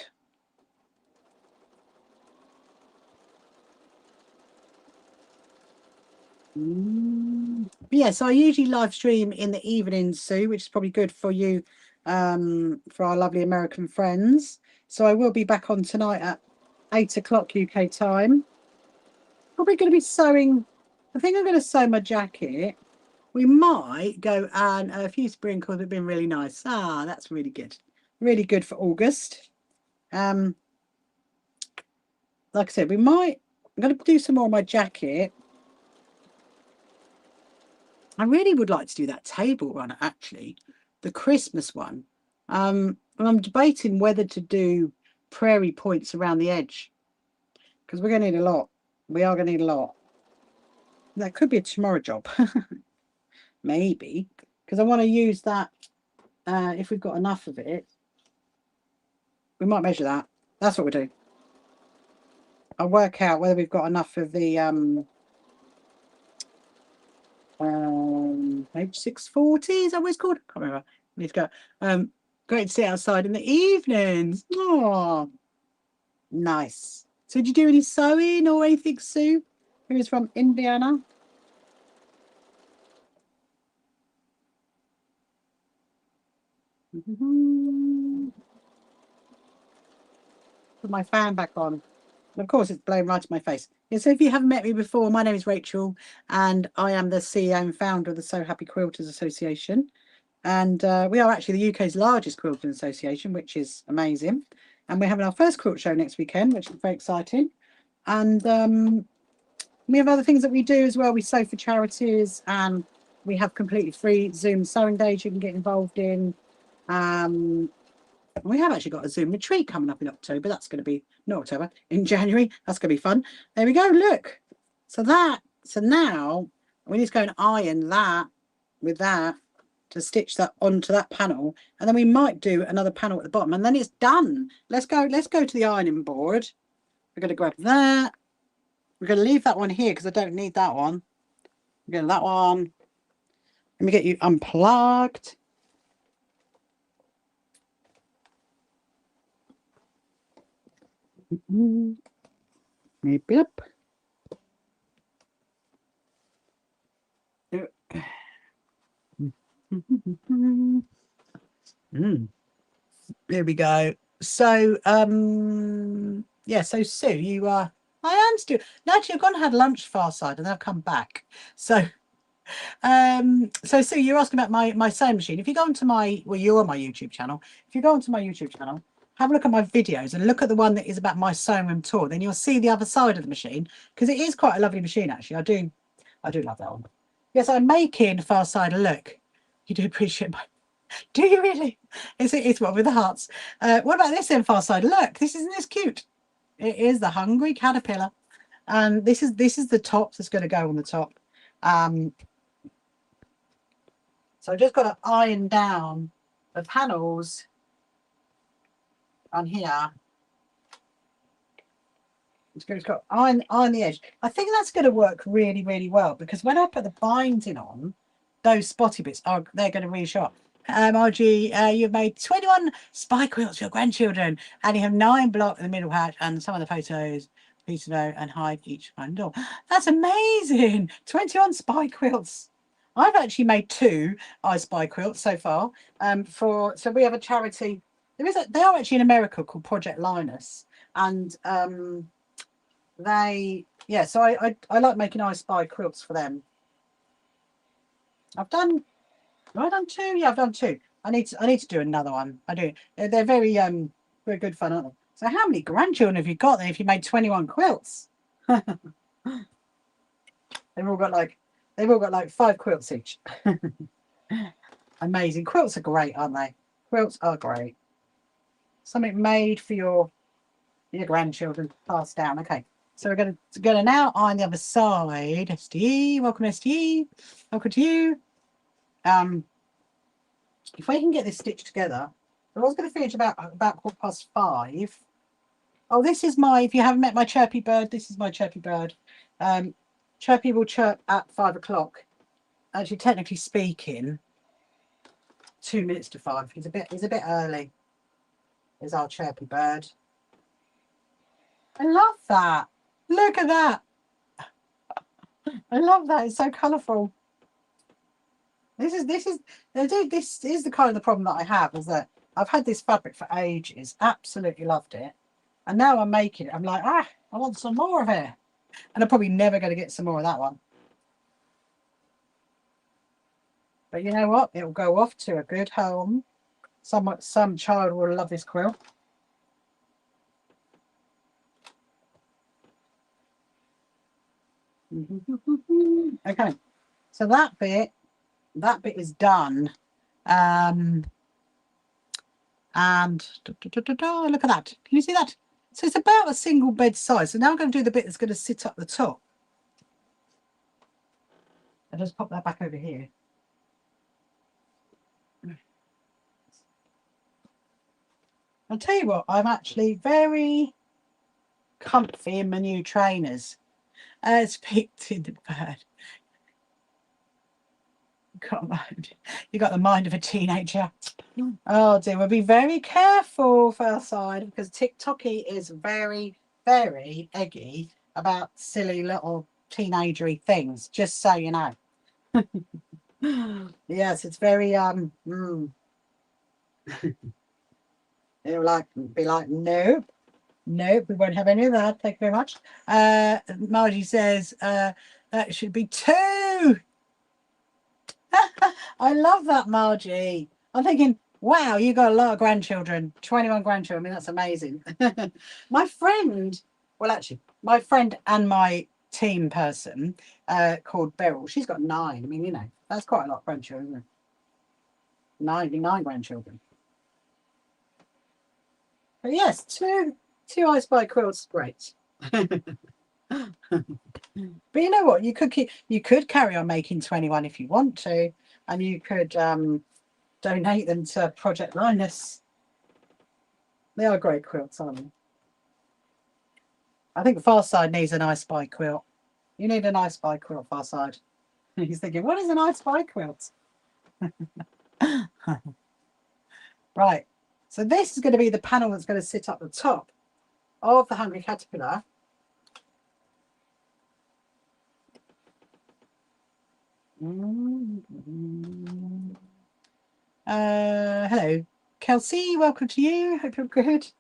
But yeah, so I usually live stream in the evening, Sue, which is probably good for you, for our lovely American friends. So I will be back on tonight at 8 o'clock UK time. Probably going to be sewing. I think I'm going to sew my jacket. We might go and a few sprinkles have been really nice. Ah, that's really good. Really good for August. Like I said, I'm going to do some more of my jacket. I really would like to do that table one, actually, the Christmas one. And I'm debating whether to do prairie points around the edge because we're going to need a lot. We are going to need a lot. That could be a tomorrow job, maybe, because I want to use that. If we've got enough of it, we might measure that. That's what we'll do. I'll work out whether we've got enough of the maybe 640, is that what it's called? I can't remember. I need to go. Great to sit outside in the evenings. Oh, nice. So did you do any sewing or anything, Sue? Who is from Indiana? Put my fan back on. And of course, it's blowing right in my face. Yeah, so if you haven't met me before, my name is Rachel, and I am the CEO and founder of the So Happy Quilters Association. And we are actually the UK's largest quilting association, which is amazing. And we're having our first quilt show next weekend, which is very exciting. And we have other things that we do as well. We sew for charities, and we have completely free Zoom sewing days you can get involved in. We have actually got a Zoom retreat coming up in October. That's going to be not October, in January. That's going to be fun. There we go. Look. So now we need to go and iron that with that to stitch that onto that panel, and then we might do another panel at the bottom, and then it's done. Let's go to the ironing board. We're going to grab that. We're going to leave that one here because I don't need that one. We're going to that one. Let me get you unplugged. Maybe up. There we go. So yeah, so Sue, you I am still actually I've gone and had lunch far side and then I've come back. So so Sue, you're asking about my sewing machine. If you go onto my you're on my YouTube channel. If you go onto my YouTube channel, have a look at my videos and look at the one that is about my sewing room tour, then you'll see the other side of the machine because it is quite a lovely machine actually. I do love that one. Yes, I'm making far side. Look, you do appreciate my do you really? It's what with the hearts. What about this then, far side? Look, isn't this cute? It is the hungry caterpillar. And this is the top that's going to go on the top. So I've just got to iron down the panels on here. It's got iron the edge. I think that's going to work really, really well because when I put the binding on, those spotty bits they're going to really show up. RG, you've made 21 spy quilts for your grandchildren, and you have 9 block in the middle hatch, and some of the photos, please know and hide each behind door. That's amazing! 21 spy quilts. I've actually made 2 I Spy quilts so far. So we have a charity. They are actually in America called Project Linus, and so I like making I Spy quilts for them. Have I done 2? Yeah, I've done 2. I need to do another one. I do. They're very good fun, aren't they? So how many grandchildren have you got then if you made 21 quilts? They've all got like 5 quilts each. Amazing. Quilts are great, aren't they? Quilts are great. Something made for your grandchildren passed down. Okay. So we're gonna now iron the other side. STE, welcome STE. Welcome to you. If we can get this stitched together, I was going to finish about 5:15. Oh, this is if you haven't met my chirpy bird, this is my chirpy bird. Chirpy will chirp at 5 o'clock. Actually, technically speaking, 2 minutes to 5. He's a bit early. There's our chirpy bird. I love that. Look at that. I love that. It's so colourful. This is the kind of the problem that I have, is that I've had this fabric for ages, absolutely loved it, and now I'm making it. I'm like, I want some more of it, and I'm probably never going to get some more of that one. But you know what? It will go off to a good home. Some child will love this quilt. Okay, so that bit is done. And look at that. Can you see that? So it's about a single bed size. So now I'm going to do the bit that's going to sit up the top. I'll just pop that back over here. I'll tell you what, I'm actually very comfy in my new trainers. As picked in the bird. You got the mind of a teenager. Oh dear, we'll be very careful for our side, because TikToky is very, very eggy about silly little teenagery things, just so you know. Yes, it's very It'll be like, nope, we won't have any of that. Thank you very much. Margie says that should be 2. I love that, Margie. I'm thinking, wow, you got a lot of grandchildren, 21 grandchildren. I mean, that's amazing. My friend, well, actually, my friend and my team person called Beryl, she's got 9. I mean, you know, that's quite a lot of grandchildren, isn't it? 99 grandchildren. But yes, two I Spy quilts, great. But you know what? You could carry on making 21 if you want to, and you could donate them to Project Linus. They are great quilts, aren't they? I think Far Side needs an I Spy quilt. You need an I Spy quilt, Far Side. He's thinking, what is an I Spy quilt? Right. So this is going to be the panel that's going to sit up the top of the Hungry Caterpillar. Hello, Kelsey. Welcome to you. Hope you're good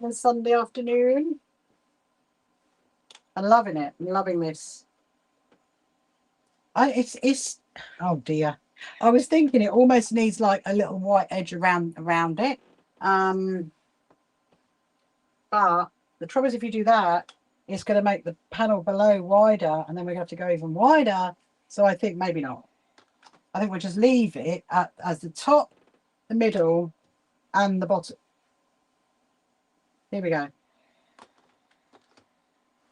on a Sunday afternoon. I'm loving it. I'm loving this. It's oh dear. I was thinking it almost needs like a little white edge around it. But the trouble is, if you do that, it's going to make the panel below wider, and then we're going to have to go even wider. So I think maybe not. I think we'll just leave it as the top, the middle, and the bottom. Here we go.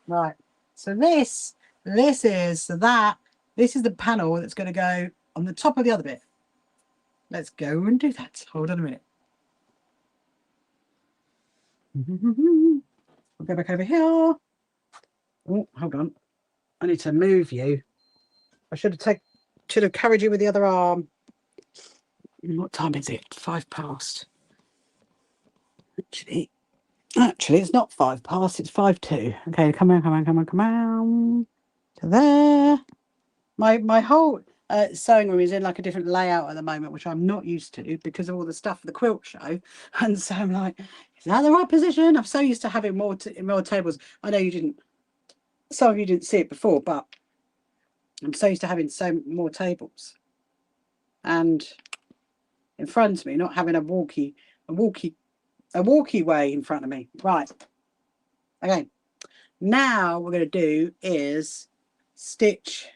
Right. So this is the panel that's going to go on the top of the other bit. Let's go and do that. Hold on a minute. We'll go back over here. Oh, hold on. I need to move you. I should have carried you with the other arm. What time is it? 5 past. Actually, it's not 5 past. It's 5:02. Okay, come on. To there. My whole sewing room is in like a different layout at the moment, which I'm not used to because of all the stuff for the quilt show. And so I'm like, is that the right position? I'm so used to having more tables. I know some of you didn't see it before, but I'm so used to having more tables. And in front of me, not having a walkie way in front of me. Right. Okay. Now what we're going to do is stitch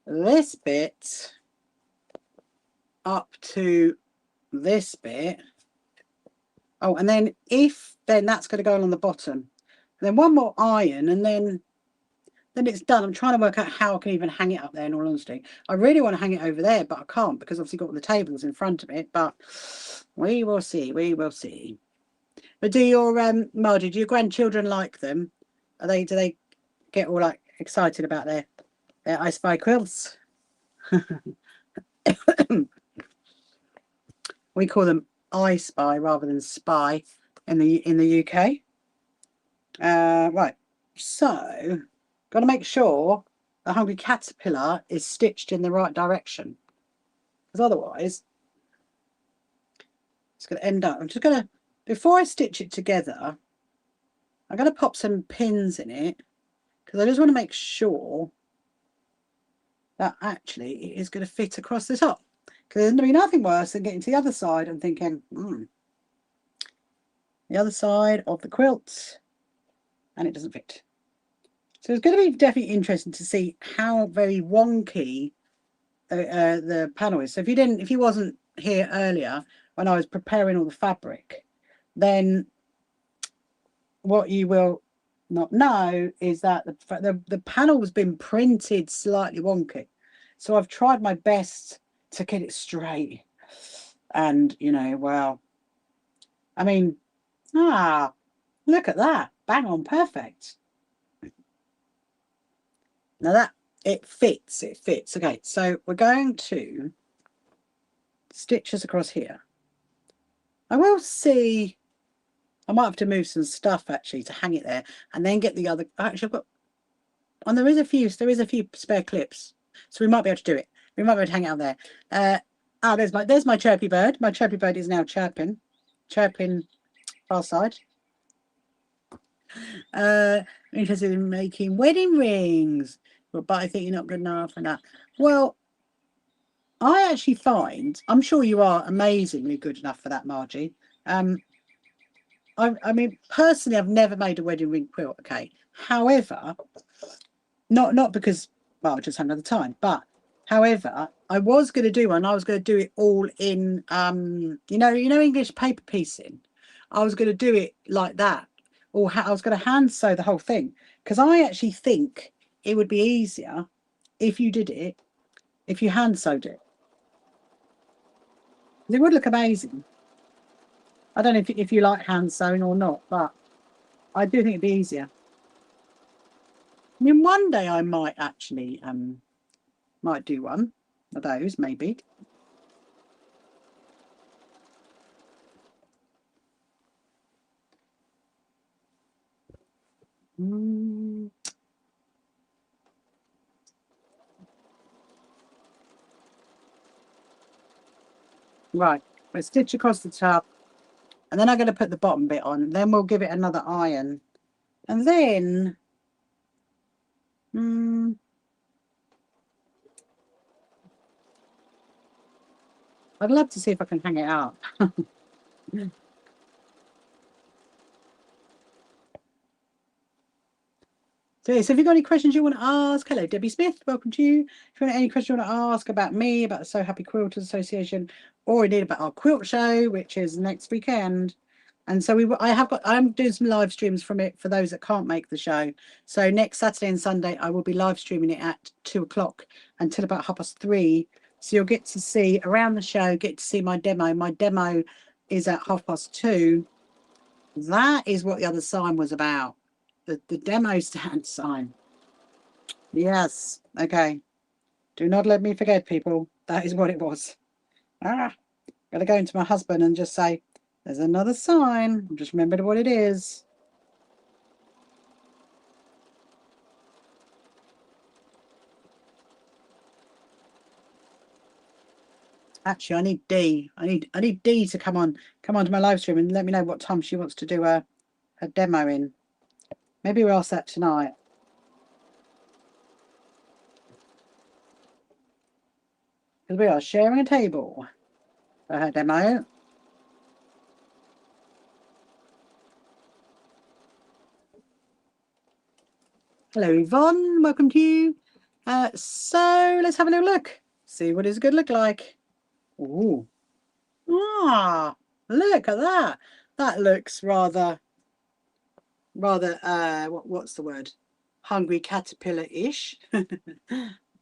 this bit up to this bit. Oh, and then that's going to go on the bottom. And then one more iron, and then it's done. I'm trying to work out how I can even hang it up there, in all honesty. I really want to hang it over there, but I can't because obviously got all the tables in front of it. But we will see. But do your Margie, do your grandchildren like them? Do they get all like excited about their I Spy quilts? We call them I Spy rather than Spy in the UK. Right, so got to make sure the Hungry Caterpillar is stitched in the right direction. Because otherwise, it's going to end up. I'm just going to, before I stitch it together, I'm going to pop some pins in it because I just want to make sure that actually it is going to fit across the top. Because there's going to be nothing worse than getting to the other side and thinking, the other side of the quilt, and it doesn't fit. So it's going to be definitely interesting to see how very wonky the panel is. So if you wasn't here earlier when I was preparing all the fabric, then what you will not know is that the panel has been printed slightly wonky. So I've tried my best to get it straight. And, you know, well, I mean, look at that. Bang on perfect. Now that, it fits. Okay, so we're going to stitch this across here. I will see, I might have to move some stuff actually to hang it there and then get the other, actually I've got, and there is a few spare clips. So we might be able to do it. We might be able to hang it out there. There's my chirpy bird. My chirpy bird is now chirping far side. Interested in making wedding rings, but I think you're not good enough for that. Well, I actually find, I'm sure you are amazingly good enough for that, Margie. I mean, personally, I've never made a wedding ring quilt. Okay, however, not because, well, I just had another time, but however, I was going to do one. I was going to do it all in, you know, English paper piecing. I was going to do it like that, or I was going to hand sew the whole thing, because I actually think it would be easier if you did it, if you hand sewed it. It would look amazing. I don't know if you like hand sewing or not, but I do think it'd be easier. I mean, one day I might actually might do one of those, maybe. Right, we'll stitch across the top, and then I'm going to put the bottom bit on. Then we'll give it another iron, and then I'd love to see if I can hang it up. So if you've got any questions you want to ask, hello, Debbie Smith, welcome to you. If you want any questions you want to ask about me, about the So Happy Quilters Association, or indeed about our quilt show, which is next weekend. And so I'm doing some live streams from it for those that can't make the show. So next Saturday and Sunday, I will be live streaming it at 2 o'clock until about 3:30. So you'll get to see around the show, get to see my demo. My demo is at 2:30. That is what the other sign was about. The demo stand sign. Yes. Okay. Do not let me forget, people. That is what it was. Gotta go into my husband and just say, there's another sign. Just remember what it is. Actually, I need Dee. I need Dee to come onto my live stream and let me know what time she wants to do a demo in. Maybe we'll ask that tonight. Because we are sharing a table for her demo. Hello, Yvonne. Welcome to you. So let's have a little look. See what does good look like. Ooh. Look at that. That looks rather what's the word? Hungry caterpillar-ish.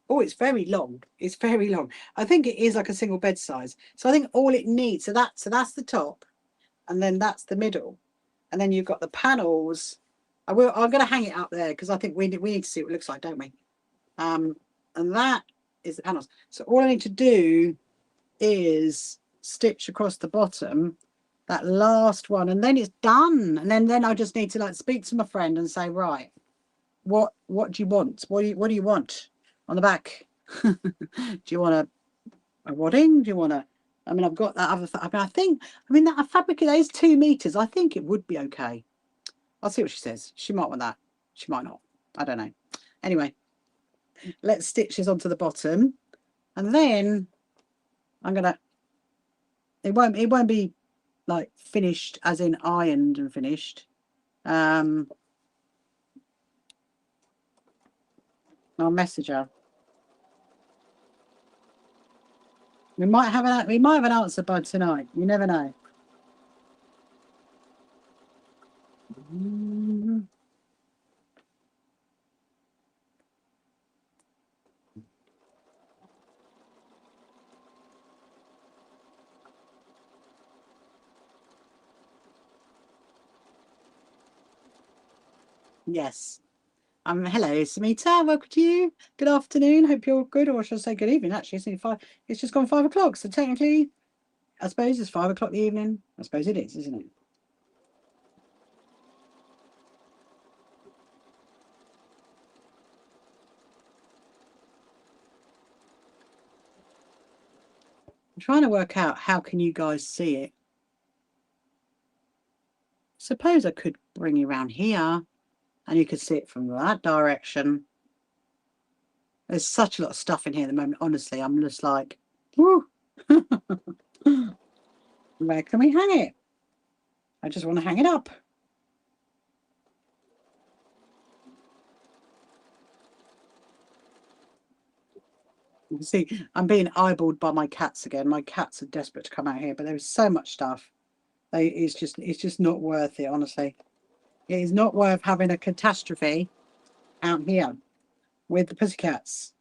Oh, it's very long. It's very long. I think it is like a single bed size. So I think all it needs, so that's the top, and then that's the middle, and then you've got the panels. I'm going to hang it up there because I think we need to see what it looks like, don't we? And that is the panels. So all I need to do is stitch across the bottom that last one, and then it's done. And then I just need to like speak to my friend and say, right, what do you want? What do you want? on the back. Do you want a wadding? Do you want a? I mean, I've got that other. I mean, that fabric is 2 meters. I think it would be okay. I'll see what she says. She might want that. She might not. I don't know. Anyway, let's stitch this onto the bottom, and then I'm gonna. It won't be like finished as in ironed and finished. I'll message her. We might have an answer by tonight. You never know. Yes. Hello, Samita. Welcome to you. Good afternoon. Hope you're good, or should I say good evening? Actually, it's only 5. It's just gone 5 o'clock. So technically, I suppose it's 5 o'clock in the evening. I suppose it is, isn't it? I'm trying to work out how can you guys see it. Suppose I could bring you around here, and you could see it from that direction. There's such a lot of stuff in here at the moment. Honestly, I'm just like, woo. Where can we hang it? I just want to hang it up. You can see I'm being eyeballed by my cats again. My cats are desperate to come out here, but there is so much stuff. It's just not worth it, honestly. It is not worth having a catastrophe out here with the pussycats.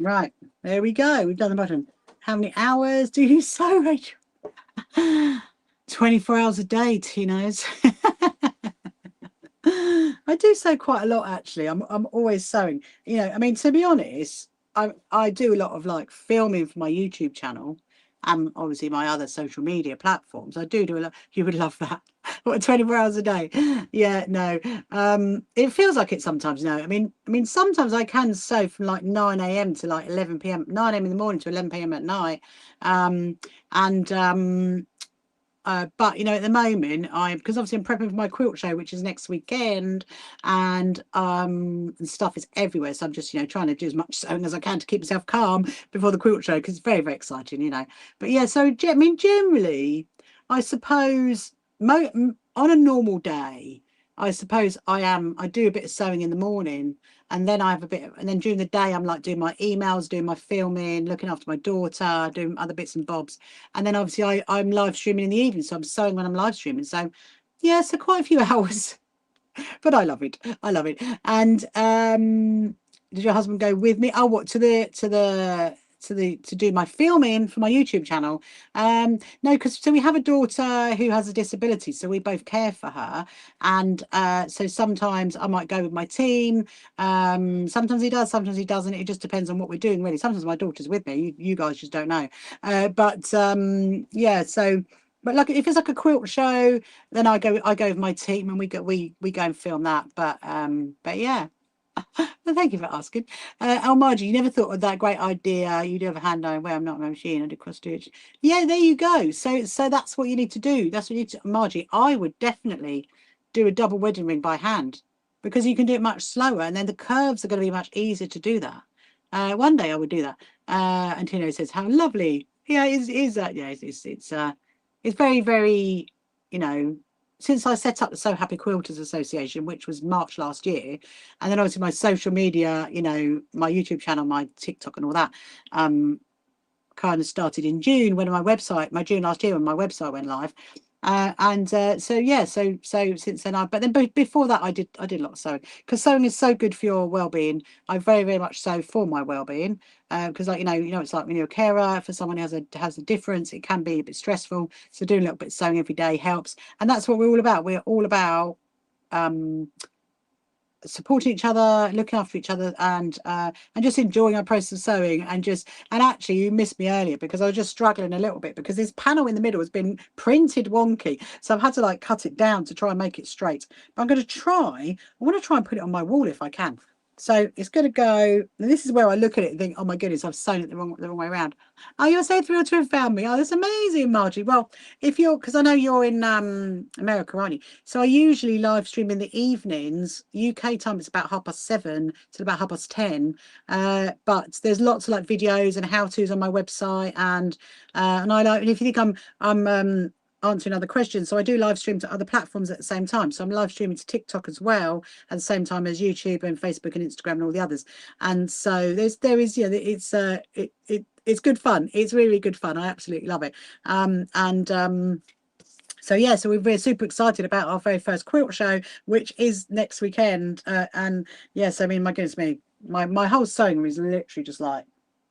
Right, there we go. We've done the button. How many hours do you sew, Rachel? 24 hours a day, Tinos. I do sew quite a lot, actually. I'm always sewing. You know, I mean, to be honest, I do a lot of like filming for my YouTube channel and obviously my other social media platforms. I do a lot. You would love that. What, 24 hours a day? Yeah, no. It feels like it sometimes. No, I mean, sometimes I can sew from like 9 a.m. to like 11 p.m. 9 a.m. in the morning to 11 p.m. at night. But you know, at the moment, because obviously I'm prepping for my quilt show, which is next weekend, and stuff is everywhere. So I'm just, you know, trying to do as much sewing as I can to keep myself calm before the quilt show, because it's very, very exciting, you know. But yeah, so I mean, generally, I suppose on a normal day, I suppose I do a bit of sewing in the morning, and then I have a bit and then during the day I'm like doing my emails, doing my filming, looking after my daughter, doing other bits and bobs. And then obviously I'm live streaming in the evening, so I'm sewing when I'm live streaming. So yeah, so quite a few hours. But I love it. I love it. And did your husband go with me? Oh, what, to do my filming for my YouTube channel? No, because so we have a daughter who has a disability, so we both care for her. And so sometimes I might go with my team. Sometimes he does, sometimes he doesn't. It just depends on what we're doing, really. Sometimes my daughter's with me. You guys just don't know. But yeah, so but like if it's like a quilt show, then I go with my team and we go and film that. But yeah. Well, thank you for asking. Margie, you never thought of that great idea. You do have a hand iron where I'm not my machine. I do cross stitch. Yeah, there you go. So that's what you need to do. That's what you need to, Margie. I would definitely do a double wedding ring by hand because you can do it much slower, and then the curves are going to be much easier to do that. One day I would do that. And Tino says, "How lovely." Yeah, is that? Yeah, it's very, very, you know, since I set up the So Happy Quilters Association, which was March last year, and then obviously my social media, you know, my YouTube channel, my TikTok and all that, kind of started in June when my June last year when my website went live. So yeah, so since then but then before that I did a lot of sewing, because sewing is so good for your well-being. I very, very much so for my well-being, because like it's like when you're a carer for someone who has a difference, it can be a bit stressful, so doing a little bit of sewing every day helps, and that's what we're all about. We're all about supporting each other, looking after each other, and just enjoying our process of sewing. And actually, you missed me earlier because I was just struggling a little bit because this panel in the middle has been printed wonky, so I've had to like cut it down to try and make it straight. But I want to try and put it on my wall if I can. So it's going to go, and this is where I look at it and think, oh my goodness, I've sewn it the wrong way around. Oh, you're so thrilled to have found me. Oh, that's amazing, Margie. Well, because I know you're in America, aren't you? So I usually live stream in the evenings. UK time, it's about 7:30 to about 10:30. But there's lots of like videos and how-tos on my website, and I like, if you think I'm answering other questions, so I do live stream to other platforms at the same time. So I'm live streaming to TikTok as well at the same time as YouTube and Facebook and Instagram and all the others. And so it's good fun. It's really good fun. I absolutely love it. So yeah, so we're super excited about our very first quilt show, which is next weekend. And yes, I mean, my goodness me, my whole sewing room is literally just like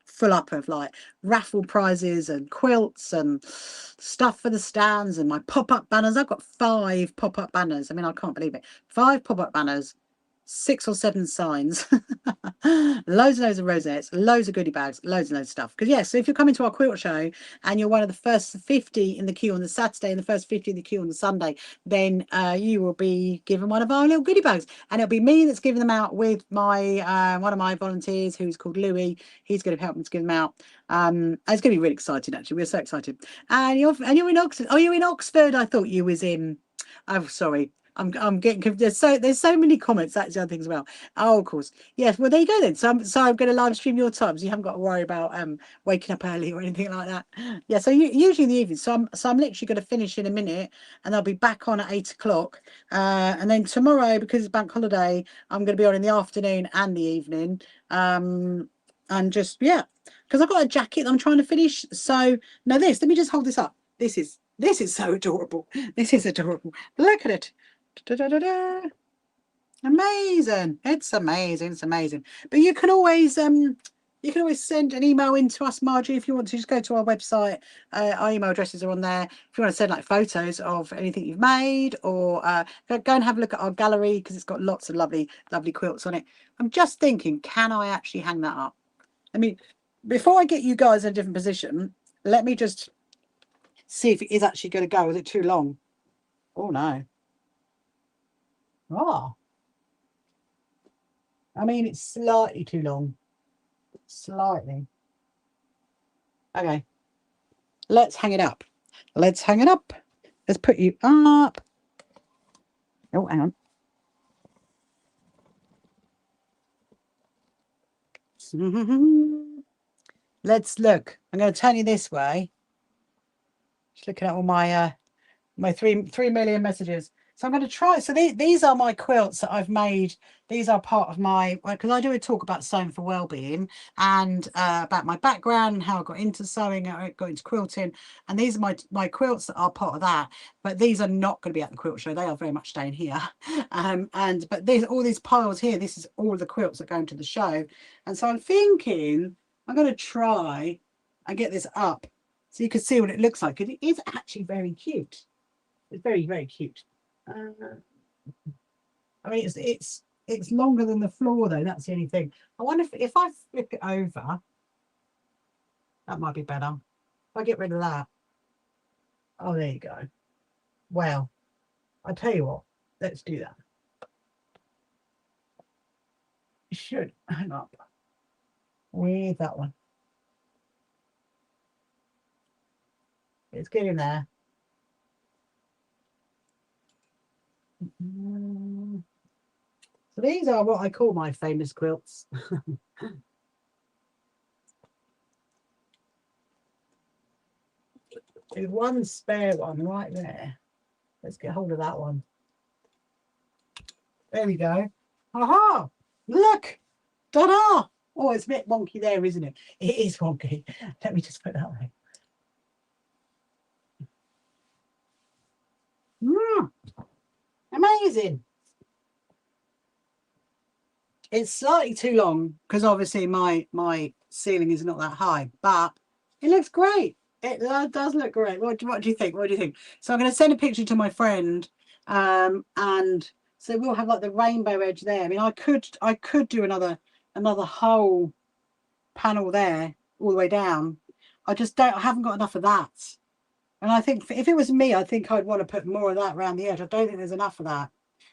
full up of like raffle prizes and quilts and stuff for the stands and my pop-up banners. I've got 5 pop-up banners. I mean, I can't believe it. 5 pop-up banners, 6 or 7 signs, loads and loads of rosettes, loads of goodie bags, loads and loads of stuff. Because yes, so if you're coming to our quilt show and you're one of the first 50 in the queue on the Saturday and the first 50 in the queue on the Sunday, then you will be given one of our little goodie bags, and it'll be me that's giving them out with my one of my volunteers who's called Louis. He's going to help me to give them out. It's going to be really exciting. Actually, we're so excited. And you're in Oxford. Oh, you're in Oxford. I thought you was in. Oh, sorry. I'm getting confused. There's so many comments. That's the other thing as well. Oh, of course. Yes. Well, there you go then. So I'm going to live stream your times. You haven't got to worry about waking up early or anything like that. Yeah. So usually in the evening. So I'm literally going to finish in a minute, and I'll be back on at 8 o'clock. And then tomorrow, because it's bank holiday, I'm going to be on in the afternoon and the evening. And just because I've got a jacket that I'm trying to finish. So now let me just hold this up. This is so adorable. This is adorable. Look at it. Da, da, da, da. Amazing. It's amazing. But you can always send an email in to us, Margie, if you want to. Just go to our website. Our email addresses are on there. If you want to send like photos of anything you've made, or go and have a look at our gallery, because it's got lots of lovely quilts on it. I'm just thinking, can I actually hang that up? I mean, before I get you guys in a different position, let me just see if it is actually going to go. Is it too long? Oh no. Oh, I mean, it's slightly too long. Slightly. Okay. Let's hang it up. Let's hang it up. Let's put you up. Oh, hang on. Let's look. I'm going to turn you this way. Just looking at all my my 3 million messages. So I'm going to try. So these are my quilts that I've made. These are part of my, because I do a talk about sewing for well-being, and about my background and how I got into sewing, how I got into quilting. And these are my quilts that are part of that. But these are not going to be at the quilt show. They are very much staying here. But all these piles here, this is all the quilts that go into the show. And so I'm thinking I'm going to try and get this up so you can see what it looks like. It is actually very cute. It's very, very cute. I mean, it's longer than the floor though. That's the only thing. I wonder if I flip it over, that might be better. If I get rid of that. Oh, there you go. Well, I tell you what. Let's do that. It should hang up with that one. It's getting there. So these are what I call my famous quilts. There's one spare one right there. Let's get hold of that one. There we go. Aha! Look! Ta-da! Oh, it's a bit wonky there, isn't it? It is wonky. Let me just put that away. Amazing. It's slightly too long because obviously my ceiling is not that high, but it looks great. It does look great. What do you think? What do you think? So I'm going to send a picture to my friend, and so we'll have like the rainbow edge there. I mean, I could do another whole panel there all the way down. I haven't got enough of that. And I think if it was me, I think I'd want to put more of that around the edge. I don't think there's enough of that.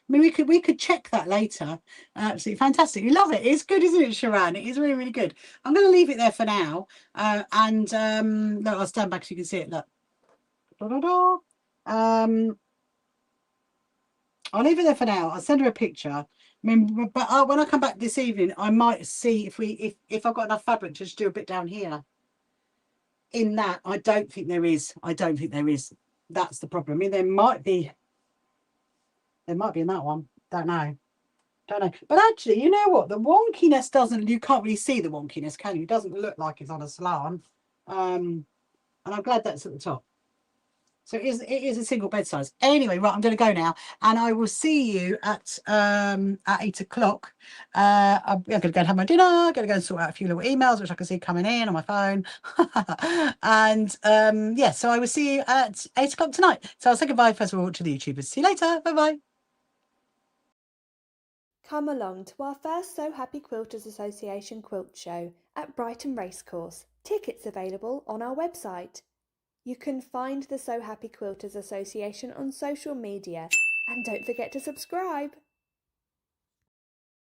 I mean, we could check that later. Absolutely fantastic. You love it. It's good, isn't it, Sharon? It is really, really good. I'm going to leave it there for now. And look, I'll stand back so you can see it. Look. Da, da, da. I'll leave it there for now. I'll send her a picture. I mean, but when I come back this evening, I might see if I've got enough fabric to just do a bit down here. In that, I don't think there is. I don't think there is. That's the problem. I mean, there might be. There might be in that one. Don't know. Don't know. But actually, you know what? The wonkiness doesn't. You can't really see the wonkiness, can you? It doesn't look like it's on a slant. And I'm glad that's at the top. So it is a single bed size. Anyway, right, I'm going to go now, and I will see you at 8 o'clock. I'm going to go and have my dinner. I'm going to go and sort out a few little emails which I can see coming in on my phone. And yeah, so I will see you at 8 o'clock tonight. So I'll say goodbye first of all to the YouTubers. See you later. Bye bye. Come along to our first So Happy Quilters Association quilt show at Brighton Racecourse. Tickets available on our website. You can find the So Happy Quilters Association on social media, and don't forget to subscribe.